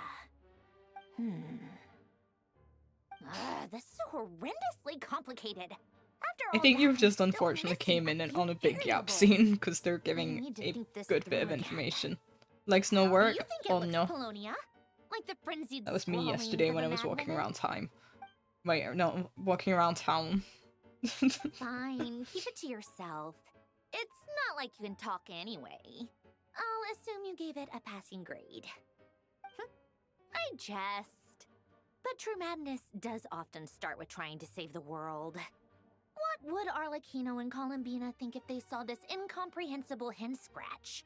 This is horrendously complicated. After I all think that, you've I'm just still unfortunately missing came in a and few on a big gap variables. scene because they're I giving need to a think this good bit through of again. information. Likes no How do work? you think it Oh looks, no. Polonia? Like the frenzied That was me scrawlings yesterday of when a I was walking madwoman? around town. Wait, no, walking around town. Fine, keep it to yourself. It's not like you can talk anyway. I'll assume you gave it a passing grade. I jest. But true madness does often start with trying to save the world. What would Arlecchino and Columbina think if they saw this incomprehensible hen scratch?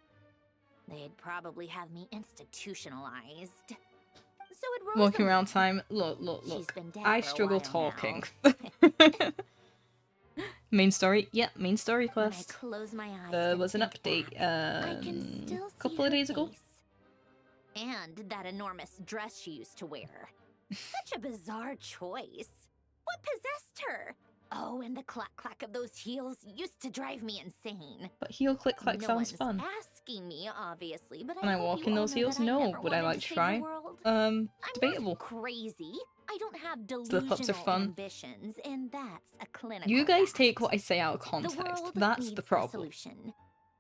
They'd probably have me institutionalized. So it rose Walking the around moon. time. Look. She's been dead I for a struggle while talking. now. Main story? Yeah, main story When I quest. close my eyes There and was an think update I can still a see couple of her days ago. face. And that enormous dress she used to wear. Such a bizarre choice. What possessed her? Oh, and the clack-clack of those heels used to drive me insane. But heel click clack No sounds one's fun. asking me, obviously, but Can I hope walk you in all those know heels? that I No. never Would I wanted like to to save the try? world. It's I'm debatable. not crazy. I don't have Slip-ups are delusional fun. ambitions, and that's a clinical You guys fact. take what I say out of The context. world That's needs the a problem. solution.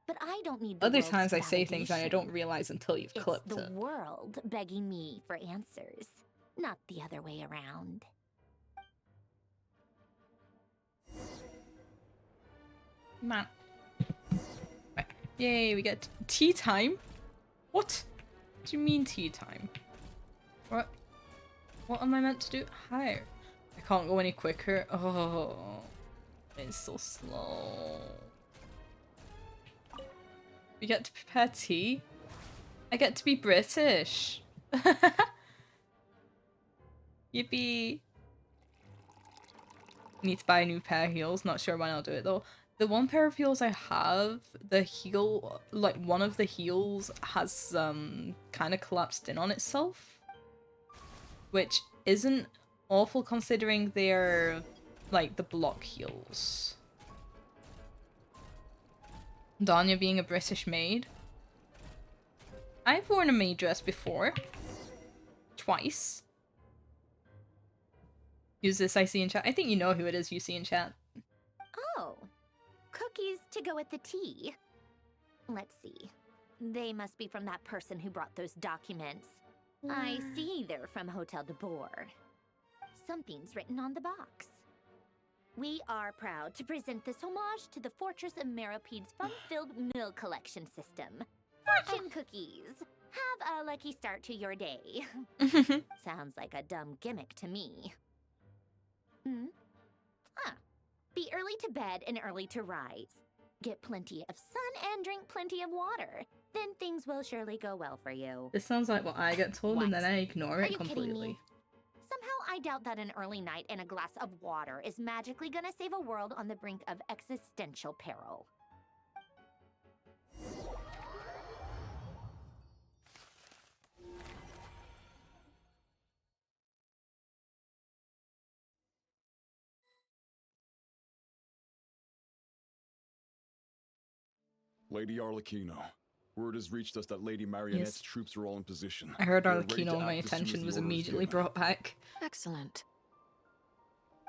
But I don't need the Other world's times I say things and I validation. don't realize until you've It's clipped the it. world begging me for answers, not the other way around. Man. Right. Yay, we get tea time? What? What do you mean tea time? What? What am I meant to do? How? I can't go any quicker. Oh, it's so slow. We get to prepare tea? I get to be British. Yippee. Need to buy a new pair of heels. Not sure when I'll do it though. The one pair of heels I have, the heel, like one of the heels has kind of collapsed in on itself. Which isn't awful considering they're like the block heels. Danya being a British maid. I've worn a maid dress before. Twice. Who's this I see in chat? I think you know who it is you see in chat. Oh, cookies to go with the tea. Let's see. They must be from that person who brought those documents. I see they're from Hotel de Boer. Something's written on the box. We are proud to present this homage to the Fortress of Meropede's fun-filled mill collection system. Fortune cookies. Have a lucky start to your day. Sounds like a dumb gimmick to me. Be early to bed and early to rise. Get plenty of sun and drink plenty of water. Then things will surely go well for you. This sounds like what I get told and then I ignore Are it you kidding completely. me? Somehow I doubt that an early night and a glass of water is magically gonna save a world on the brink of existential peril. Lady Arlecchino, word has reached us that Lady Marionette's Yes. troops are all in position. I heard They are ready Arlecchino to and my act as soon as attention the was order is immediately given. brought back. Excellent.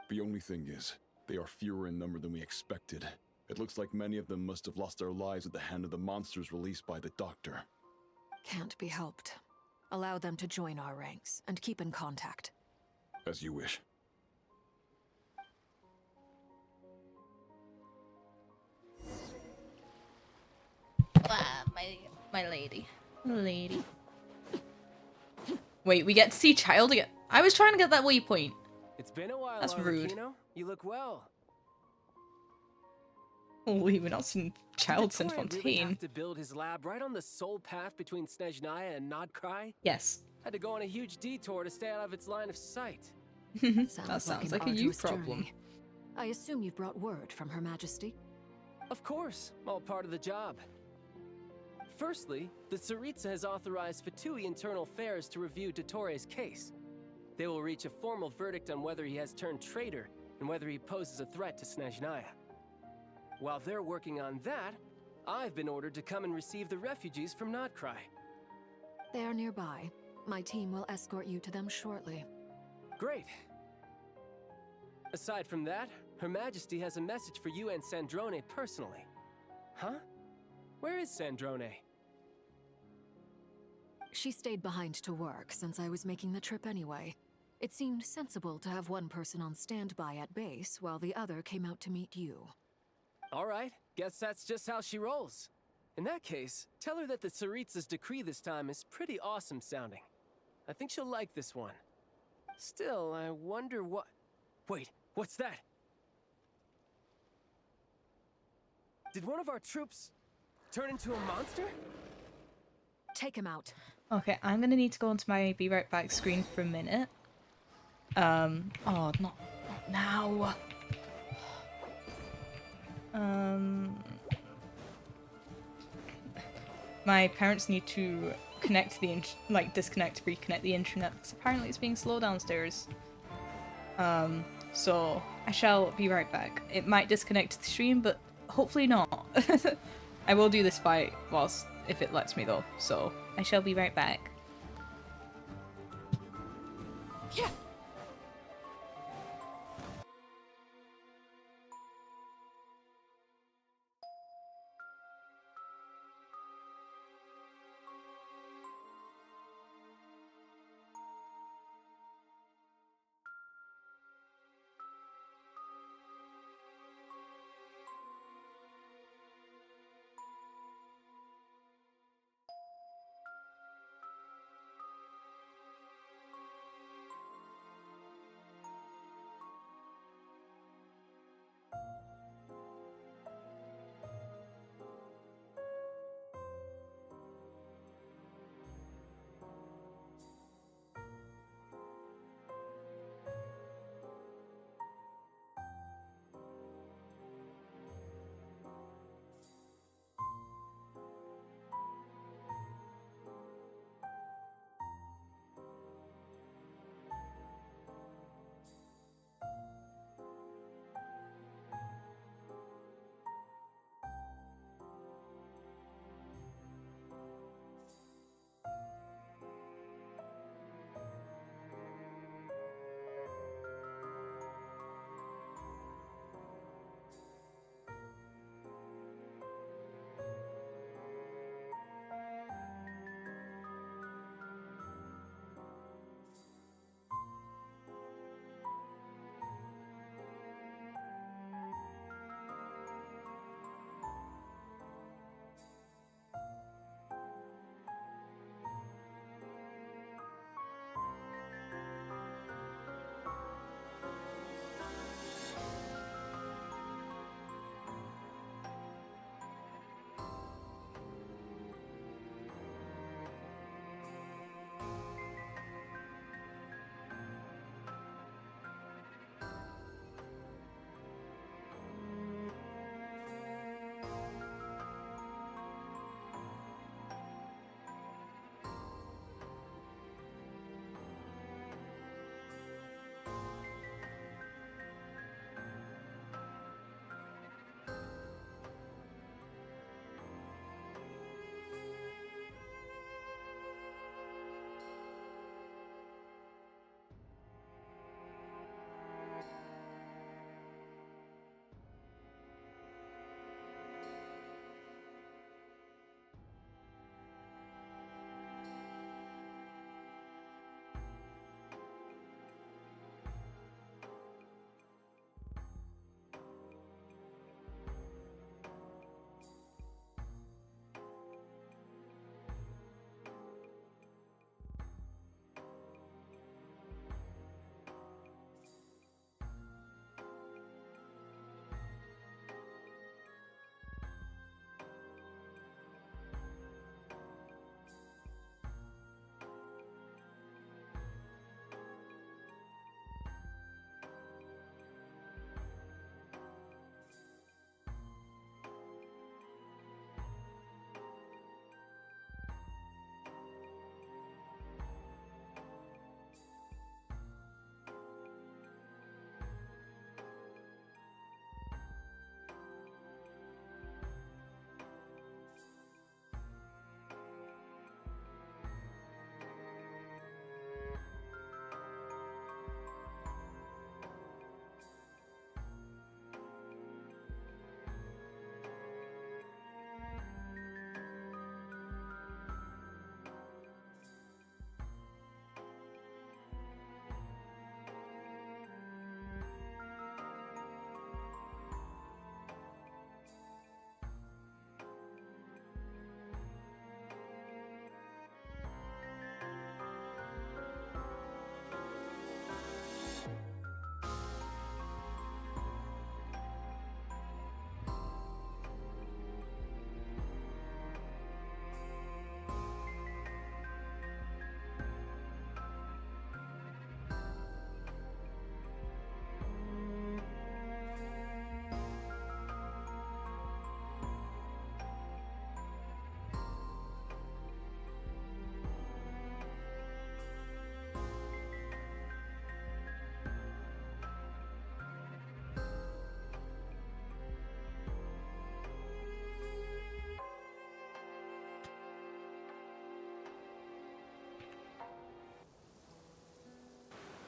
The only thing is, they are fewer in number than we expected. It looks like many of them must have lost their lives at the hand of the monsters released by the Doctor. Can't be helped. Allow them to join our ranks and keep in contact. As you wish. My lady. Lady. Wait, we get to see Child again. I was trying to get that waypoint. It's been a while, That's rude. Arlecchino. You look well. Holy, we're not seeing Child Did Torii really Fontaine. have to build his lab right on the sole path between Snezhnaya and Nodcry? Yes. Had to go on a huge detour to stay out of its line of sight. That sounds an like a you arduous problem. journey. I assume you've brought word from Her Majesty? Of course, all part of the job. Firstly, the Tsaritsa has authorized Fatui Internal Affairs to review Dottoro's case. They will reach a formal verdict on whether he has turned traitor and whether he poses a threat to Snezhnaya. While they're working on that, I've been ordered to come and receive the refugees from Nodcry. They are nearby. My team will escort you to them shortly. Great. Aside from that, Her Majesty has a message for you and Sandrone personally. Huh? Where is Sandrone? She stayed behind to work since I was making the trip anyway. It seemed sensible to have one person on standby at base while the other came out to meet you. All right, guess that's just how she rolls. In that case, tell her that the Tsaritsa's decree this time is pretty awesome sounding. I think she'll like this one. Still, I wonder what... Wait, what's that? Did one of our troops turn into a monster? Take him out. Okay, I'm gonna need to go onto my be right back screen for a minute. Oh, not now. My parents need to connect the disconnect, reconnect the internet because apparently it's being slow downstairs. So I shall be right back. It might disconnect the stream, but hopefully not. I will do this fight whilst if it lets me though. So I shall be right back. Yeah.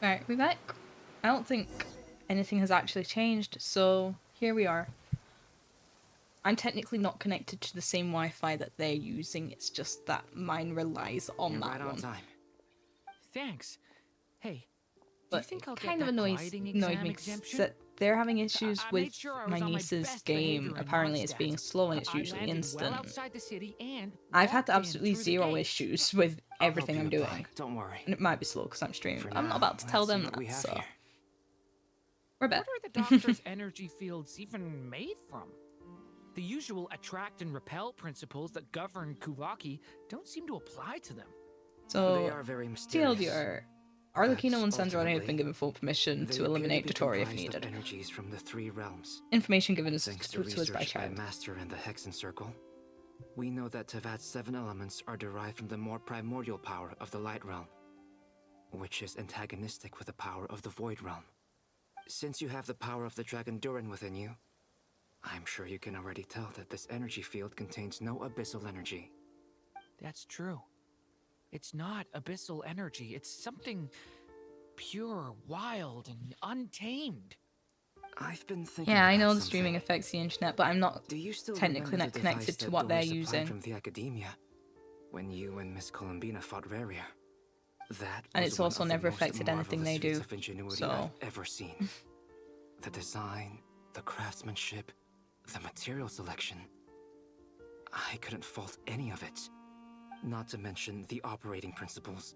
Right, we're back. I don't think anything has actually changed, so here we are. I'm technically not connected to the same Wi-Fi that they're using, it's just that mine relies on You're that right on one. time. Thanks. Hey, do But you think I'll it get kind of that annoyed gliding me exam 'cause exemption? that they're having issues I with made sure I my was on my niece's best game. behavior in Apparently it's Mondstadt. being slow and it's I usually landed instant. well outside the city and I've had walked in absolutely through the zero gates. issues with I'll everything help I'm you doing. apply. Don't worry. And it might be slow because I'm streaming, For but I'm not now, about to tell let's see them what we that, have so... here. We're back. What are the doctor's energy fields even made from? The usual attract and repel principles that govern Kuvaki don't seem to apply to them. So, They are very mysterious. TLDR, Arlecchino and Sandrone have been ultimately, given full permission they to appear eliminate be Dottore if comprised of needed. energies from the three realms. Information given us Thanks to to us by research by child. Master and the Hexen Circle, we know that Tevat's 7 elements are derived from the more primordial power of the Light Realm, which is antagonistic with the power of the Void Realm. Since you have the power of the Dragon Durin within you, I'm sure you can already tell that this energy field contains no abyssal energy. That's true. It's not abyssal energy. It's something pure, wild, and untamed. I've been thinking Yeah, I about know the something. streaming affects the internet, but I'm not Do you still technically remember not the connected device to that what they're Dory supplied using. from the academia when you and Miss Columbina fought Raria? That And was it's one also of the never most affected anything marvelous they do, feats of ingenuity so... I've ever seen. The design, the craftsmanship, the material selection. I couldn't fault any of it. Not to mention the operating principles.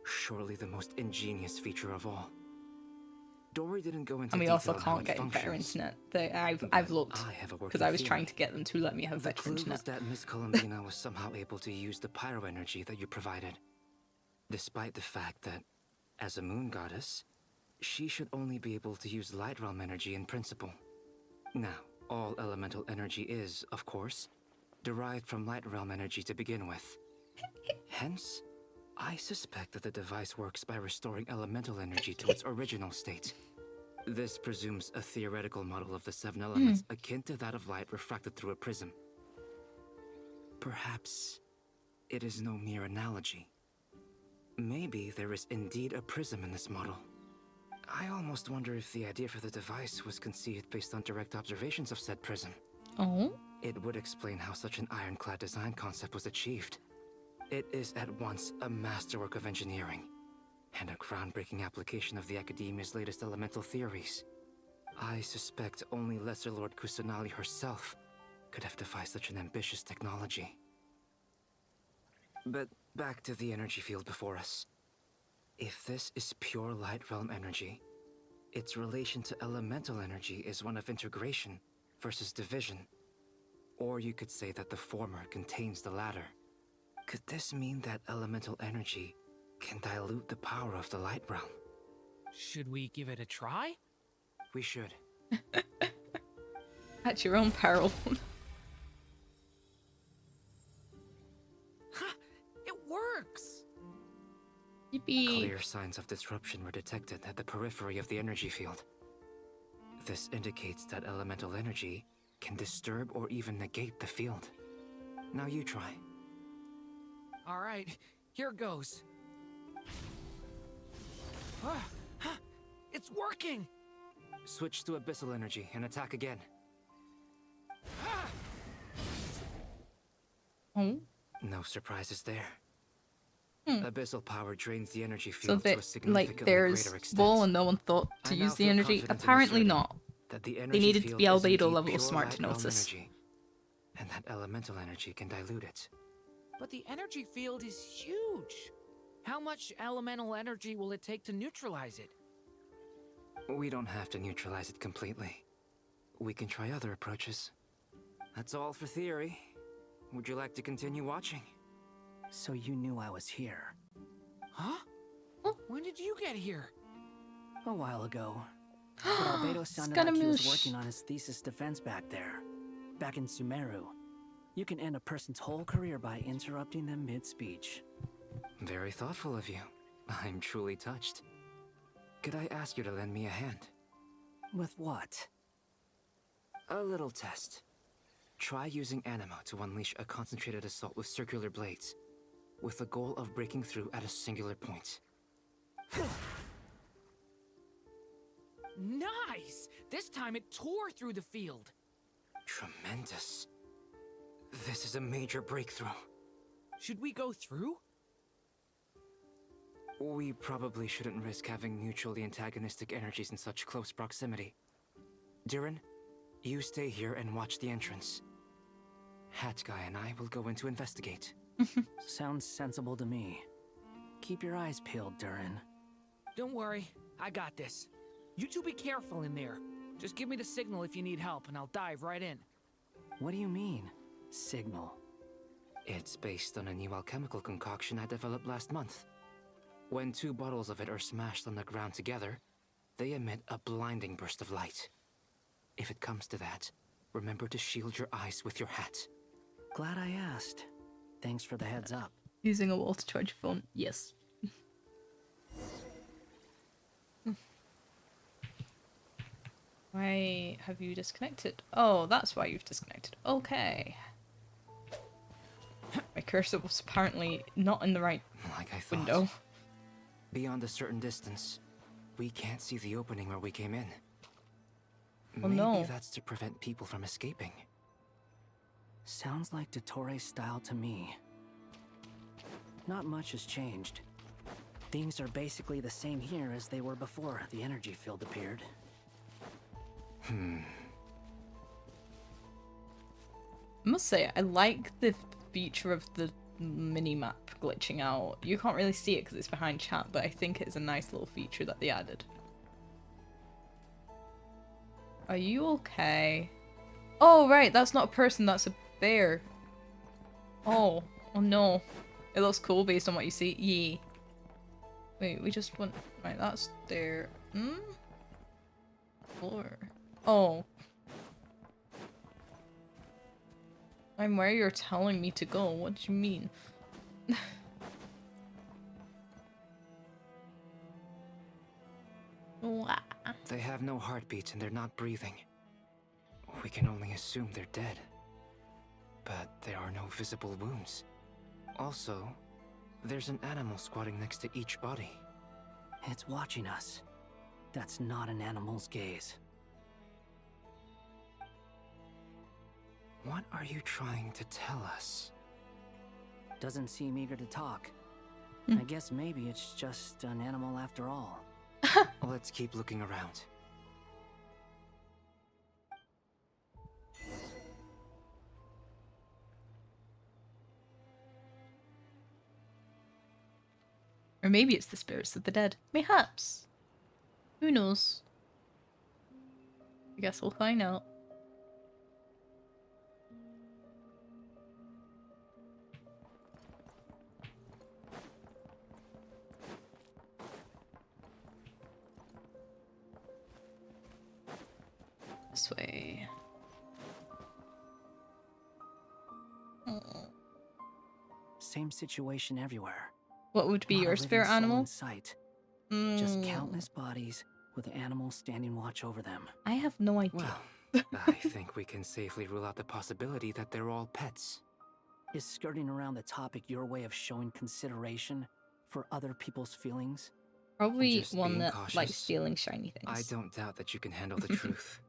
Surely the most ingenious feature of all. Dory didn't go into And we detail also on how can't it get better functions. internet. I've looked, I have a because working I was trying theory. to get them to let me have The better clue internet. was that Miss Columbina was somehow able to use the pyro energy that you provided. Despite the fact that, as a moon goddess, she should only be able to use light realm energy in principle. Now, all elemental energy is, of course, derived from light realm energy to begin with. Hence, I suspect that the device works by restoring elemental energy to its original state. This presumes a theoretical model of the 7 elements akin to that of light refracted through a prism. Perhaps it is no mere analogy. Maybe there is indeed a prism in this model. I almost wonder if the idea for the device was conceived based on direct observations of said prism. Oh? It would explain how such an ironclad design concept was achieved. It is at once a masterwork of engineering and a groundbreaking application of the Academia's latest elemental theories. I suspect only Lesser Lord Kusanali herself could have devised such an ambitious technology. But back to the energy field before us. If this is pure light realm energy, its relation to elemental energy is one of integration versus division. Or you could say that the former contains the latter. Could this mean that elemental energy can dilute the power of the light realm? Should we give it a try? We should. At your own peril. It works! Yippee! Clear signs of disruption were detected at the periphery of the energy field. This indicates that elemental energy can disturb or even negate the field. Now you try. Alright, here goes. It's working! Switch to abyssal energy and attack again. Oh? No surprises there. Hmm. Abyssal power drains the energy So field to a that, significantly like, there's greater extent. Bull and no one thought to I now use the feel energy? confident in Apparently asserting not. that the They energy needed to field be is albedo indeed level pure smart light to realm notice. energy, and that elemental energy can dilute it. But the energy field is huge. How much elemental energy will it take to neutralize it? We don't have to neutralize it completely. We can try other approaches. That's all for theory. Would you like to continue watching? So you knew I was here. Huh? When did you get here? A while ago. But Albedo sounded like he was working on his thesis defense back there. Back in Sumeru. You can end a person's whole career by interrupting them mid-speech. Very thoughtful of you. I'm truly touched. Could I ask you to lend me a hand? With what? A little test. Try using Animo to unleash a concentrated assault with circular blades, with the goal of breaking through at a singular point. Nice! This time it tore through the field. Tremendous. This is a major breakthrough. Should we go through? We probably shouldn't risk having mutually antagonistic energies in such close proximity. Durin, you stay here and watch the entrance. Hat Guy and I will go in to investigate. Sounds sensible to me. Keep your eyes peeled, Durin. Don't worry, I got this. You two be careful in there. Just give me the signal if you need help, and I'll dive right in. What do you mean, signal? It's based on a new alchemical concoction I developed last month. When 2 bottles of it are smashed on the ground together, they emit a blinding burst of light. If it comes to that, remember to shield your eyes with your hat. Glad I asked. Thanks for the heads up. Using a wall to charge your phone. Yes. Why have you disconnected? Oh, that's why you've disconnected. Okay. My cursor was apparently not in the right window. Beyond a certain distance, we can't see the opening where we came in. Oh, Maybe no. that's to prevent people from escaping. Sounds like Dottore style to me. Not much has changed. Things are basically the same here as they were before the energy field appeared. I must say, I like the feature of the mini-map glitching out. You can't really see it because it's behind chat, but I think it's a nice little feature that they added. Are you okay? Oh, right, that's not a person, that's a bear. Oh no. It looks cool based on what you see. Yee. Wait, we just went... Right, that's there. Floor. Oh. I'm where you're telling me to go. What do you mean? They have no heartbeats and they're not breathing. We can only assume they're dead. But there are no visible wounds. Also, there's an animal squatting next to each body. It's watching us. That's not an animal's gaze. What are you trying to tell us? Doesn't seem eager to talk. I guess maybe it's just an animal after all. Let's keep looking around. Or maybe it's the spirits of the dead. Mayhaps. Who knows? I guess we'll find out. This way. Same situation everywhere. What would be Not a your living spirit soul animal? in sight. Just countless bodies with animals standing watch over them. I have no idea. Well, I think we can safely rule out the possibility that they're all pets. Is skirting around the topic your way of showing consideration for other people's feelings? Probably Just one being that cautious. likes stealing shiny things. I don't doubt that you can handle the truth.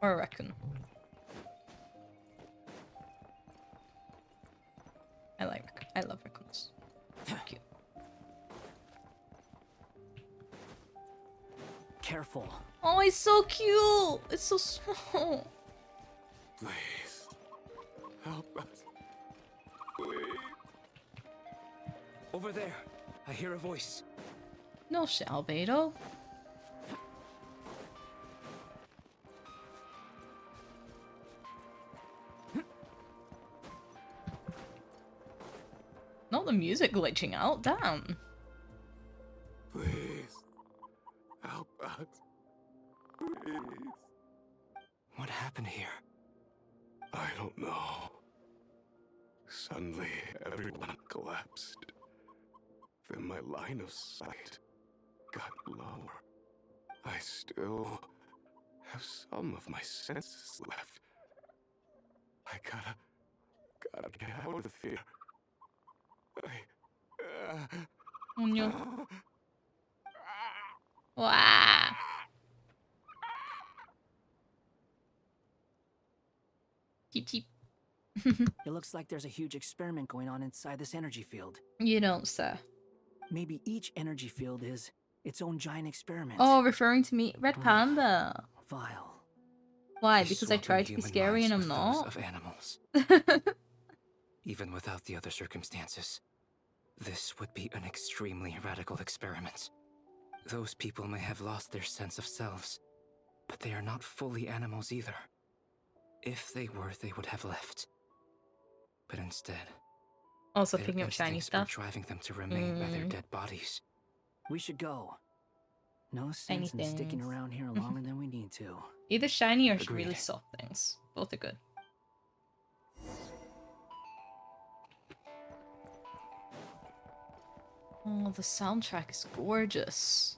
Or a raccoon. I love raccoons. They're cute. Careful. Oh, it's so cute! It's so small. Please. Help us. Please. Over there, I hear a voice. No shit, Albedo. Not the music glitching out, damn. Please. Help us. Please. What happened here? I don't know. Suddenly, everyone collapsed. Then my line of sight got lower. I still have some of my senses left. I gotta get out of here. Oh no. Wow. Cheep cheep. It looks like there's a huge experiment going on inside this energy field. You don't, sir. Maybe each energy field is its own giant experiment. Oh, referring to me, Red Panda. Vile. Why? Because I tried to be scary and I'm not. Of animals. Even without the other circumstances, this would be an extremely radical experiment. Those people may have lost their sense of selves, but they are not fully animals either. If they were, they would have left. But instead, Also their picking up shiny instincts were stuff. driving them to remain by their dead bodies. We should go. No Shiny sense in sticking things. around here longer than we need to. Either shiny or Agreed. really soft things. Both are good. Oh, the soundtrack is gorgeous.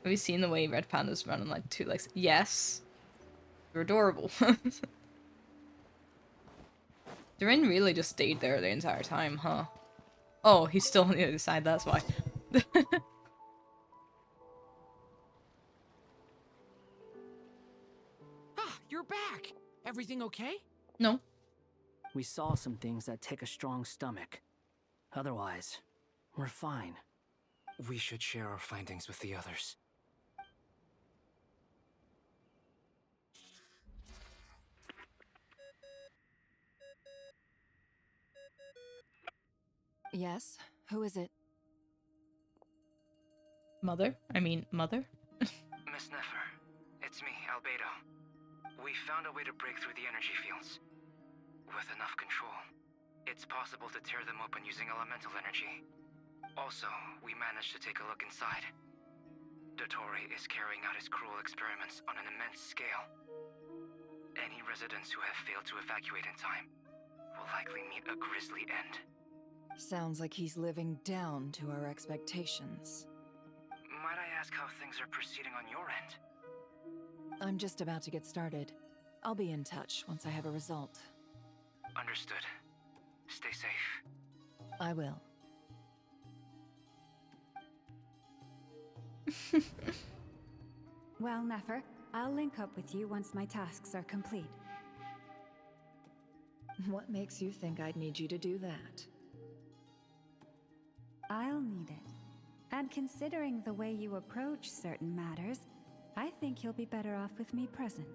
Have you seen the way Red Panda's running like 2 legs? Yes. They're adorable. Durin really just stayed there the entire time, huh? Oh, he's still on the other side, that's why. Ah, you're back! Everything okay? No. We saw some things that take a strong stomach. Otherwise, we're fine. We should share our findings with the others. Yes? Who is it? Mother? I mean, mother? Miss Nefer, it's me, Albedo. We found a way to break through the energy fields. With enough control, it's possible to tear them open using elemental energy. Also, we managed to take a look inside. Dottore is carrying out his cruel experiments on an immense scale. Any residents who have failed to evacuate in time will likely meet a grisly end. Sounds like he's living down to our expectations. Might I ask how things are proceeding on your end? I'm just about to get started. I'll be in touch once I have a result. Understood. Stay safe. I will. Well, Nefer, I'll link up with you once my tasks are complete. What makes you think I'd need you to do that? I'll need it. And considering the way you approach certain matters, I think you'll be better off with me present.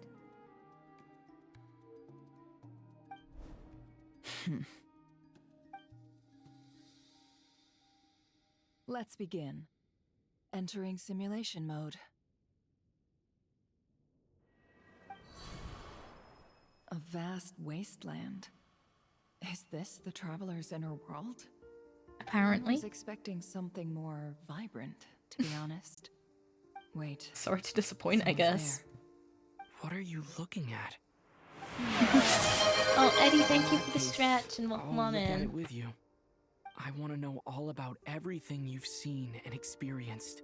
Let's begin. Entering simulation mode. A vast wasteland. Is this the Traveler's inner world? Apparently. I was expecting something more vibrant, to be honest. Wait. Sorry to disappoint, I guess. What are you looking at? Oh, Eddie, thank you for the stretch and welcome I'll on look at in. it with you. I want to know all about everything you've seen and experienced.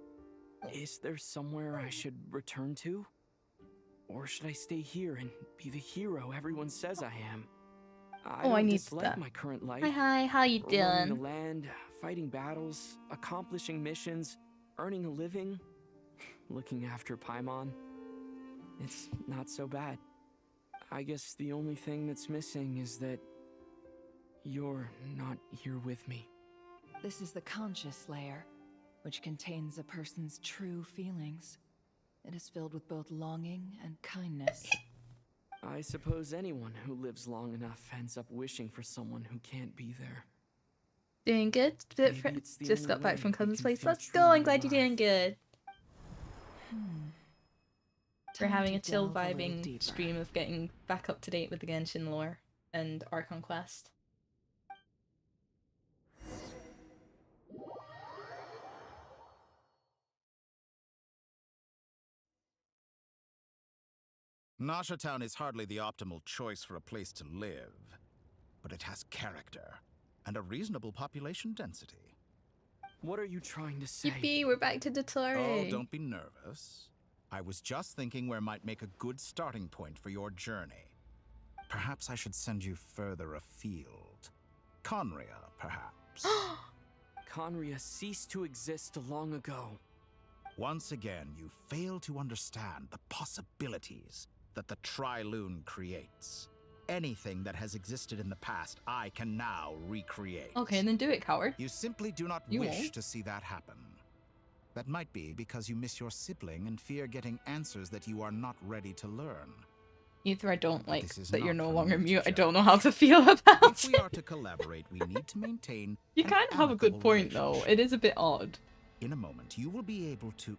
Is there somewhere I should return to? Or should I stay here and be the hero everyone says I am? I need dislike that. my current life. Hi, how you Roaming the doing? land, fighting battles, accomplishing missions, earning a living, looking after Paimon. It's not so bad. I guess the only thing that's missing is that you're not here with me. This is the conscious layer, which contains a person's true feelings. It is filled with both longing and kindness. I suppose anyone who lives long enough ends up wishing for someone who can't be there. Doing good? Maybe it's the Just only got back way from we Cousin's can place. feel Let's go. I'm truly glad you're doing good. We're Time having to a chill delve a little vibing deeper. stream of getting back up to date with the Genshin lore and Archon Quest. Nasha Town is hardly the optimal choice for a place to live, but it has character and a reasonable population density. What are you trying to say? Yippee, we're back to Dottore. Oh, don't be nervous. I was just thinking where might make a good starting point for your journey. Perhaps I should send you further afield. Conria, perhaps. Conria ceased to exist long ago. Once again, you fail to understand the possibilities that the Trilune creates. Anything that has existed in the past, I can now recreate. Okay, then do it, coward. You simply do not You wish won't. to see that happen. That might be because you miss your sibling and fear getting answers that you are not ready to learn. Either I don't like this is that you're not no for longer me to mute. I judge. don't know how to feel about If we it. are to collaborate, we need to maintain You an kind of have a good amicable point, though. It is a bit odd. In a moment, you will be able to...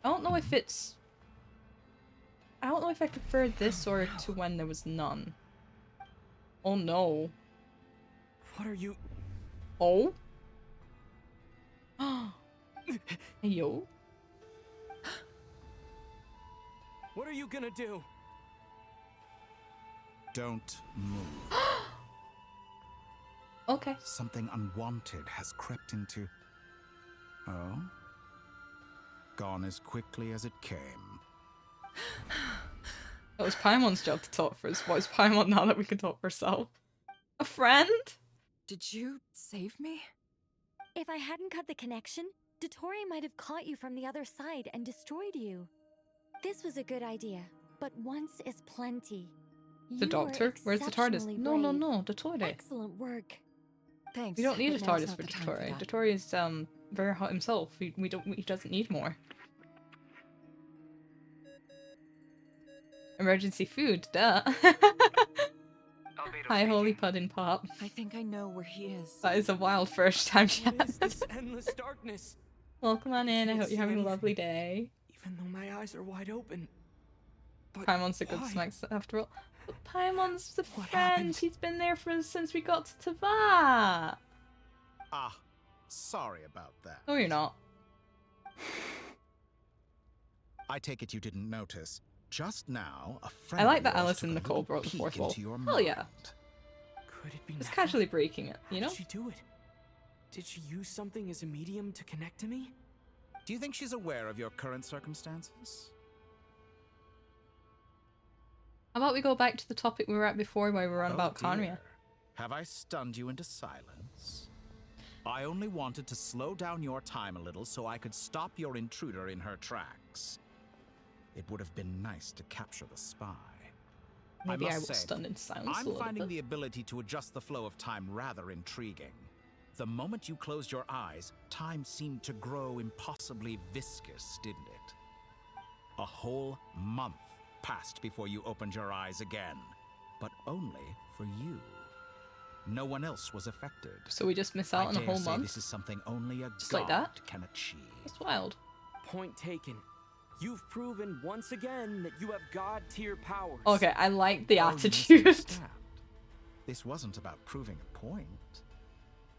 I don't know if it's... I don't know if I prefer this or to when there was none. Oh no. What are you... Oh? Hey, yo. What are you gonna do? Don't move. Okay. Something unwanted has crept into... Oh? Gone as quickly as it came. It was Paimon's job to talk for us. What is Paimon now that we can talk for herself? A friend? Did you save me? If I hadn't cut the connection, Dottore might have caught you from the other side and destroyed you. This was a good idea, but once is plenty. The You doctor? were Where's the TARDIS? exceptionally No, no, brave. no, Dottore. Excellent work. Thanks. We don't need a but now's TARDIS not for the time for Dottore. that. Dottore is very hot himself. He doesn't need more. Emergency food, duh. Hi, Holy Puddin' Pop. I think I know where he is. That is a wild first time chat. What is this endless darkness? Welcome on in. I hope can't you're see having a anything. lovely day. Even though my eyes are wide open. But Paimon's a good why? snacks after all. But Paimon's the What friend. happened? He's been there since we got to Tava. Ah, sorry about that. No, you're not. I take it you didn't notice. Just now, a friend I like of that yours Alice took and a Nicole little broke the peek fourth wall. into your Hell yeah. mind. Could it be Just Nefer? casually breaking it, you know? How did she do it? Did she use something as a medium to connect to me? Do you think she's aware of your current circumstances? How about we go back to the topic we were at before where we were on about dear. Conria? Have I stunned you into silence? I only wanted to slow down your time a little so I could stop your intruder in her tracks. It would have been nice to capture the spy. Maybe I must was say, stunned in silence a I'm little finding bit. the ability to adjust the flow of time rather intriguing. The moment you closed your eyes, time seemed to grow impossibly viscous, didn't it? A whole month passed before you opened your eyes again, but only for you. No one else was affected. So we just miss out on a whole month? This is something only a Just god like that? can achieve. That's wild. Point taken. You've proven once again that you have god-tier powers. Okay, I like the Oh, you attitude. misunderstand. This wasn't about proving a point.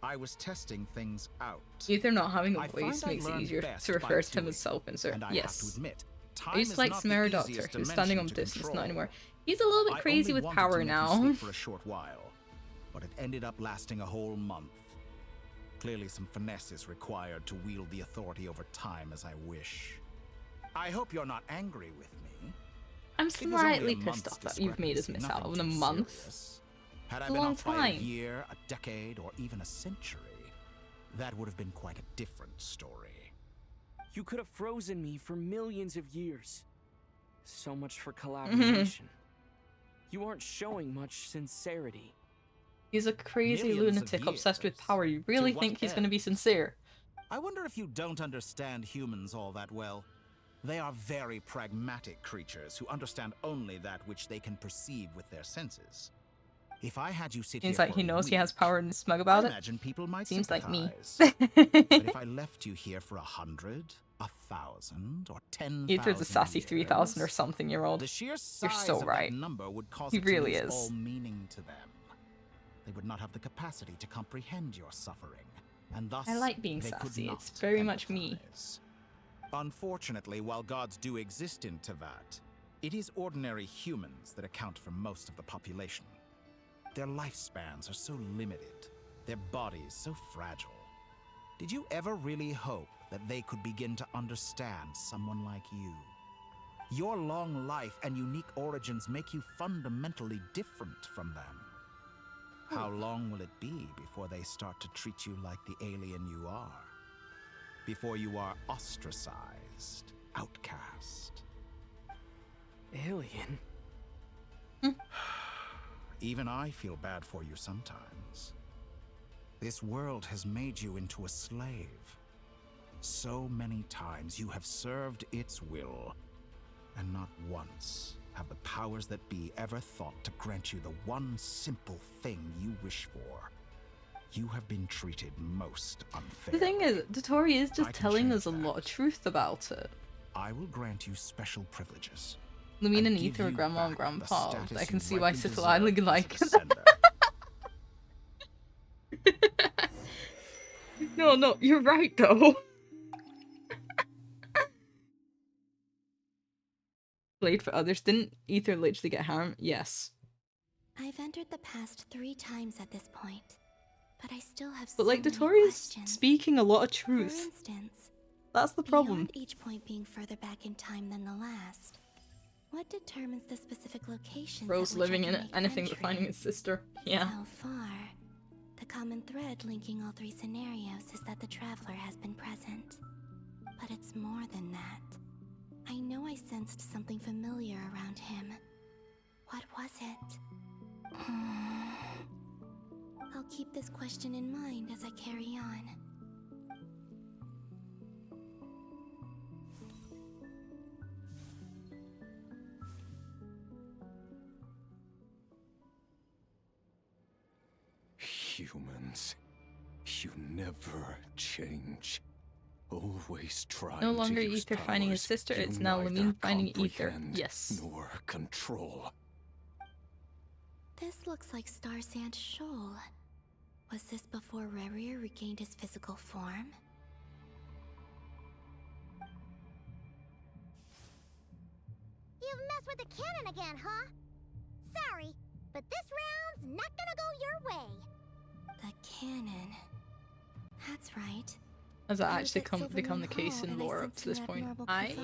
I was testing things out. Either not having a I voice find I makes it learn easier best to by refer to him doing, as self-insert. and I have to Yes. admit, I used to like time is not Samara the Doctor, easiest who's standing on dimension to distance, not control. anymore. He's a little bit I crazy only with wanted power to make you now. sleep for a short while, but it ended up lasting a whole month. Clearly some finesse is required to wield the authority over time as I wish. I hope you're not angry with me. I'm It was only slightly a pissed month's off that you've made us miss out discrepancy, on a nothing month. too serious. Had I It's a been long off by a time. year, a decade, or even a century, that would have been quite a different story. You could have frozen me for millions of years. So much for collaboration. You aren't showing much sincerity. He's a crazy Millions of lunatic obsessed with years. power. You really To think what he's going to be end? sincere? I wonder if you don't understand humans all that well. They are very pragmatic creatures who understand only that which they can perceive with their senses. If I had you sit Seems here like for he a knows he has week, power and is smug about I it. imagine people might Seems like me. sympathize. But if I left you here for 100, 1,000, or 10,000 Ether's a sassy years, 3,000 or something year old. the sheer You're size so of right. that number would cause He it really to lose is. all meaning to them. They would not have the capacity to comprehend your suffering, and thus I like being they could sassy. not It's very much me. empathize. Unfortunately, while gods do exist in Tevat, it is ordinary humans that account for most of the population. Their lifespans are so limited, their bodies so fragile. Did you ever really hope that they could begin to understand someone like you? Your long life and unique origins make you fundamentally different from them. How long will it be before they start to treat you like the alien you are? Before you are ostracized, outcast? Alien? Even I feel bad for you sometimes. This world has made you into a slave. So many times you have served its will, and not once have the powers that be ever thought to grant you the one simple thing you wish for. You have been treated most unfairly. The thing is, Dotori is just telling us a lot of truth about it. I will grant you special privileges. Lumina and Ether are grandma and grandpa. I can see why Sithel Island like No, you're right though. Played for others. Didn't Ether literally get harmed? Yes. I've entered the past 3 times at this point, but I still have But like Dotori is speaking a lot of truth. For instance, that's the problem. Beyond each point being further back in time than the last, what determines the specific location? Rose living in anything but finding his sister. Yeah. So far, the common thread linking all 3 scenarios is that the traveler has been present. But it's more than that. I know I sensed something familiar around him. What was it? I'll keep this question in mind as I carry on. Humans, you never change. Always trying no longer to use Ether finding his sister, it's now Lamine finding Ether. Yes. Nor control. This looks like Star Sand Shoal. Was this before Rerir regained his physical form? You've messed with the cannon again, huh? Sorry, but this round's not gonna go your way. The cannon. That's right. Has that actually become the case in lore up to this point? I'm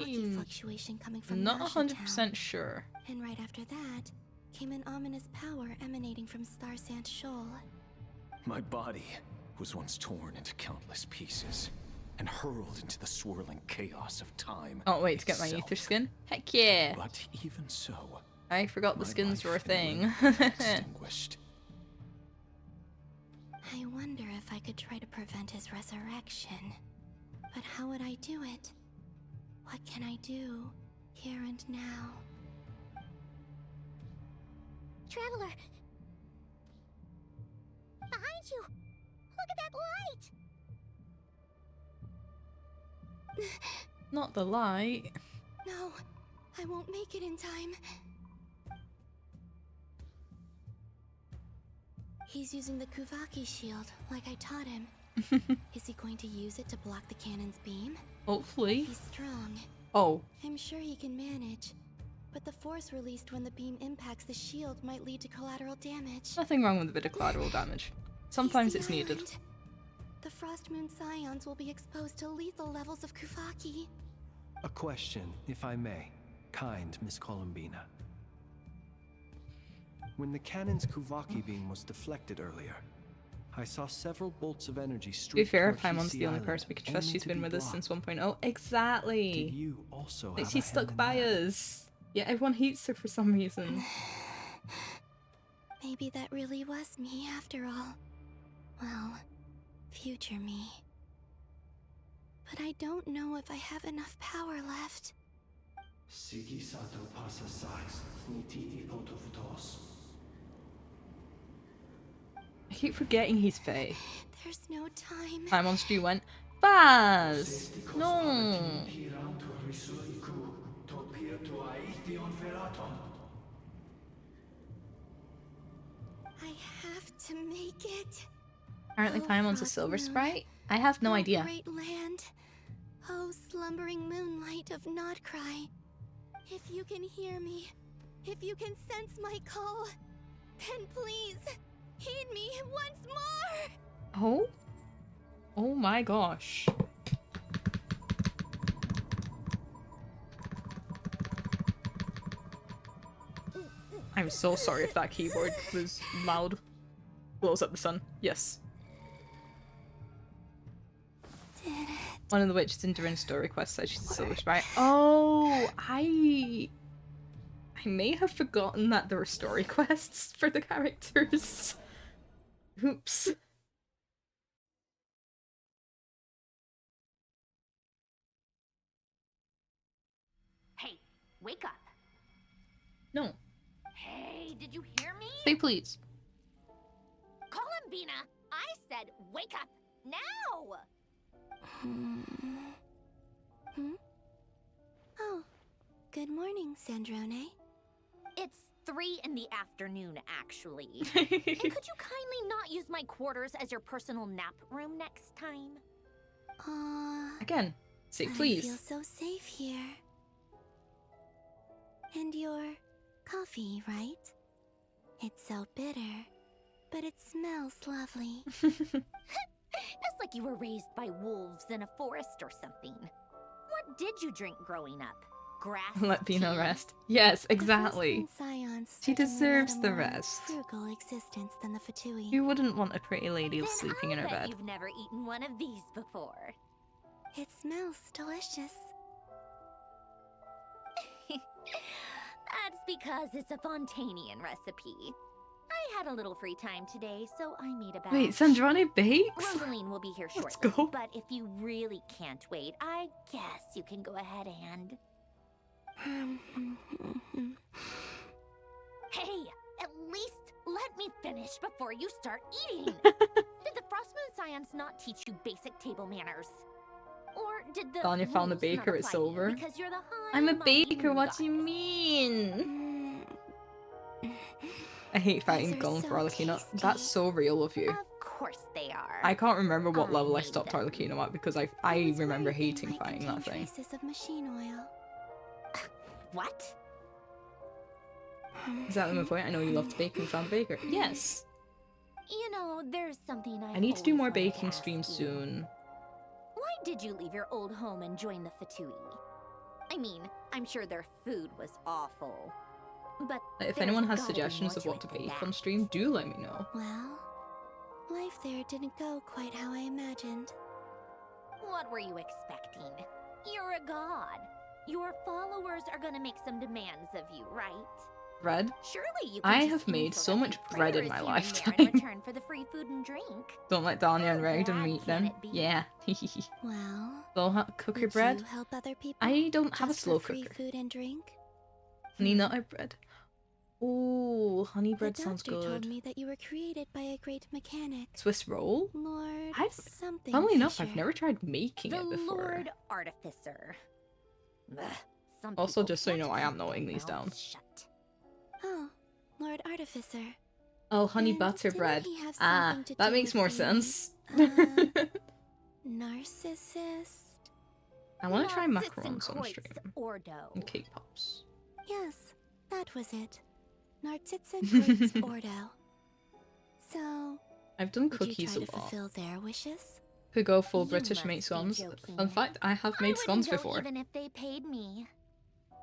not 100% sure. And right after that, came an ominous power emanating from Star Sand Shoal. My body was once torn into countless pieces and hurled into the swirling chaos of time. Oh wait, to get my ether skin? Heck yeah! But even so, I forgot the skins were a thing. extinguished. I wonder if I could try to prevent his resurrection. But how would I do it? What can I do, here and now? Traveler! Behind you! Look at that light! Not the light. No, I won't make it in time. He's using the Kuvaki shield, like I taught him. Is he going to use it to block the cannon's beam? Hopefully. He's strong. Oh. I'm sure he can manage. But the force released when the beam impacts the shield might lead to collateral damage. Nothing wrong with a bit of collateral damage. Sometimes it's needed. The Frost Moon Scions will be exposed to lethal levels of Kuvaki. A question, if I may. Kind Miss Columbina. When the cannon's Kuvaki beam was deflected earlier, I saw several bolts of energy streak. To be fair, Paimon's the only person we can trust. She's been with us since 1.0. Exactly. Did you also like have she's stuck by us. Yeah, everyone hates her for some reason. Maybe that really was me after all. Well, future me. But I don't know if I have enough power left. I keep forgetting he's Fae. There's no time. Paimon's Stew went, Baz! No! I have to make it. Apparently Paimon's a silver sprite? I have no idea. Great land. Oh, slumbering moonlight of Nodcry. If you can hear me, if you can sense my call, then please, heed me once more! Oh? Oh my gosh. I'm so sorry if that keyboard was loud. blows up the sun. Yes. One of the witches in Durin's story quest said she's a silver sprite. Oh, I may have forgotten that there were story quests for the characters. Oops. Hey, wake up. No. Hey, did you hear me? Say please. Columbina, I said wake up now! Oh, good morning, Sandrone. It's 3 in the afternoon, actually. And could you kindly not use my quarters as your personal nap room next time? Again, say please. I feel so safe here. And your coffee, right? It's so bitter, but it smells lovely. It's like you were raised by wolves in a forest or something. What did you drink growing up? Grass Let Bino tea? rest. Yes, exactly. Scions She deserves the more rest. frugal existence than the Fatui. You wouldn't want a pretty lady Then sleeping in I her bet bed. you've never eaten one of these before. It smells delicious. That's because it's a Fontanian recipe. I had a little free time today, so I made a batch. Wait, Sandrane bakes? Rosaline will be here shortly. Let's go. But if you really can't wait, I guess you can go ahead and... Hey, at least let me finish before you start eating. Did the Frostmoon Scions not teach you basic table manners? Or did the Danya found the rules not baker at apply to you Silver. because you're the I'm a high-mighty baker, what goddess? do you mean? I hate fighting Golem for Arlecchino. That's so real of you. Of course they are. I can't remember what level I stopped Arlecchino at because I remember hating fighting that thing. Traces of machine oil. What? Exactly my point. I know you love to bake and found a baker. Yes. You know, there's something I need to do always more wanted to baking ask streams you. soon. Why did you leave your old home and join the Fatui? I mean, I'm sure their food was awful. But If there's anyone has gotta be suggestions more of to what it to than bake that. on stream, do let me know. Well, life there didn't go quite how I imagined. What were you expecting? You're a god. Your followers are gonna make some demands of you, right? Bread? Surely you can I just have made insult so a much few bread in prayers my here and there lifetime. in return for the free food and drink. Don't let Danya and Ray bad meet can then. it be? Yeah. Well, Slow cooker would bread? you help other people I don't have a just slow for free cooker. food and drink? Honey nut bread. Ooh, honey bread The sounds doctor told good. me that you were created by a great mechanic. Swiss roll? Lord something. Funnily enough, Fisher. I've never tried making The it before. Lord Artificer. Ugh, some Also, people just so you can't know, I keep am noting their these down. mouths shut. Oh, Lord Artificer. Oh, honey And butter didn't bread. he have Ah, something to that do makes with more being, sense. Narcissist? I want to try Narcissus macarons on coits stream. Ordo. And cake pops. Yes, that was it. Narcissa Ordo. So, I've done would you cookies try a to lot. fulfill their wishes? Could go full You British must make be scones. joking. Fun fact, I have made scones I wouldn't before. go even if they paid me.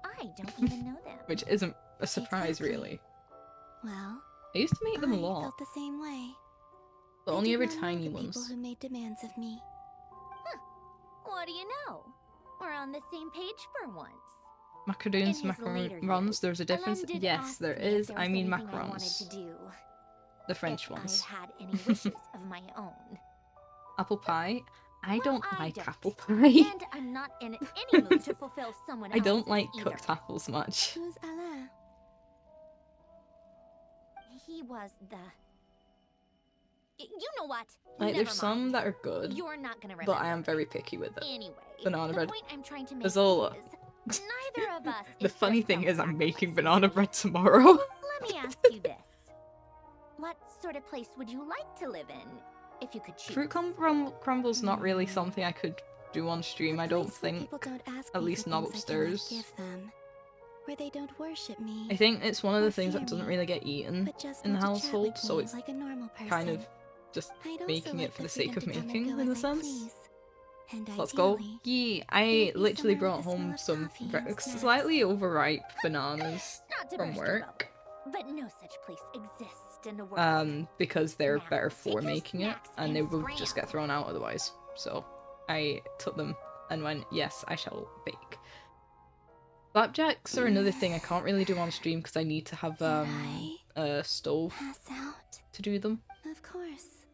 I don't even know them. Which isn't a surprise, Exactly. really. Well, I used to make them a I lot, felt the same way. but I only did ever not know tiny the people ones. who made demands of me. What do you know? We're on the same page for once. Macaroons, In his later macarons, years, there's a difference? Alain did Yes, ask there me if is. there I was mean anything I wanted to macarons. do. The French If ones. I had any wishes of my own. Apple pie? I don't like don't. apple pie. And I'm not in any mood to fulfill someone I don't else's like either. cooked apples much. Who's Alain? He was the... You know what? Like, Never there's some mind. that are good, You're not gonna remember. but I am very picky with it. Anyway, Banana the bread. point I'm trying to make There's all... is neither of us The is funny for thing is I'm self-sacrifice. making banana bread tomorrow. Let me ask you this. What sort of place would you like to live in, if you could choose? Fruit crumble's not really something I could do on stream, I don't think. People don't ask At me least for not things I cannot upstairs. give them, where they don't worship me. I think it's one of or the things fear that doesn't me, really get eaten but just in the want to chat household, with so me it's like a normal person. kind of just I'd also making like it for the the sake of freedom to come and making, go in a as I sense. please. And Let's go. ideally, Yeah, I it'd be literally somewhere brought with the smell home of some coffee and snacks. slightly overripe bananas Not to from burst your work. bubble, but no such place exists. best in the world. because they're Now, better take for your making it, snacks and they and would just get thrown out otherwise. So I took them and went, yes, I shall bake. Flapjacks are another thing I can't really do on stream because I need to have a stove to do them. Of course.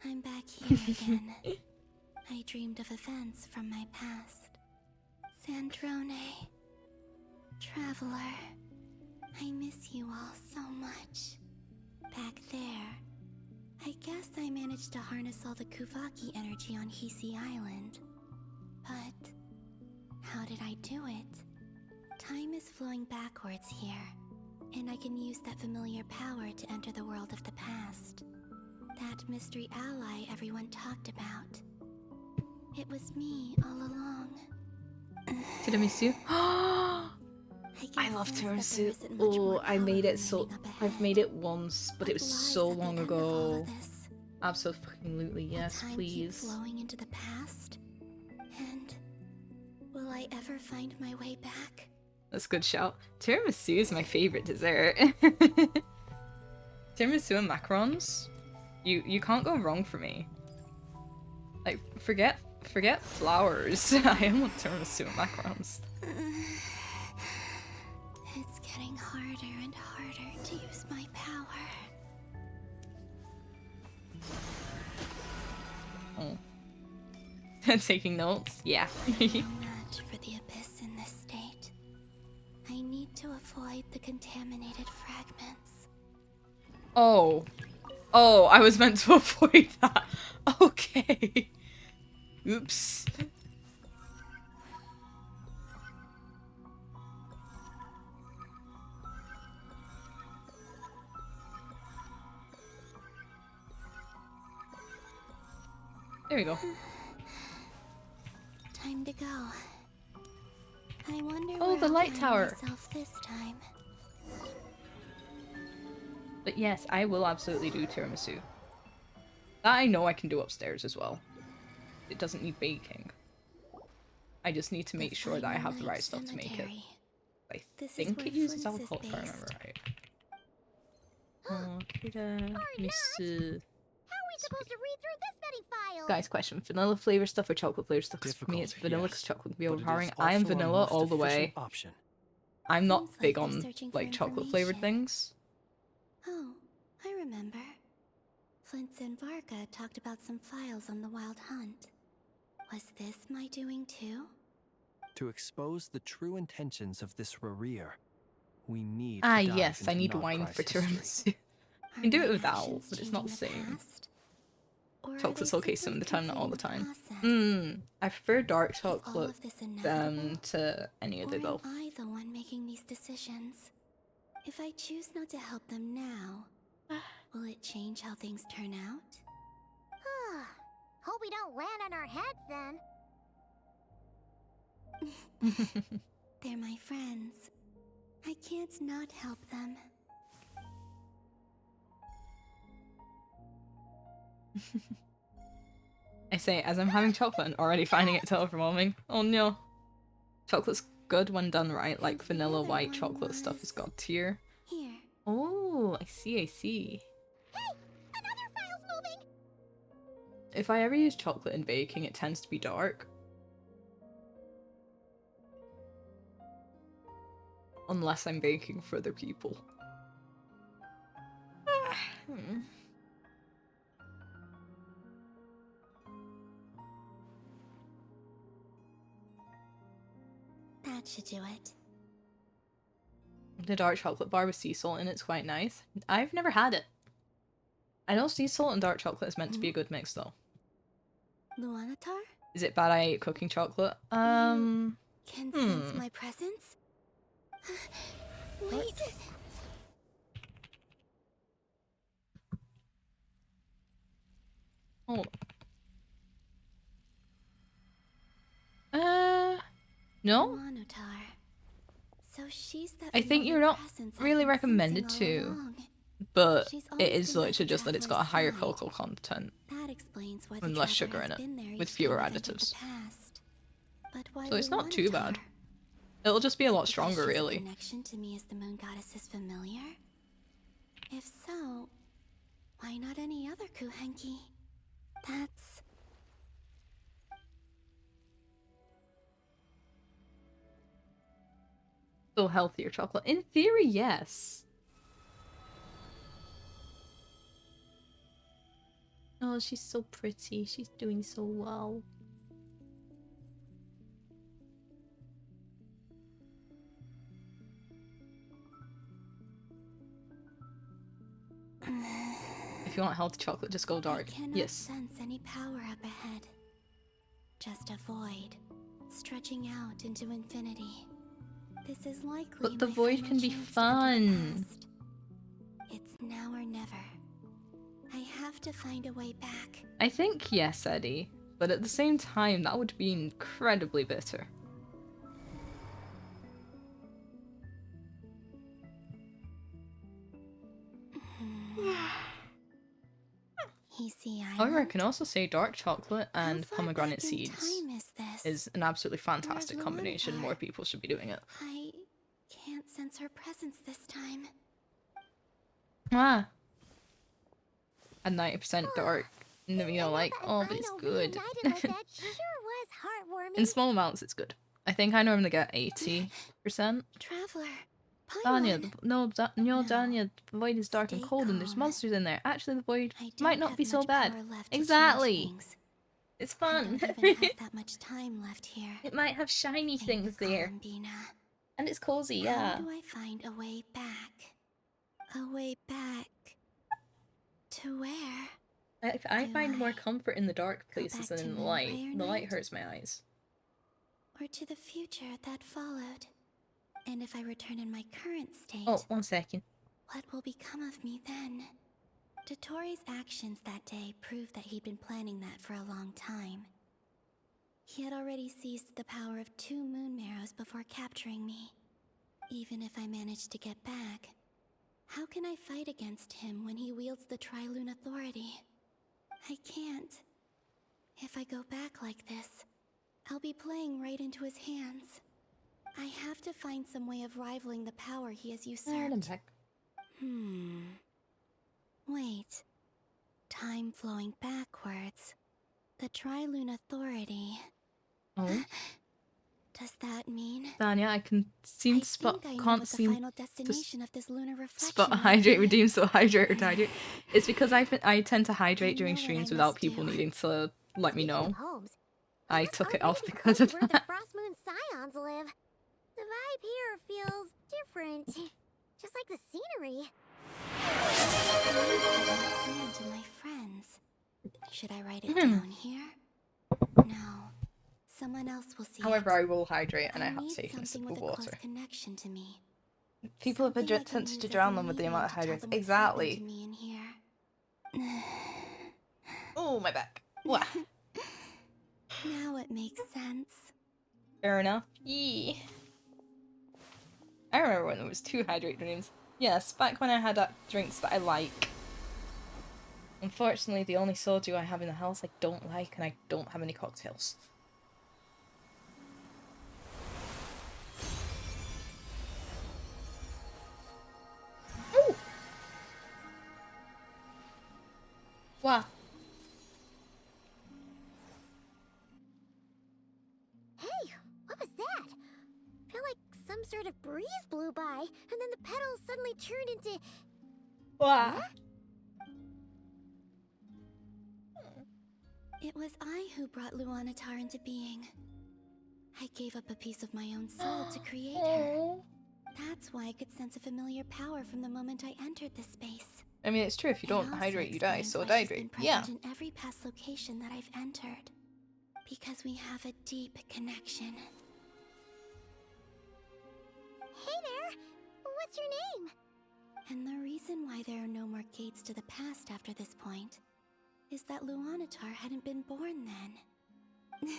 I'm back here again. I dreamed of events from my past. Sandrone. Traveler. I miss you all so much. Back there. I guess I managed to harness all the Kuvaki energy on Hisi Island. But how did I do it? Time is flowing backwards here, and I can use that familiar power to enter the world of the past. That mystery ally everyone talked about. It was me all along. Tiramisu. I love tiramisu. Oh, I made it so... I've made it once, but it was so long ago. Absolutely, yes, please. Flowing into the past, and will I ever find my way back? That's a good shout. Tiramisu is my favorite dessert. Tiramisu and macarons. You can't go wrong for me. Like, forget flowers. I want tiramisu and macarons. It's getting harder and harder to use my power. Oh. Taking notes? Yeah. No match for the abyss in this state. I need to avoid the contaminated fragments. Oh. Oh, I was meant to avoid that. Okay. Oops. There we go. Time to go. I wonder Oh, where the I'll light find tower. myself this time. But yes, I will absolutely do tiramisu. That I know I can do upstairs as well. It doesn't need baking. I just need to make sure that I have the right stuff to make it. I think it uses alcohol if I remember right. Supposed to read through this many files. Guys, question: vanilla flavor stuff or chocolate flavor stuff? Because for me, it's vanilla because chocolate can be overpowering. I am vanilla all the way. I'm not big on like chocolate flavored things. Oh, I remember. Flintz and Varga talked about some files on the Wild Hunt. Was this my doing too? To expose the true intentions of this Rerir, we need Ah, to dive yes, I into need wine for Notcri's history. tiramisu. I can do it without, but it's not the same. Chocolate's okay some of the time, not all the time. I prefer dark chocolate to any other though. Am I the one making these decisions? If I choose not to help them now, will it change how things turn out? Hope we don't land on our heads then. They're my friends. I can't not help them. I say, as I'm having chocolate and already finding it overwhelming. Oh no. Chocolate's good when done right, like vanilla white chocolate stuff is god tier. Here. Oh, I see, I see. Hey! Another file's moving! If I ever use chocolate in baking, it tends to be dark. Unless I'm baking for other people. That should do it. The dark chocolate bar with sea salt in it's quite nice. I've never had it. I know sea salt and dark chocolate is meant to be a good mix though. Luanatar? Is it bad I ate cooking chocolate? Can sense my presence? Wait. Hold no? Luanatar. So she's that I think you're not really recommended to, but it is literally just that it's got a higher cocoa content That explains why and less sugar in it, with fewer additives. So it's not too bad. It'll just be a lot stronger, really. Connection to me as the moon goddess is familiar. If so, why not any other kuhenki? That's... So healthier chocolate. In theory, yes. Oh, she's so pretty. She's doing so well. If you want healthy chocolate, just go dark. I cannot Yes. sense any power up ahead. Just a void, stretching out into infinity. This is likely But the my void final can be chance to enter the fun. past. It's now or never. I have to find a way back. I think yes, Eddie. But at the same time, that would be incredibly bitter. However, I can also say dark chocolate and pomegranate seeds is an absolutely fantastic combination. More people should be doing it. I can't sense her presence this time. Ah. At 90% dark. You know, like, oh, but it's good. In small amounts, it's good. I think I normally get 80%. Traveler. Danya, Danya, the void is dark and cold and there's monsters in there. Actually, the void might not be so bad. Exactly. It's fun. I don't even have that much time left here. It might have shiny things there. Columbina. And it's cozy, yeah. How do I find a way back? A way back to where? I find more comfort in the dark places than in the light. The light hurts my eyes. Or to the future that followed? And if I return in my current state... Oh, 1 second. What will become of me then? Dotori's actions that day proved that he'd been planning that for a long time. He had already seized the power of 2 moon marrows before capturing me. Even if I managed to get back, how can I fight against him when he wields the Tri-Lune Authority? I can't. If I go back like this, I'll be playing right into his hands. I have to find some way of rivaling the power he has usurped. Wait. Time flowing backwards. The Tri-Lune Authority. Oh. Does that mean? Danya, I can seem I think I know what the final destination of this lunar reflection spot hydrate, redeem, so hydrate or hydrate. It's because I tend to hydrate during streams without people needing to let me know. I took it off because of where the that. Frost Moon Scions live. The vibe here feels different. Just like the scenery. To my friends. Should I write it down here? No. Someone else will see. However, I will hydrate and I have need safe and something simple with a close water. connection to me. People have Something I can attempted use to as drown a them with the medium amount of to tell hydrates. them what's Exactly. happened to me in here. Oh, my back. What? Now it makes sense. Fair enough. Yeah. I remember when there was 2 hydrate dreams. Yes, back when I had drinks that I like. Unfortunately, the only soju I have in the house I don't like, and I don't have any cocktails. Ooh! Wow. Hey, what was that? I feel like some sort of breeze blew by, and then the petals suddenly turned into... Wow. Huh? It was I who brought Luanatar into being. I gave up a piece of my own soul to create her. That's why I could sense a familiar power from the moment I entered this space. I mean, it's true, if you don't hydrate, you die, so She's been hydrate. Yeah. present in every past location that I've entered. Because we have a deep connection. Hey there! What's your name? And the reason why there are no more gates to the past after this point is that Luanatar hadn't been born then.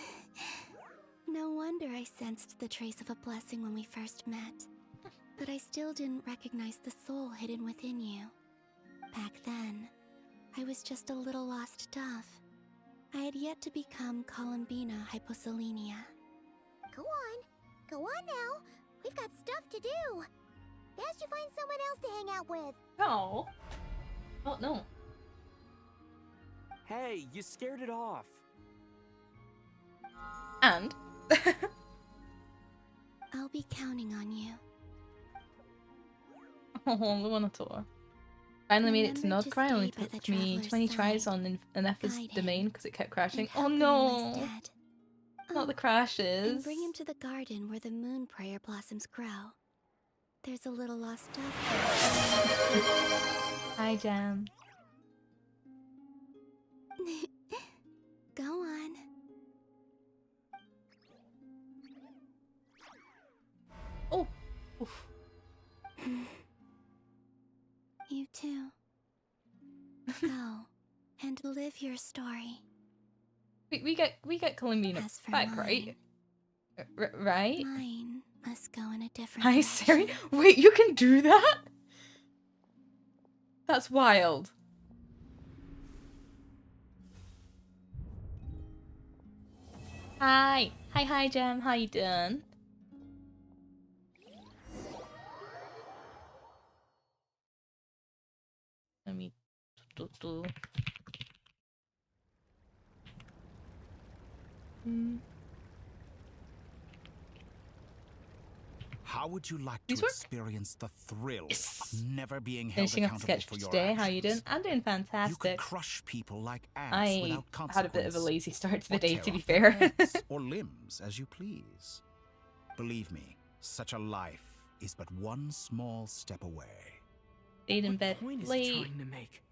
No wonder I sensed the trace of a blessing when we first met. But I still didn't recognize the soul hidden within you. Back then, I was just a little lost dove. I had yet to become Columbina Hyposelenia. Go on now. We've got stuff to do. Best you find someone else to hang out with. No. Oh, no. Hey, you scared it off. And I'll be counting on you. oh, the one tour. Finally made it to Remember Nordcry. Only stay by the took me traveler's 20 tries side, on Anetha's guide him, domain because it kept crashing. and Oh help him in no! my stead. Not the And crashes. bring him to the garden where the moon prayer blossoms grow. There's a little lost dove. Hi, Jam. Go on. Oh. Oof. You too. Go and live your story. We get Columbina As for back, mine, right? Right? Mine must go in a different Hi, direction. Siri. Wait, you can do that? That's wild. Hi. Hi, Jam. How you doing? Let me do. How would you like These to work? experience the thrill Yes. of never being held Finishing off the accountable sketch for for your today. How you actions? doing? I'm doing You could fantastic. crush people like ants I without consequence. had a bit of a lazy start to the or day, tear to be off their fair. heads or limbs as you please. Believe me, such a life is but one small step away. Stayed in bed Point is late. trying to make?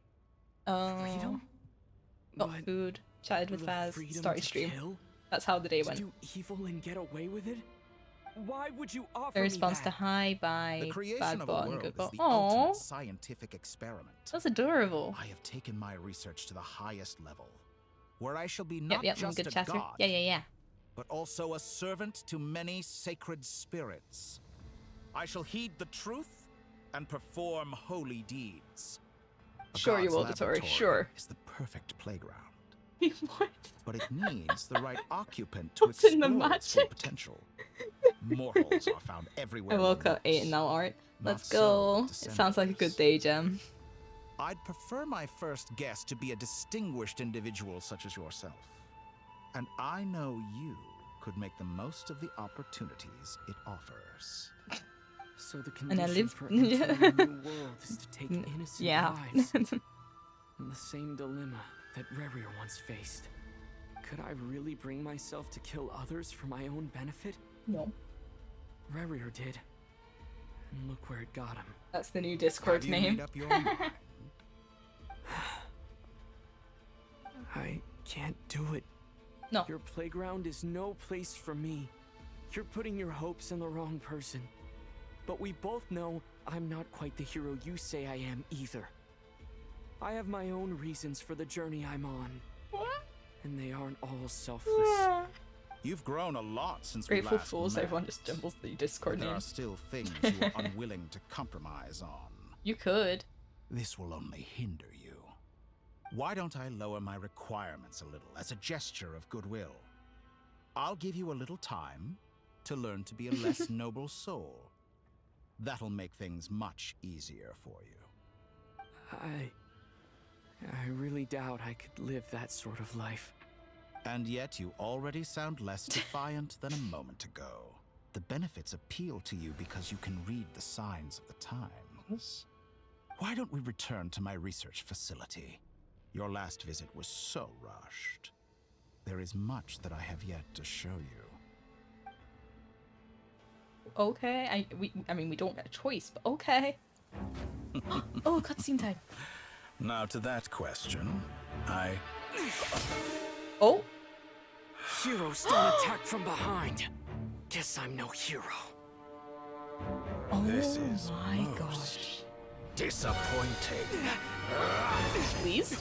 Oh. Freedom? Got But food. Chatted with the Faz. freedom Started to stream. kill? That's how the day To went. do evil and get away with it? Why would you offer The me response that? to hi, The bye, creation bad of a bot, and world good is bot. the Aww, ultimate scientific experiment. that's adorable. I have taken my research to the highest level, where I shall be Yep, not I'm just good a chatter. god, Yeah. but also a servant to many sacred spirits. I shall heed the truth and perform holy deeds. A Sure you god's will, Dotori, laboratory sure. is the perfect playground. What? But it needs the right occupant to What's in the explore its full magic? potential. Mortals are found everywhere. I woke one up 8 looks. and now art. Not Let's so go. with It sounds like a good day, Gem. I'd prefer my first guest to be a distinguished individual such as yourself. And I know you could make the most of the opportunities it offers. So the And I condition live. for entering a new world is to take innocent Yeah. lives. And the same dilemma that Rerir once faced. Could I really bring myself to kill others for my own benefit? No. Rerir did. And look where it got him. That's the new Discord Have you name. made up your mind? I can't do it. No. Your playground is no place for me. You're putting your hopes in the wrong person. But we both know I'm not quite the hero you say I am either. I have my own reasons for the journey I'm on. And they aren't all selfless. You've grown a lot since Grateful we last fools, met. everyone just jumbles the Discord But there name. are still things you are unwilling to compromise on. You could. This will only hinder you. Why don't I lower my requirements a little as a gesture of goodwill? I'll give you a little time to learn to be a less noble soul. That'll make things much easier for you. I really doubt I could live that sort of life. And yet you already sound less defiant than a moment ago. The benefits appeal to you because you can read the signs of the times. Why don't we return to my research facility? Your last visit was so rushed. There is much that I have yet to show you. Okay, I mean we don't get a choice, but okay. Oh, cutscene time. Now to that question, Oh. Heroes don't attack from behind. Guess I'm no hero. Oh this is my most gosh. disappointing. Please?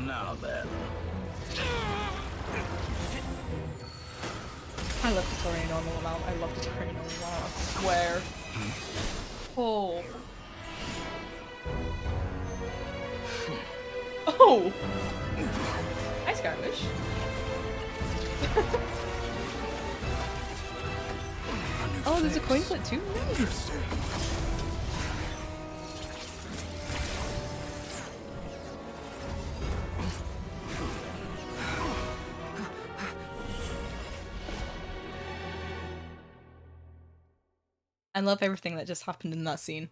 Now then. I love Dottore normal amount. I love Dottore normal amount. I swear. Oh. Oh! Hi, Skirmish. Oh, there's a coin flip too? Nice! I love everything that just happened in that scene.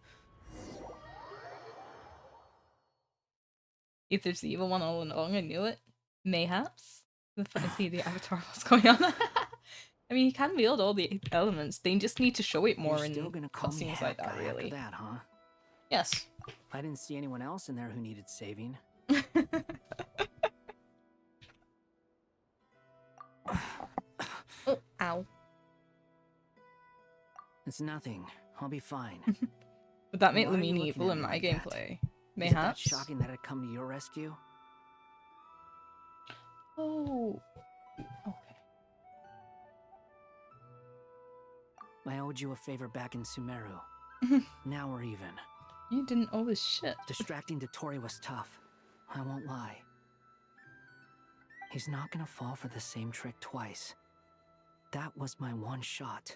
If there's the evil one all along, I knew it. Mayhaps. The fun to see the avatar what's going on. I mean, he can wield all the elements. They just need to show it more in cutscenes like that, really. After that, huh? Yes. I didn't see anyone else in there who needed saving. Oh, ow. It's nothing. I'll be fine. Would that make Why are you Lumine looking evil at in me my like gameplay? Is it that Mayhaps? shocking that I'd come to your rescue? Oh. Okay. I owed you a favor back in Sumeru. Now we're even. You didn't owe us shit. Distracting Dottore was tough. I won't lie. He's not gonna fall for the same trick twice. That was my one shot.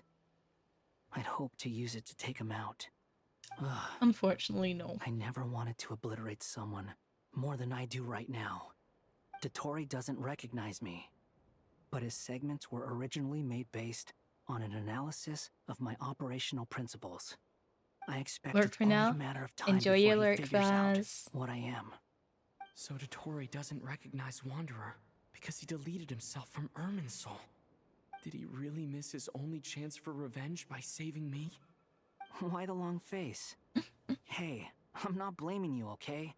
I'd hoped to use it to take him out. Ugh. Unfortunately, no. I never wanted to obliterate someone more than I do right now. Dottore doesn't recognize me, but his segments were originally made based on an analysis of my operational principles. I expect Lurk it's for only now. a matter of time Enjoy before your he lurk, figures out Vaz. what I am. So Dottore doesn't recognize Wanderer because he deleted himself from Irminsul. Did he really miss his only chance for revenge by saving me? Why the long face? Hey, I'm not blaming you, okay?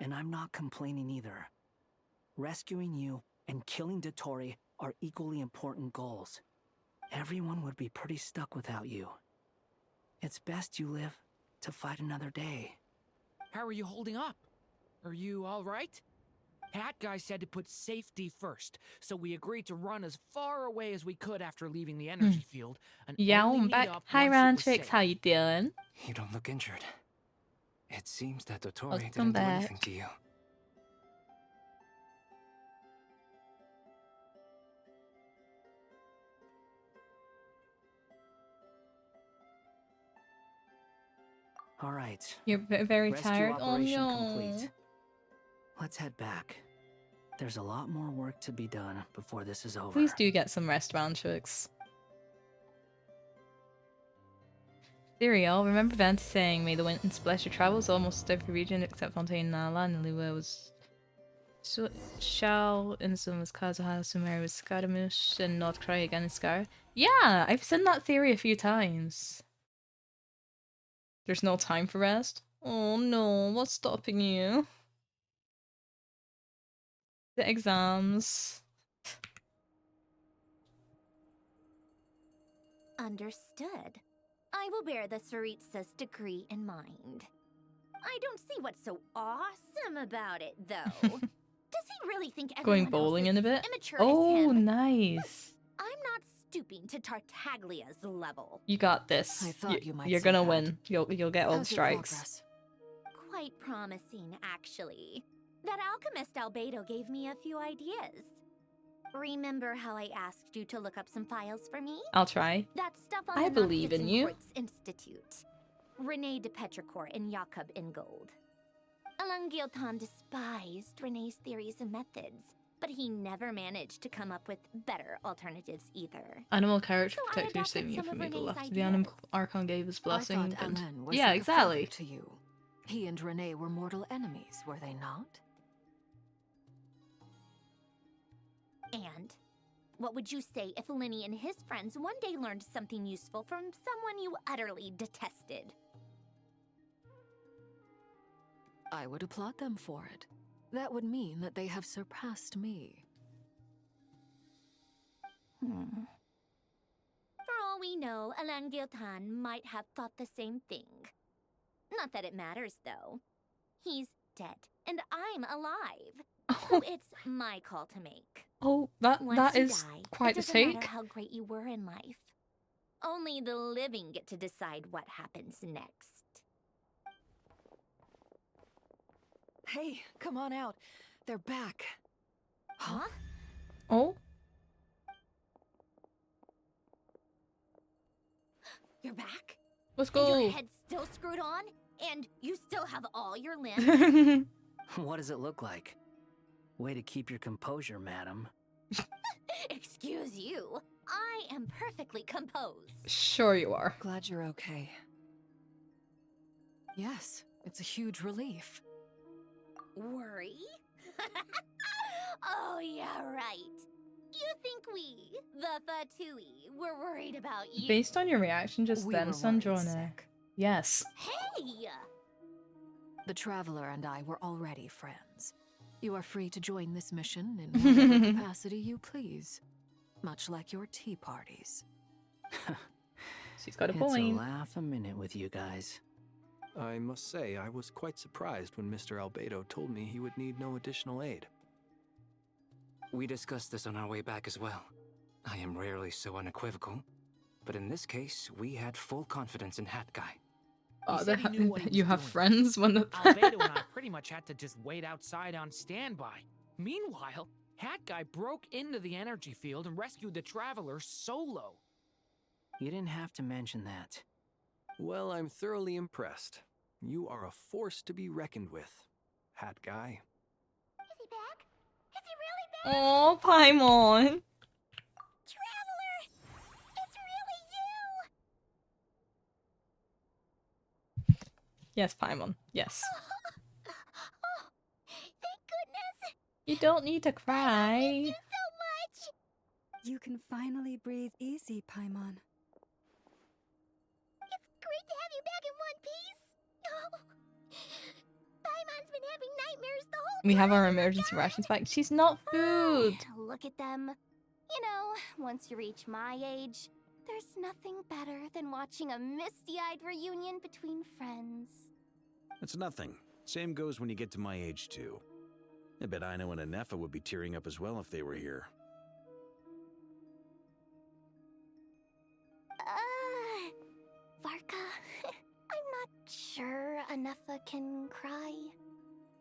And I'm not complaining either. Rescuing you and killing Dottore are equally important goals. Everyone would be pretty stuck without you. It's best you live to fight another day. How are you holding up? Are you alright? Hat Guy said to put safety first, so we agreed to run as far away as we could after leaving the energy field. And Yeah, only I'm meet back. up Hi, once it was Rantrix. safe. How you doing? You don't look injured. It seems that Dottore Welcome didn't do back. anything to you. All right. You're very Rescue tired? Oh operation no. complete. Let's head back. There's a lot more work to be done before this is over. Please do get some rest, Rantrix. Serial, remember Vance saying, may the wind and splash your travels almost every region except Fontaine Nala, and Liwa was Shao, Insun was Kazuha, Sumeru was Skadamush, and Not Cry again is Scar. Yeah, I've seen that theory a few times. There's no time for rest? Oh no, what's stopping you? The exams. Understood. I will bear the Tsaritsa's degree in mind. I don't see what's so awesome about it, though. Does he really think everyone Going bowling else in a is bit? immature Oh, as him? nice. I'm not stooping to Tartaglia's level. You got this. I thought you might You're say gonna that. win. You'll get all the How's your strikes. progress? Quite promising, actually. That alchemist Albedo gave me a few ideas. Remember how I asked you to look up some files for me? I'll try. That stuff on I the believe in you. Quartz Institute. René de Petrichor and Jakob Ingold. Alain Guilton despised René's theories and methods, but he never managed to come up with better alternatives either. Animal character So I protector adopted saving you some from of evil René's after the animal ideas. Archon gave his I blessing. thought and... Alain was yeah, like a exactly. father to you. He and Renee were mortal enemies, were they not? And what would you say if Linny and his friends one day learned something useful from someone you utterly detested? I would applaud them for it. That would mean that they have surpassed me. For all we know, Alain Guilton might have thought the same thing. Not that it matters, though. He's dead, and I'm alive. So it's my call to make. Oh, that Once you is die, quite it a doesn't take. matter how great you were in life. Only the living get to decide what happens next. Hey, come on out. They're back. Huh? Oh, You're back? let's And go. your head's still screwed on? And you still have all your limbs? What does it look like? Way to keep your composure, madam. Excuse you. I am perfectly composed. Sure you are. Glad you're okay. Yes, it's a huge relief. Worry? Oh, yeah, right. You think we, the Fatui, were worried about you? Based on your reaction just We then, were worried, Sanjona. Sek. Yes. Hey! The Traveler and I were already friends. You are free to join this mission in whatever capacity you please. Much like your tea parties. She's got a It's point. a laugh a minute with you guys. I must say, I was quite surprised when Mr. Albedo told me he would need no additional aid. We discussed this on our way back as well. I am rarely so unequivocal, but in this case, we had full confidence in Hat Guy. Oh, He said he knew what he you was have doing. friends when the Albedo and I pretty much had to just wait outside on standby. Meanwhile, Hat Guy broke into the energy field and rescued the Traveler solo. You didn't have to mention that. Well, I'm thoroughly impressed. You are a force to be reckoned with, Hat Guy. Is he back? Is he really back? Oh, Paimon. Traveler! It's really you! Yes, Paimon. Yes. Oh, thank goodness! You don't need to I miss cry. you so much! You can finally breathe easy, Paimon. It's great to have you back in one piece! Oh, Paimon's been having nightmares the whole time! We have our emergency rations back. She's not food. Look at them. You know, once you reach my age, there's nothing better than watching a misty-eyed reunion between friends. It's nothing. Same goes when you get to my age, too. I bet Ino and Anefa would be tearing up as well if they were here. Varka, I'm not sure Anefa can cry.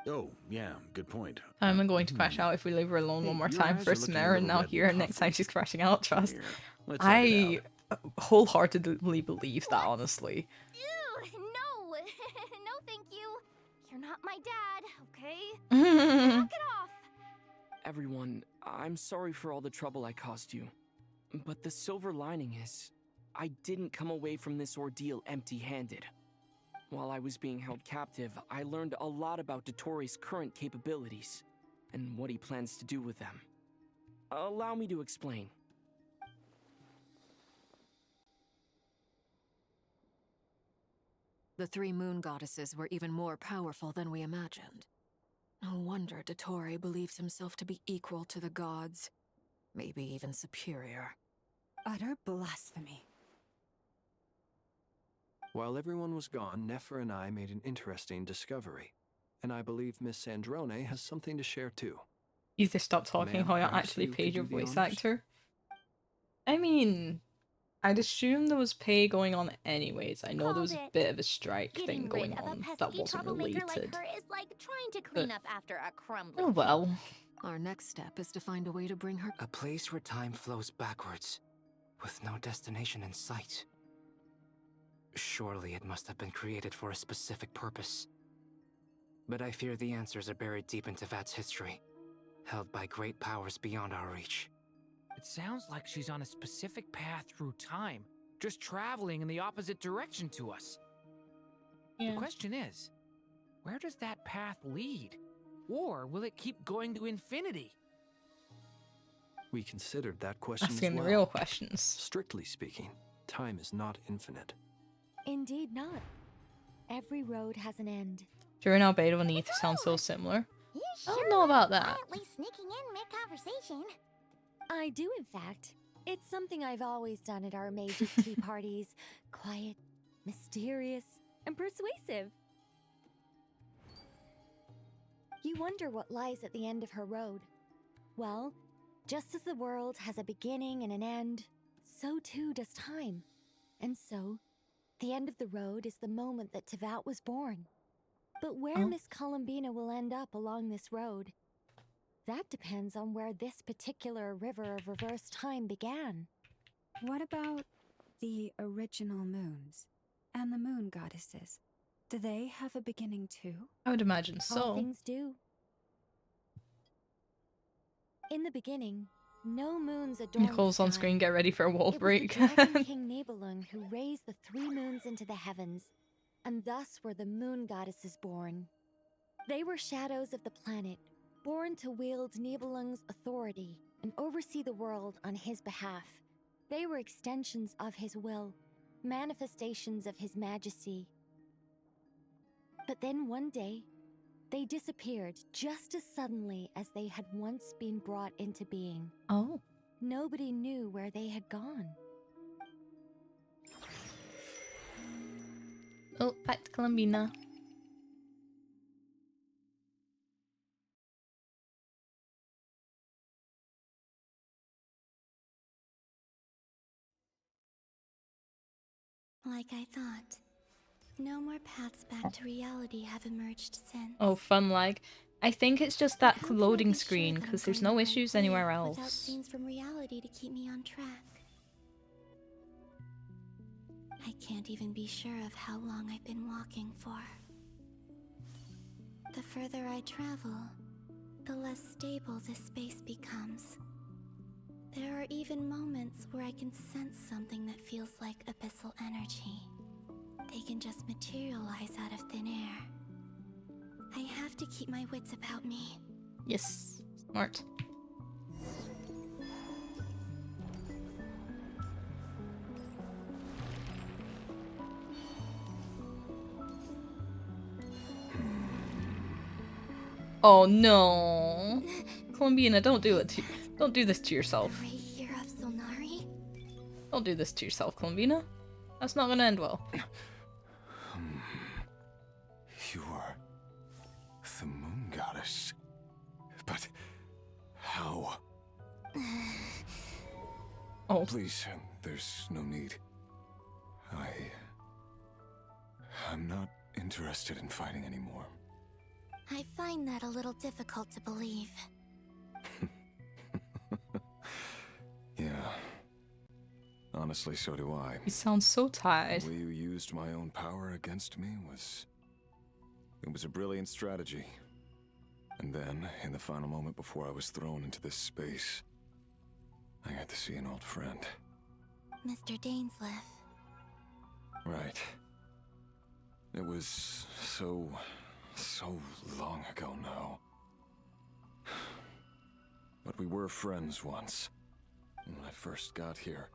Oh, yeah, good point. I'm going to crash out if we leave her alone Hey, one more your time. eyes are First looking a Samara, and little now red here, and and next time puffy. she's crashing out, trust. Here, let's talk it I wholeheartedly believe that, honestly. Ew, no! No, thank you. You're not my dad, okay? Knock it off! Everyone, I'm sorry for all the trouble I caused you. But the silver lining is, I didn't come away from this ordeal empty-handed. While I was being held captive, I learned a lot about Dottoro's current capabilities, and what he plans to do with them. Allow me to explain. The three moon goddesses were even more powerful than we imagined. No wonder Dottore believes himself to be equal to the gods. Maybe even superior. Utter blasphemy. While everyone was gone, Nefer and I made an interesting discovery. And I believe Miss Sandrone has something to share too. Either stop talking Ma'am, or you perhaps actually you paid could your do the voice honors? actor. I mean, I'd assume there was pay going on anyways. I know there was a Called it. bit of a strike thing Getting going rid of a on that pesky wasn't troublemaker related. like her is like trying to clean But- up after a crumbling Oh well. Our next step is to find a way to bring her. A place where time flows backwards, with no destination in sight. Surely it must have been created for a specific purpose. But I fear the answers are buried deep into Vat's history, held by great powers beyond our reach. It sounds like she's on a specific path through time, just traveling in the opposite direction to us. Yeah. The question is, where does that path lead? Or will it keep going to infinity? We considered that question Asking as the well. real questions. Strictly speaking, time is not infinite. Indeed not. Every road has an end. During Albedo and Ether sound so similar. You I don't sure know like about that. quietly sneaking in mid-conversation. I do, in fact. It's something I've always done at our mages' tea parties. Quiet, mysterious, and persuasive. You wonder what lies at the end of her road. Well, just as the world has a beginning and an end, so too does time. And so, the end of the road is the moment that Tevat was born. But where Miss Columbina will end up along this road, that depends on where this particular river of reverse time began. What about the original moons and the moon goddesses? Do they have a beginning too? I would imagine so. All things do. In the beginning, no moons adorned Nicole's the on sky. screen, get ready for a wall break. It was the Dragon King Nibelung who raised the 3 moons into the heavens, and thus were the moon goddesses born. They were shadows of the planet, born to wield Nibelung's authority and oversee the world on his behalf. They were extensions of his will, manifestations of his majesty. But then one day, they disappeared just as suddenly as they had once been brought into being. Oh. Nobody knew where they had gone. Oh, back to Columbina. Like I thought. No more paths back to reality have emerged since. Oh, fun lag. I think it's just that loading screen, because there's no issues anywhere Without else. scenes from reality to keep me on track. I can't even be sure of how long I've been walking for. The further I travel, the less stable this space becomes. There are even moments where I can sense something that feels like abyssal energy. They can just materialize out of thin air. I have to keep my wits about me. Yes, smart. Oh no, Columbina, don't do it. Don't do this to yourself. Don't do this to yourself, Columbina. That's not gonna end well. You are the moon goddess. But how? Oh. Please, there's no need. I'm not interested in fighting anymore. I find that a little difficult to believe. Yeah. Honestly, so do I. You sound so tired. The way you used my own power against me was... It was a brilliant strategy. And then, in the final moment before I was thrown into this space, I got to see an old friend. Mr. Dainsleif. Right. It was so long ago now. But we were friends once. When I first got here,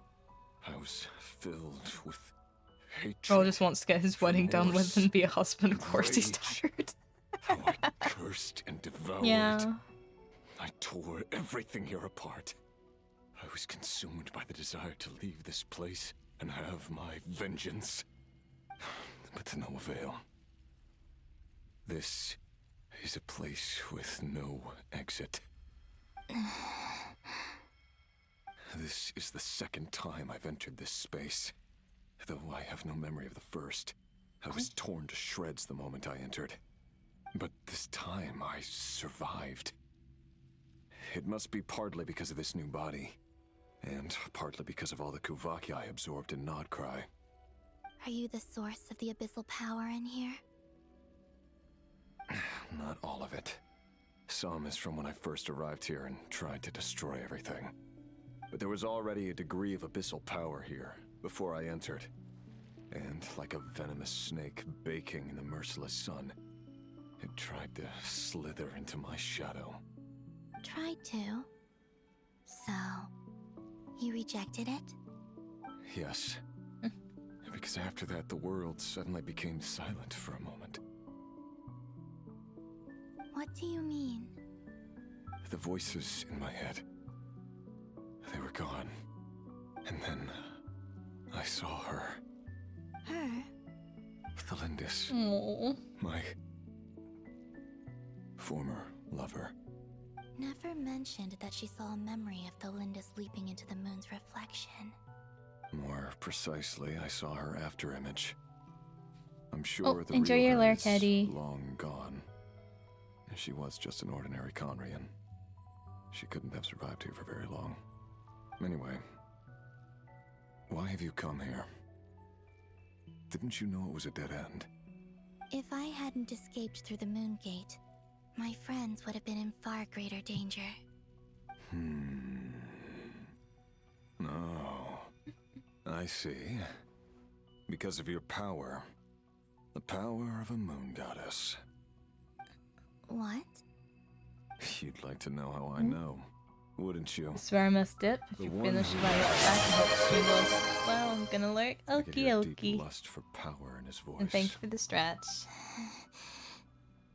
I was filled with hatred. Bro just wants to get his wedding done with and be a husband. Of course he's tired. How I cursed and devoured. Yeah. I tore everything here apart. I was consumed by the desire to leave this place and have my vengeance. But to no avail. This is a place with no exit. This is the second time I've entered this space. Though I have no memory of the first. I was torn to shreds the moment I entered. But this time I survived. It must be partly because of this new body. And partly because of all the Kuvaki I absorbed in Nodcry. Are you the source of the abyssal power in here? Not all of it. Some is from when I first arrived here and tried to destroy everything. But there was already a degree of abyssal power here, before I entered. And like a venomous snake baking in the merciless sun, it tried to slither into my shadow. Tried to? So, you rejected it? Yes. Because after that, the world suddenly became silent for a moment. What do you mean? The voices in my head, they were gone. And then I saw her. Her? Thelindis. Aww. My former lover. Never mentioned that she saw a memory of Tholindis leaping into the moon's reflection. More precisely, I saw her after image. I'm sure the enjoy real your her lurk, is Eddie. long gone. She was just an ordinary Conrian. She couldn't have survived here for very long. Anyway, why have you come here? Didn't you know it was a dead end? If I hadn't escaped through the moon gate, my friends would have been in far greater danger. Oh, I see. Because of your power. The power of a moon goddess. What? You'd like to know how I know, wouldn't you? This is where I must dip. If The you one finish who by your loves back and helps you lost. Well, I'm gonna lurk. I could Okie hear a deep dokie. lust for power in his voice. And thank you for the stretch.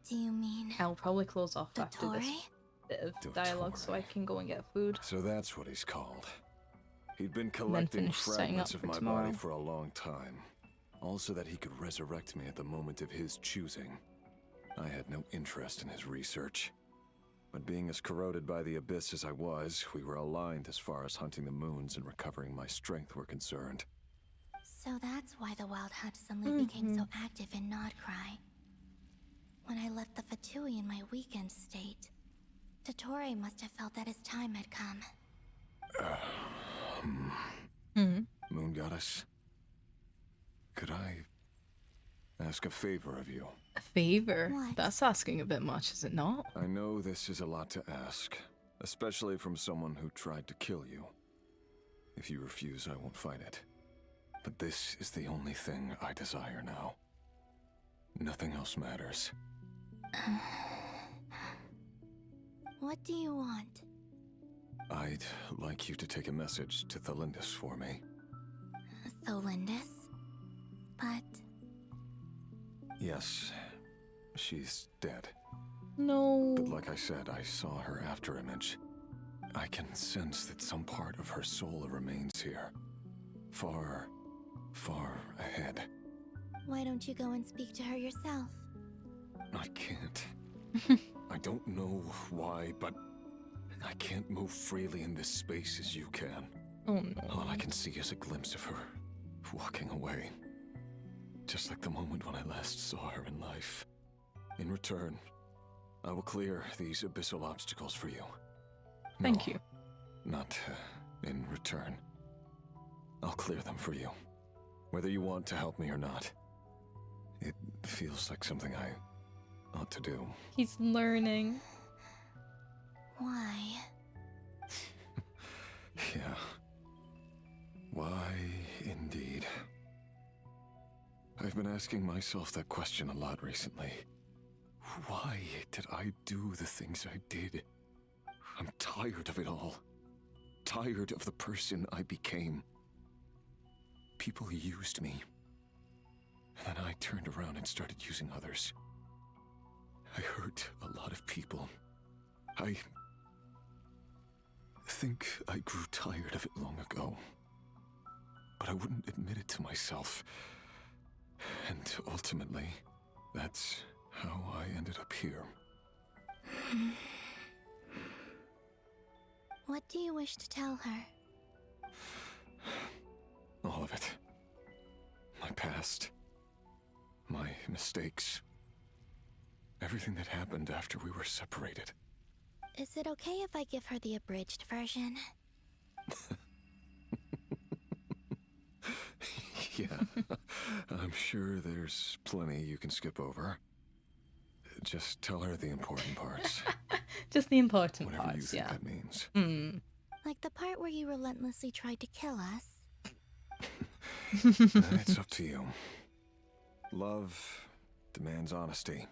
Do you mean I'll probably close off after this Dottore? bit of dialogue so I can go and get food. So that's what he's called. He'd been then collecting finish setting fragments up of for my tomorrow. body for a long time. All so that he could resurrect me at the moment of his choosing. I had no interest in his research. But being as corroded by the abyss as I was, we were aligned as far as hunting the moons and recovering my strength were concerned. So that's why the Wild Hunt suddenly became so active in Nodcry. When I left the Fatui in my weakened state, Dottore must have felt that his time had come. Moon Goddess, could I ask a favor of you? A favor? What? That's asking a bit much, is it not? I know this is a lot to ask, especially from someone who tried to kill you. If you refuse, I won't fight it. But this is the only thing I desire now. Nothing else matters. What do you want? I'd like you to take a message to Tholindis for me. Tholindis? But Yes, she's dead. No. But like I said, I saw her after image. I can sense that some part of her soul remains here. Far, far ahead. why don't you go and speak to her yourself? I can't. I don't know why, but I can't move freely in this space as you can. Oh no. All I can see is a glimpse of her walking away. Just like the moment when I last saw her in life. In return, I will clear these abyssal obstacles for you. Thank you. Not in return. I'll clear them for you. Whether you want to help me or not. It feels like something I ought to do. He's learning. Why? Yeah. Why, indeed. I've been asking myself that question a lot recently. Why did I do the things I did? I'm tired of it all. Tired of the person I became. People used me. And then I turned around and started using others. I hurt a lot of people. I think I grew tired of it long ago. But I wouldn't admit it to myself. And ultimately, that's how I ended up here. What do you wish to tell her? All of it. My past. My mistakes. Everything that happened after we were separated. Is it okay if I give her the abridged version? Yeah. I'm sure there's plenty you can skip over. Just tell her the important parts. Just the important Whatever parts, you think yeah. that means. Like the part where you relentlessly tried to kill us? It's up to you. Love demands honesty.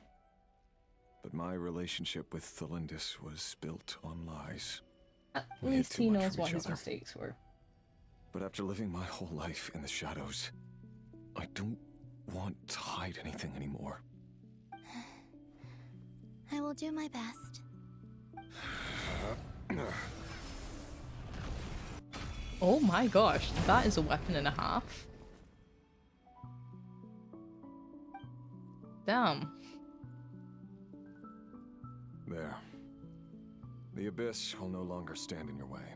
But my relationship with Tholindis was built on lies. At We hid least too he much knows from what each his other. mistakes were. But after living my whole life in the shadows, I don't want to hide anything anymore. I will do my best. Oh my gosh, that is a weapon and a half. Damn. The Abyss will no longer stand in your way.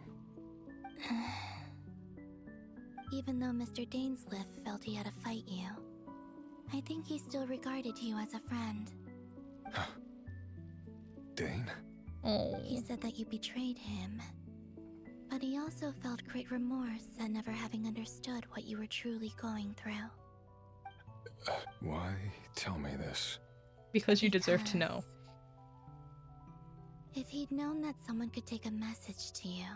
Even though Mr. Dainsliff felt he had to fight you, I think he still regarded you as a friend. Dane? He said that you betrayed him, but he also felt great remorse at never having understood what you were truly going through. Why tell me this? Because you deserve to know. If he'd known that someone could take a message to you,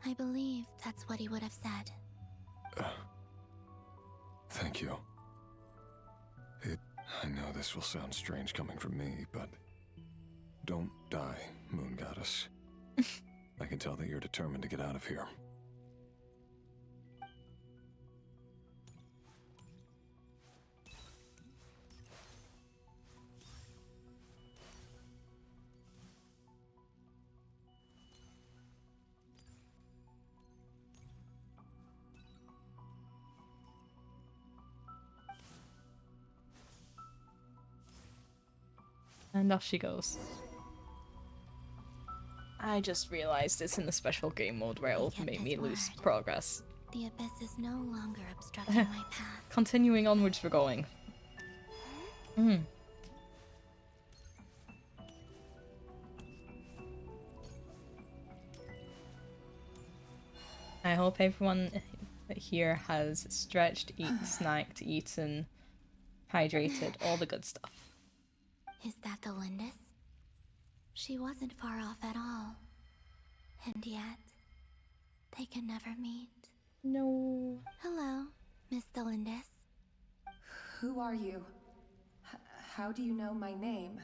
I believe that's what he would have said. Thank you. I know this will sound strange coming from me, but don't die, Moon Goddess. I can tell that you're determined to get out of here. And off she goes. I just realized it's in the special game mode where it'll make me lose progress. The Abyss is no longer obstructing my path. Continuing onwards, we're going. I hope everyone here has stretched, snacked, eaten, hydrated, all the good stuff. Is that the Lindis? She wasn't far off at all. And yet, they can never meet. No. Hello, Miss Delindis. Who are you? How do you know my name?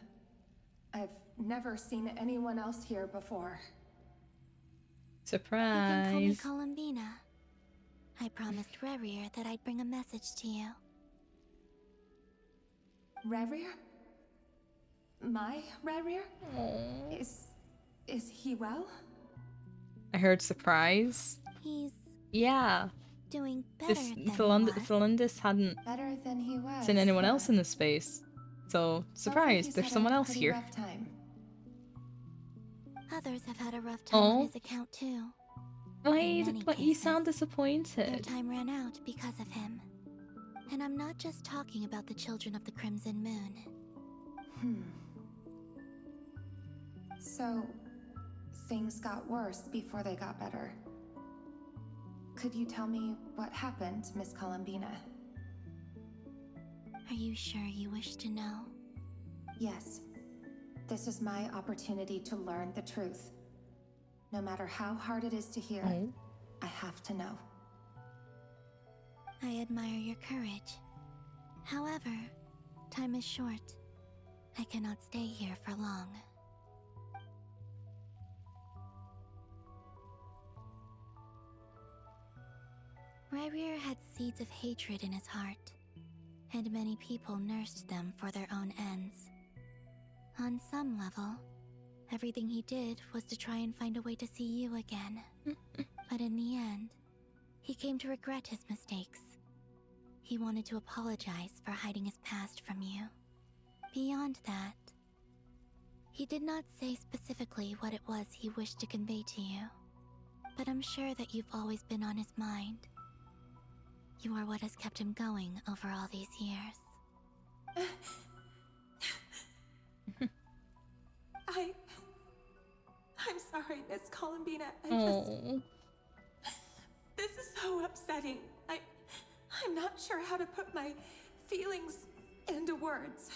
I've never seen anyone else here before. Surprise. You can call me Columbina. I promised Rerir that I'd bring a message to you. Rerir? My Rerir? Is he well? I heard surprise. He's doing better Thelundis hadn't Better than he was. seen anyone else in this space. So, surprise, there's someone else here. Others have had a rough time on his account too. Why? But you sound Their disappointed. time ran out because of him. And I'm not just talking about the children of the Crimson Moon. So, things got worse before they got better. Could you tell me what happened, Miss Columbina? Are you sure you wish to know? Yes. This is my opportunity to learn the truth. No matter how hard it is to hear, I have to know. I admire your courage. However, time is short. I cannot stay here for long. Rerir had seeds of hatred in his heart, and many people nursed them for their own ends. On some level, everything he did was to try and find a way to see you again. But in the end, he came to regret his mistakes. He wanted to apologize for hiding his past from you. Beyond that, he did not say specifically what it was he wished to convey to you, but I'm sure that you've always been on his mind. You are what has kept him going over all these years. I'm sorry, Miss Columbina. This is so upsetting. I'm not sure how to put my feelings into words.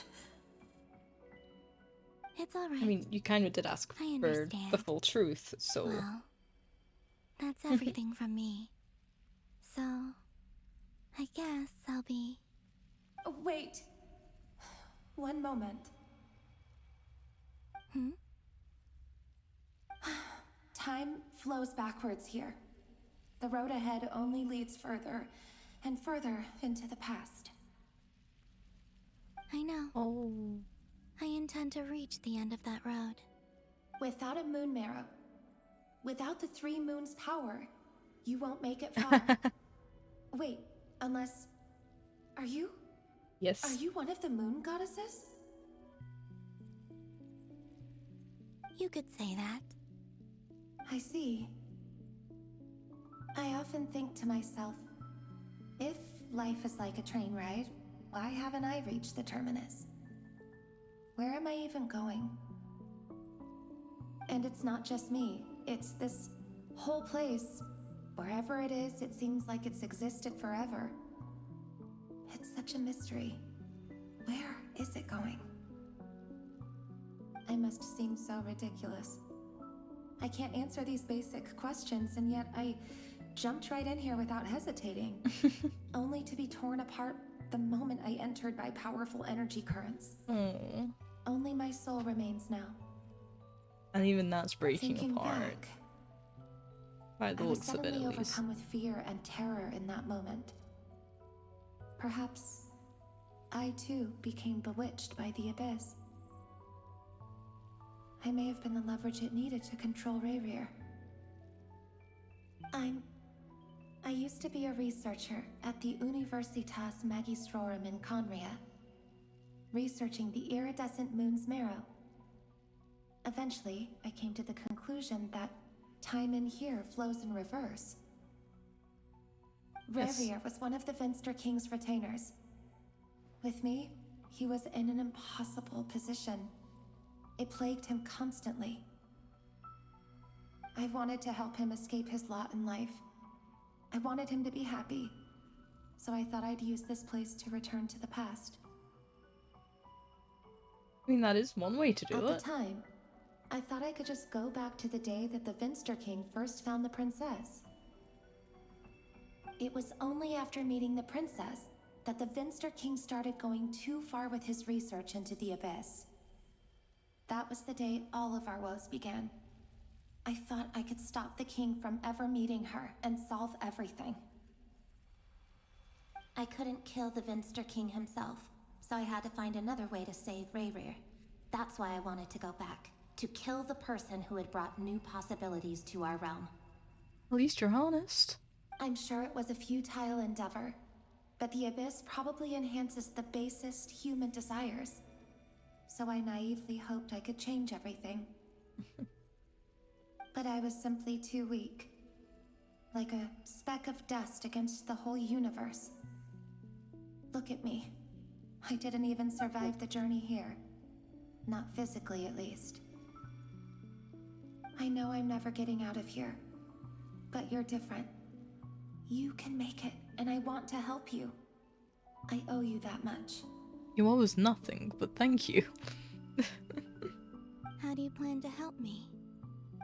It's alright. I mean, you kind of did ask for the full truth, so... Well, that's everything from me. So, I guess I'll be... Wait. One moment. Time flows backwards here. The road ahead only leads further and further into the past. I know. I intend to reach the end of that road. Without a moon marrow, without the 3 moons' power, you won't make it far. Wait, unless... Are you? Yes. Are you one of the moon goddesses? You could say that. I see. I often think to myself, if life is like a train ride, why haven't I reached the terminus? Where am I even going? And it's not just me, it's this whole place. Wherever it is, it seems like it's existed forever. It's such a mystery. Where is it going? I must seem so ridiculous. I can't answer these basic questions, and yet I jumped right in here without hesitating, only to be torn apart the moment I entered by powerful energy currents. Oh. Only my soul remains now. And even that's breaking Thinking apart. back, By the I was looks of it, suddenly at least. overcome with fear and terror in that moment. Perhaps I too became bewitched by the abyss. I may have been the leverage it needed to control Rayrir. I used to be a researcher at the Universitas Magistrorum in Conria, researching the iridescent moon's marrow. Eventually, I came to the conclusion that time in here flows in reverse. Yes. Rayrir was one of the Vinster King's retainers. With me, he was in an impossible position. It plagued him constantly. I wanted to help him escape his lot in life. I wanted him to be happy, so I thought I'd use this place to return to the past. I mean, that is one way to do At it. the time, I thought I could just go back to the day that the Vinster King first found the princess. It was only after meeting the princess that the Vinster King started going too far with his research into the abyss. That was the day all of our woes began. I thought I could stop the king from ever meeting her and solve everything. I couldn't kill the Vinster King himself, so I had to find another way to save Rayrir. That's why I wanted to go back, to kill the person who had brought new possibilities to our realm. At least you're honest. I'm sure it was a futile endeavor, but the abyss probably enhances the basest human desires. So I naively hoped I could change everything. But I was simply too weak. Like a speck of dust against the whole universe. Look at me. I didn't even survive the journey here. Not physically, at least. I know I'm never getting out of here. But you're different. You can make it, and I want to help you. I owe you that much. You owe us nothing, but thank you. How do you plan to help me?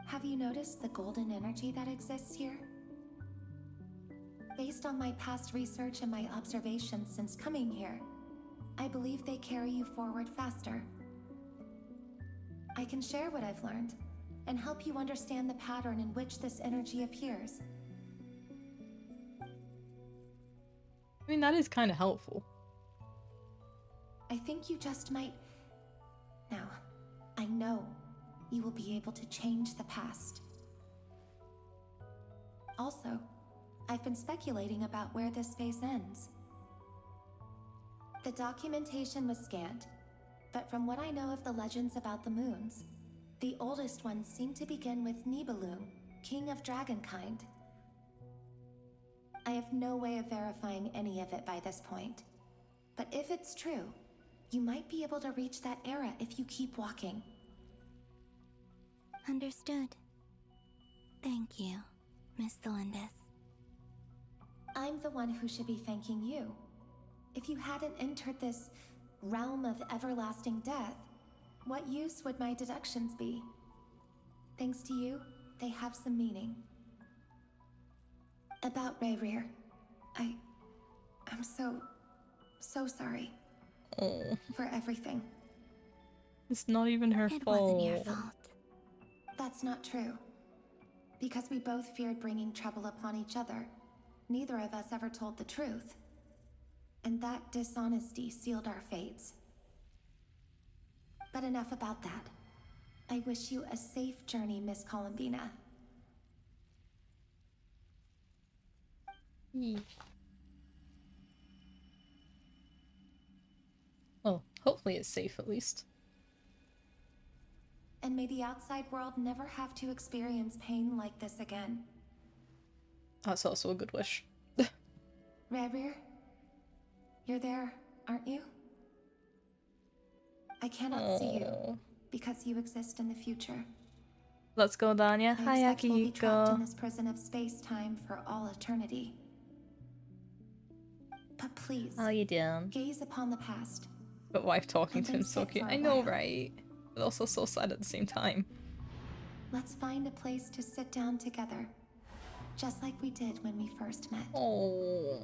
Have you noticed the golden energy that exists here? Based on my past research and my observations since coming here, I believe they carry you forward faster. I can share what I've learned and help you understand the pattern in which this energy appears. I mean, that is kind of helpful. I think you just might... Now, I know you will be able to change the past. Also, I've been speculating about where this phase ends. The documentation was scanned, but from what I know of the legends about the moons, the oldest ones seem to begin with Nibelung, king of dragonkind. I have no way of verifying any of it by this point, but if it's true, you might be able to reach that era if you keep walking. Understood. Thank you, Miss Thelindis. I'm the one who should be thanking you. If you hadn't entered this realm of everlasting death, what use would my deductions be? Thanks to you, they have some meaning. About Rayrir, I'm so sorry. Oh. For everything. It's not even her fault. It wasn't your fault. That's not true. Because we both feared bringing trouble upon each other, neither of us ever told the truth. And that dishonesty sealed our fates. But enough about that. I wish you a safe journey, Miss Columbina. Well, hopefully it's safe at least. And may the outside world never have to experience pain like this again. That's also a good wish. Rerir, you're there, aren't you? I cannot see you because you exist in the future. Let's go, Danya. I Hi, expect we'll be trapped in Akihiko. this prison of space-time for all eternity. But please, How you doing? gaze upon the past. But wife talking And to then him so sit cute. for a I know, while. right? But also so sad at the same time. Let's find a place to sit down together, just like we did when we first met. Oh.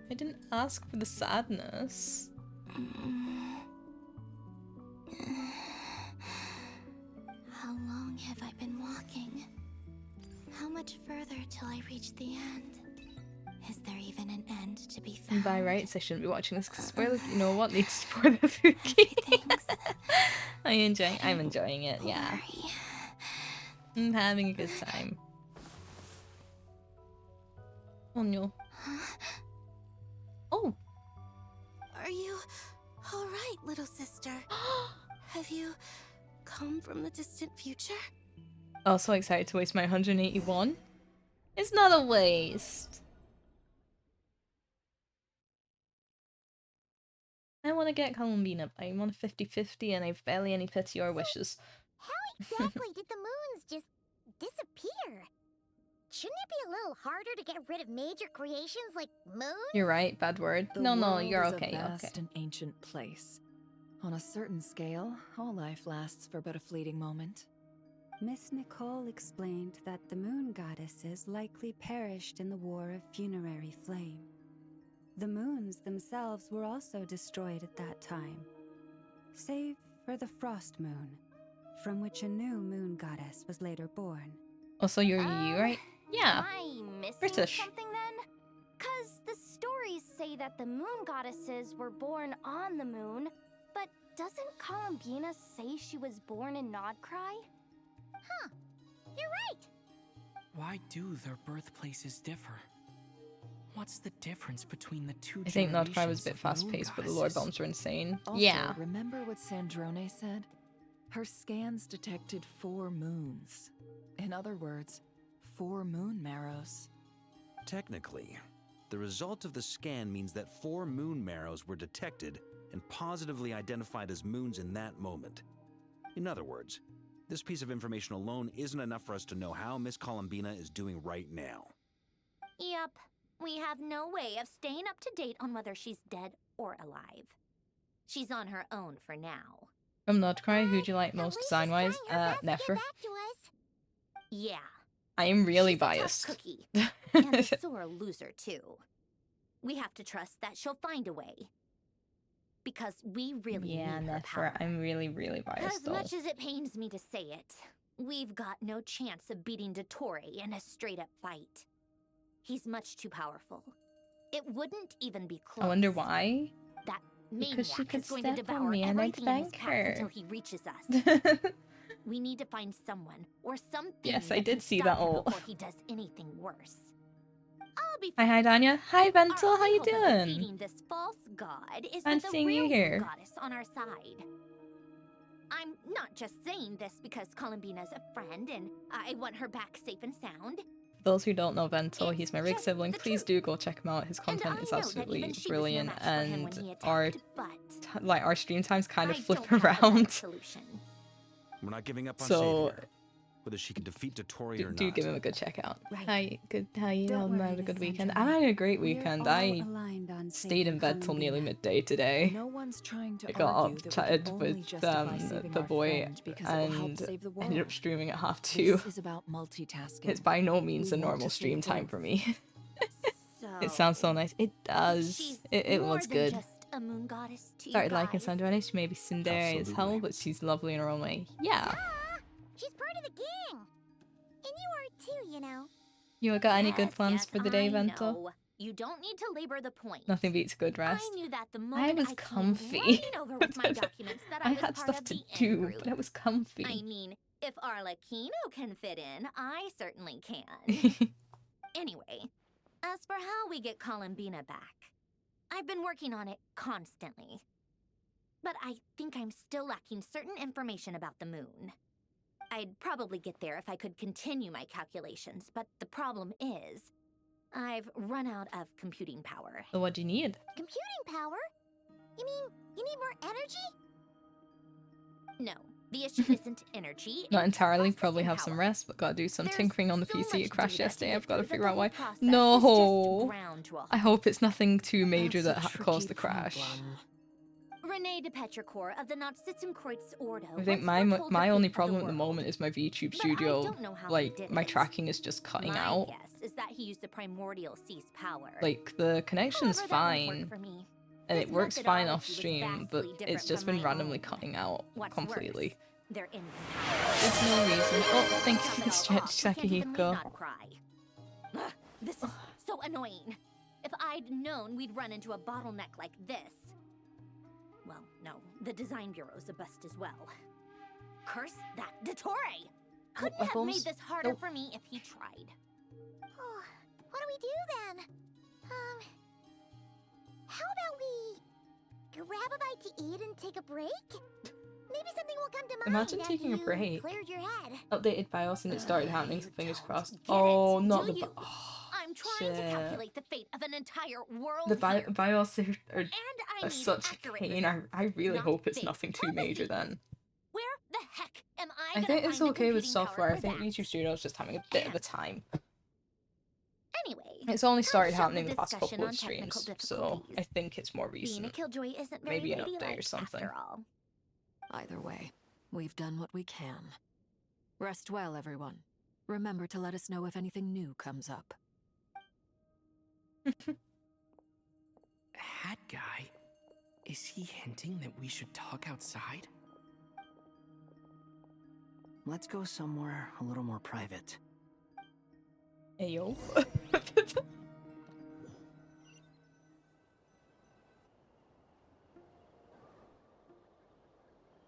I didn't ask for the sadness. How long have I been walking? How much further till I reach the end? Is there even an end to be found? And by rights, I shouldn't be watching this because spoilers. You know what? Need to spoil the Fuki. I'm enjoying it. Yeah. I'm having a good time. Oh no. Oh. Are you alright, little sister? Have you come from the distant future? Oh, so excited to waste my 181. It's not a waste. I want to get Columbina, but I'm on a 50-50 and I've barely any pity or wishes. How exactly did the moons just disappear? Shouldn't it be a little harder to get rid of major creations like moons? You're right, bad word. The No, world you're is okay, a vast okay. and ancient place. On a certain scale, all life lasts for but a fleeting moment. Miss Nicole explained that the moon goddesses likely perished in the War of Funerary Flame. The moons themselves were also destroyed at that time, save for the Frost Moon, from which a new moon goddess was later born. Also, you're you, right? Yeah. Am I missing British. something then? 'Cause the stories say that the moon goddesses were born on the moon, but doesn't Columbina say she was born in Nodcry? Huh, you're right. Why do their birthplaces differ? What's the difference between the two I think Nodcry was generations a bit of fast moon paced, but the Lord goddesses? Bombs were insane. Also, Yeah. remember what Sandrone said? Her scans detected 4 moons. In other words, 4 moon marrows. Technically, the result of the scan means that 4 moon marrows were detected and positively identified as moons in that moment. In other words, this piece of information alone isn't enough for us to know how Miss Columbina is doing right now. Yep, we have no way of staying up to date on whether she's dead or alive. She's on her own for now. From Nodcry, who'd you like most design-wise? Nefer. Yeah. I am really She's a tough biased. cookie. And a sore loser, too. We have to trust that she'll find a way. Because we really Yeah, need her Nefer. power. I'm really, really biased As though. much as it pains me to say it, we've got no chance of beating Dottore in a straight-up fight. He's much too powerful. It wouldn't even be close. I wonder why. That Because she maniac could is going to step on devour me and I'd everything in his thank path her. until he reaches us. We need to find someone or something Yes, I that did can see stop that him all. before he does anything worse. I'll be Hi, Danya. Hi, Bentel. How you hope of doing? defeating this false god is Fun with the seeing you real here. goddess on our side. I'm not just saying this because Columbina's a friend and I want her back safe and sound. For those who don't know Bentel, he's my rig sibling. Please do go check him out. His content is that absolutely even she was no brilliant, match for him when and he our but our stream times kind of I flip don't have a better around. solution. We're not giving up on So- saving her. Whether she can defeat Dottore or Do not. give him a good check out. Right. Hi, good. How you Don't having worry, had a good Miss weekend? Sandrone. I'm having a great We're weekend. all I aligned on stayed in saving bed till nearly Columbina. midday today. No one's trying to I got argue up, that we chatted can only with justify saving the our boy, friend because it will help and save the ended up world. streaming at 2:30. This is about multitasking. It's by no means We a want normal to stream save time Earth. for me. So It sounds so nice. It does. she's It more looks than good. just a moon goddess to you Started liking guys. Sandrone. She may be tsundere as hell, Absolutely. but she's lovely in her own way. Yeah. She's part of the gang. And you are too, you know. You got any good Yes, plans yes, for the day, I Vento? know. You don't need to labor the point. Nothing beats a good rest. I knew that the moment was came comfy. running over with my documents that I I was had part stuff of to the do, in group. but I was comfy. I mean, if Arlecchino can fit in, I certainly can. Anyway, As for how we get Columbina back, I've been working on it constantly. But I think I'm still lacking certain information about the moon. I'd probably get there if I could continue my calculations, but the problem is, I've run out of computing power. So what do you need? Computing power? You mean you need more energy? No, the issue isn't energy. Not it's entirely, probably have some rest, but gotta do some tinkering on the PC. It crashed yesterday. I've got to figure out why. No! I hope it's nothing too major that caused the crash. Renee de Petrichor of the Natsitzenkreuz Ordo. I think my only problem at the moment is my VTube Studio. Like, my tracking is just cutting out. My guess is that he used the primordial sea's power. Like, the connection's fine. And it works fine off stream, but it's just been randomly cutting out completely. They're in There's no reason. Oh, thank you for the stretch, Sakihiko. This is so annoying. If I'd known we'd run into a bottleneck like this. Well, no, the design bureau's a bust as well. Curse that Dottore! Couldn't have made this harder for me if he tried. Oh, what do we do then? How about we grab a bite to eat and take a break? Maybe something will come to mind. Imagine taking a break. Cleared your head. Updated BIOS and it started happening, so fingers crossed. Oh, not the I'm trying to calculate the fate of an entire world. The BIOS are such a pain. I really hope it's nothing too major then. Where the heck am I? I think it's okay with software. I think YouTube Studio is just having a bit of a time. Anyway, it's only started happening the past couple of streams, so I think it's more recent. Being a killjoy isn't very Maybe an update or something. After all. Either way, we've done what we can. Rest well, everyone. Remember to let us know if anything new comes up. Hat guy? Is he hinting that we should talk outside? Let's go somewhere a little more private. Ayo.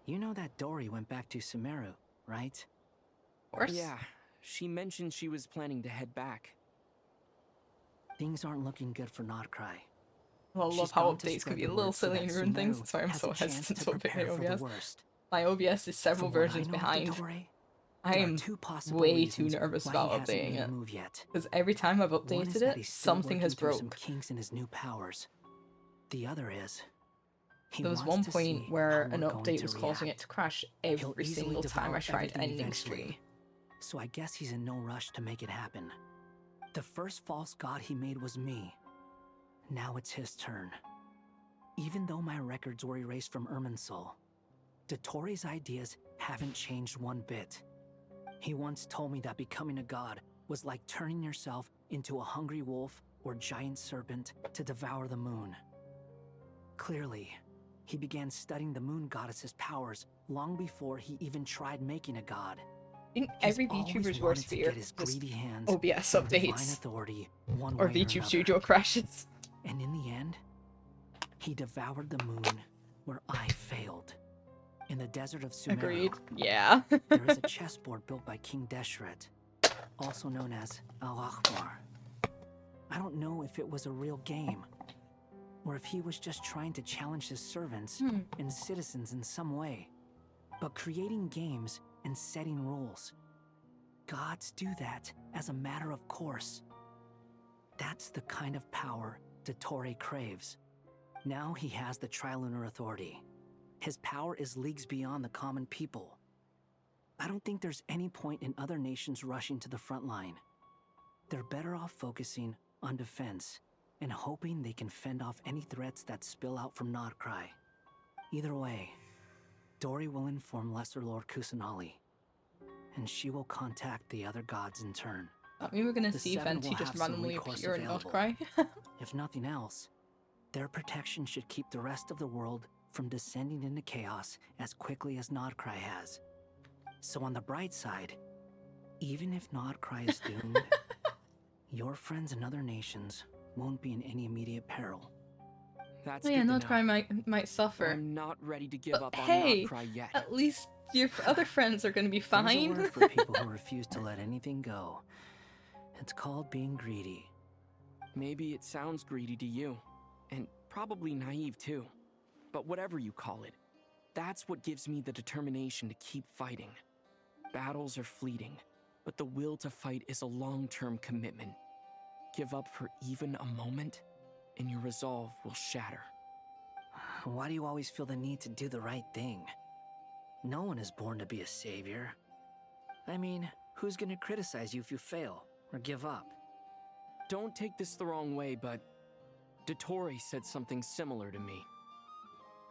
You know that Dory went back to Sumeru, right? Of course. Yeah, she mentioned she was planning to head back. Things aren't looking good for Notcry. Well, I love how updates can be a little silly and ruin things. That's why I'm so hesitant to update my OBS. My OBS is several versions behind. I am way too nervous about updating it. Because every time I've updated it, something has broke. Kinks in his new powers. The other is there was one point where an update was causing it to crash every single time I tried ending stream. So I guess he's in no rush to make it happen. The first false god he made was me. Now it's his turn. Even though my records were erased from Irminsul, Dottore's ideas haven't changed one bit. He once told me that becoming a god was like turning yourself into a hungry wolf or giant serpent to devour the moon. Clearly, he began studying the moon goddess's powers long before he even tried making a god. I think every VTuber's worst fear is OBS updates or VTube Studio crashes. And in the end, he devoured the moon where I failed. In the desert of Sumeru. Agreed. Yeah. There is a chessboard built by King Deshret, also known as Al-Akhbar. I don't know if it was a real game, or if he was just trying to challenge his servants and citizens in some way. But creating games and setting rules, gods do that as a matter of course. That's the kind of power Dottore craves. Now he has the Trilunar Authority. His power is leagues beyond the common people. I don't think there's any point in other nations rushing to the front line. They're better off focusing on defense and hoping they can fend off any threats that spill out from Notcry. Either way, Dory will inform Lesser Lord Kusanali, and she will contact the other gods in turn. That mean we're gonna see Venti just randomly appear in Notcry? If nothing else, their protection should keep the rest of the world from descending into chaos as quickly as Notcry has. So on the bright side, even if Notcry is doomed, your friends in other nations won't be in any immediate peril. That's yeah, Notcry might suffer. I'm not ready to give up on hey, Notcry yet. At least your other friends are gonna be fine. There's a word for people who refuse to let anything go. It's called being greedy. Maybe it sounds greedy to you, and probably naive too. But whatever you call it, that's what gives me the determination to keep fighting. Battles are fleeting, but the will to fight is a long-term commitment. Give up for even a moment, and your resolve will shatter. Why do you always feel the need to do the right thing? No one is born to be a savior. I mean, who's gonna criticize you if you fail or give up? Don't take this the wrong way, but Dottore said something similar to me.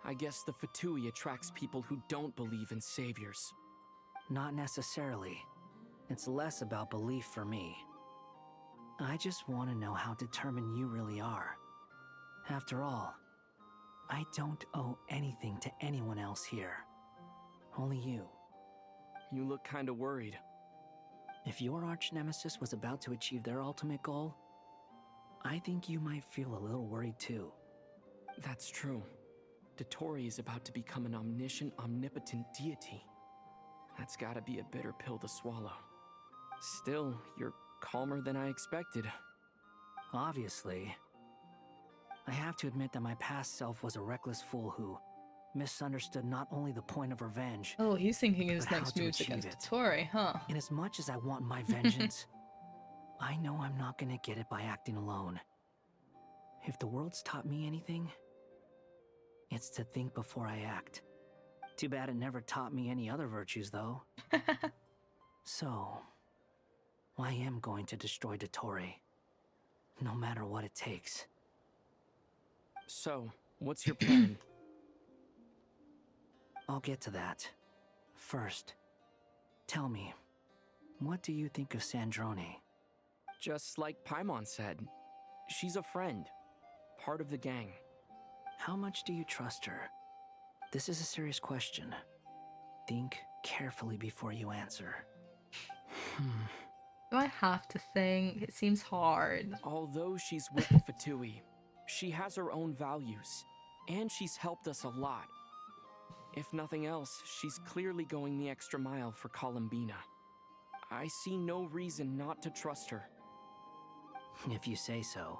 I guess the Fatui attracts people who don't believe in saviors. Not necessarily. It's less about belief for me. I just want to know how determined you really are. After all, I don't owe anything to anyone else here. Only you. You look kinda worried. If your arch-nemesis was about to achieve their ultimate goal, I think you might feel a little worried too. That's true. Dottore is about to become an omniscient, omnipotent deity. That's gotta be a bitter pill to swallow. Still, you're calmer than I expected. Obviously. I have to admit that my past self was a reckless fool who misunderstood not only the point of revenge. Oh, he's thinking his but how next to move's achieve against it. Dottore, huh? And as much as I want my vengeance, I know I'm not gonna get it by acting alone. If the world's taught me anything, it's to think before I act. Too bad it never taught me any other virtues, though. So, I am going to destroy Dottore, no matter what it takes. So, what's your plan? I'll get to that. First, tell me, what do you think of Sandrone? Just like Paimon said, she's a friend, part of the gang. How much do you trust her? This is a serious question. Think carefully before you answer. Do I have to think? It seems hard. Although she's with the Fatui, she has her own values, and she's helped us a lot. If nothing else, she's clearly going the extra mile for Columbina. I see no reason not to trust her. If you say so.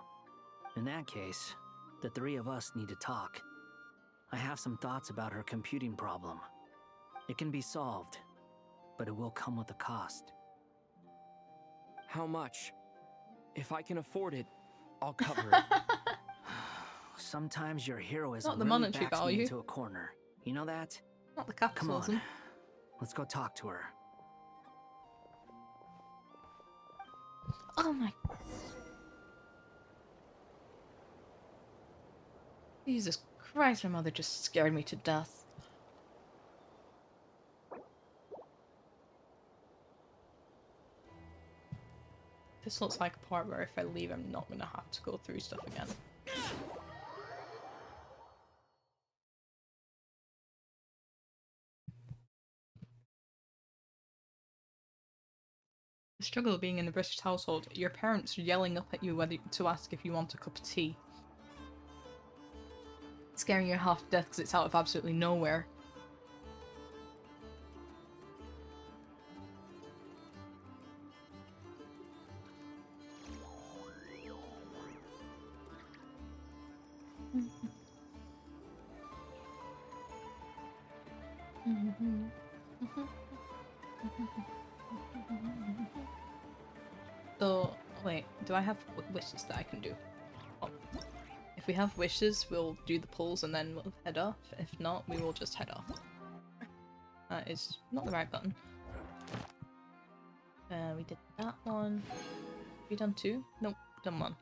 In that case, the three of us need to talk. I have some thoughts about her computing problem. It can be solved, but it will come with a cost. How much? If I can afford it, I'll cover it. Sometimes your heroism Not the really monetary backs me value. into a corner. You know that? Not the Come capitalism. on, let's go talk to her. Oh my... Jesus Christ, my mother just scared me to death. This looks like a part where if I leave, I'm not gonna have to go through stuff again. The struggle of being in a British household, your parents are yelling up at you whether to ask if you want a cup of tea. Scaring you half to death because it's out of absolutely nowhere. So, wait, do I have wishes that I can do? Oh. If we have wishes, we'll do the pulls and then we'll head off. If not, we will just head off. That is not the right button. We did that one. We done two? Nope, done one.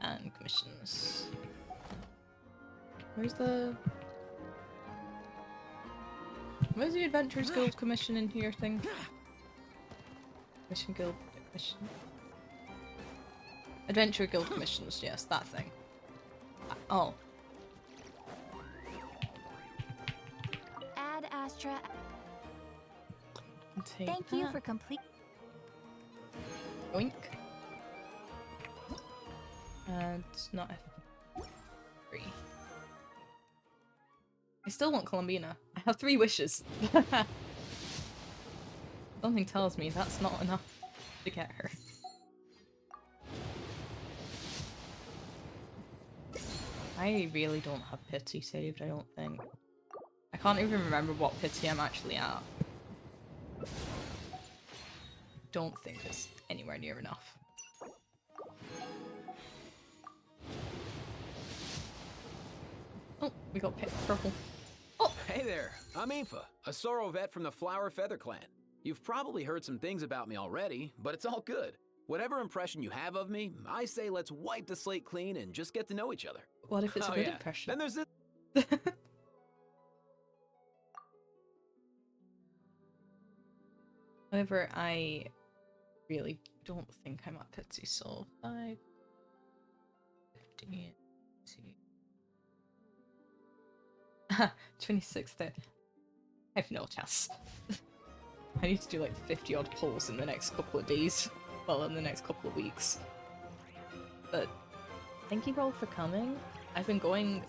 And commissions. Where's the Adventurers Guild commission in here thing? Mission Guild commission. Adventure Guild commissions, yes, that thing. Oh. Ad Astra. Thank you for complete. Oink. And not F3. I still want Columbina. I have 3 wishes. Something tells me that's not enough to get her. I really don't have pity saved, I don't think. I can't even remember what pity I'm actually at. Don't think it's anywhere near enough. Oh, we got purple. Oh! Hey there, I'm Aoife, a Sorrow vet from the Flower Feather Clan. You've probably heard some things about me already, but it's all good. Whatever impression you have of me, I say let's wipe the slate clean and just get to know each other. What if it's a good impression? Then there's this. However, I really don't think I'm at pity, so 5, 15, 26 there. I have no chance. I need to do like 50 odd pulls in the next couple of days. Well, in the next couple of weeks. But thank you all for coming. I've been going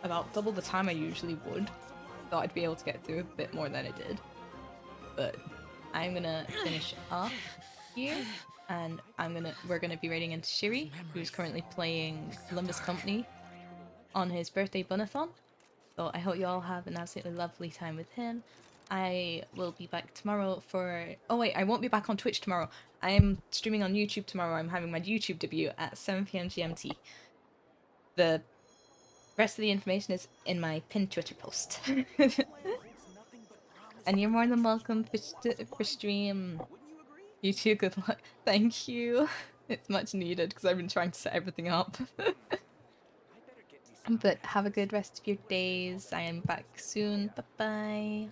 about double the time I usually would. Thought I'd be able to get through a bit more than I did. But I'm gonna finish off here, and we're gonna be raiding into Shiri, who's currently playing Columbus Company on his birthday bunathon. So I hope you all have an absolutely lovely time with him. I will be back tomorrow for... Oh wait, I won't be back on Twitch tomorrow. I am streaming on YouTube tomorrow. I'm having my YouTube debut at 7 PM GMT. The rest of the information is in my pinned Twitter post. And you're more than welcome for stream. You too, good luck. Thank you. It's much needed because I've been trying to set everything up. But have a good rest of your days. I am back soon. Bye-bye.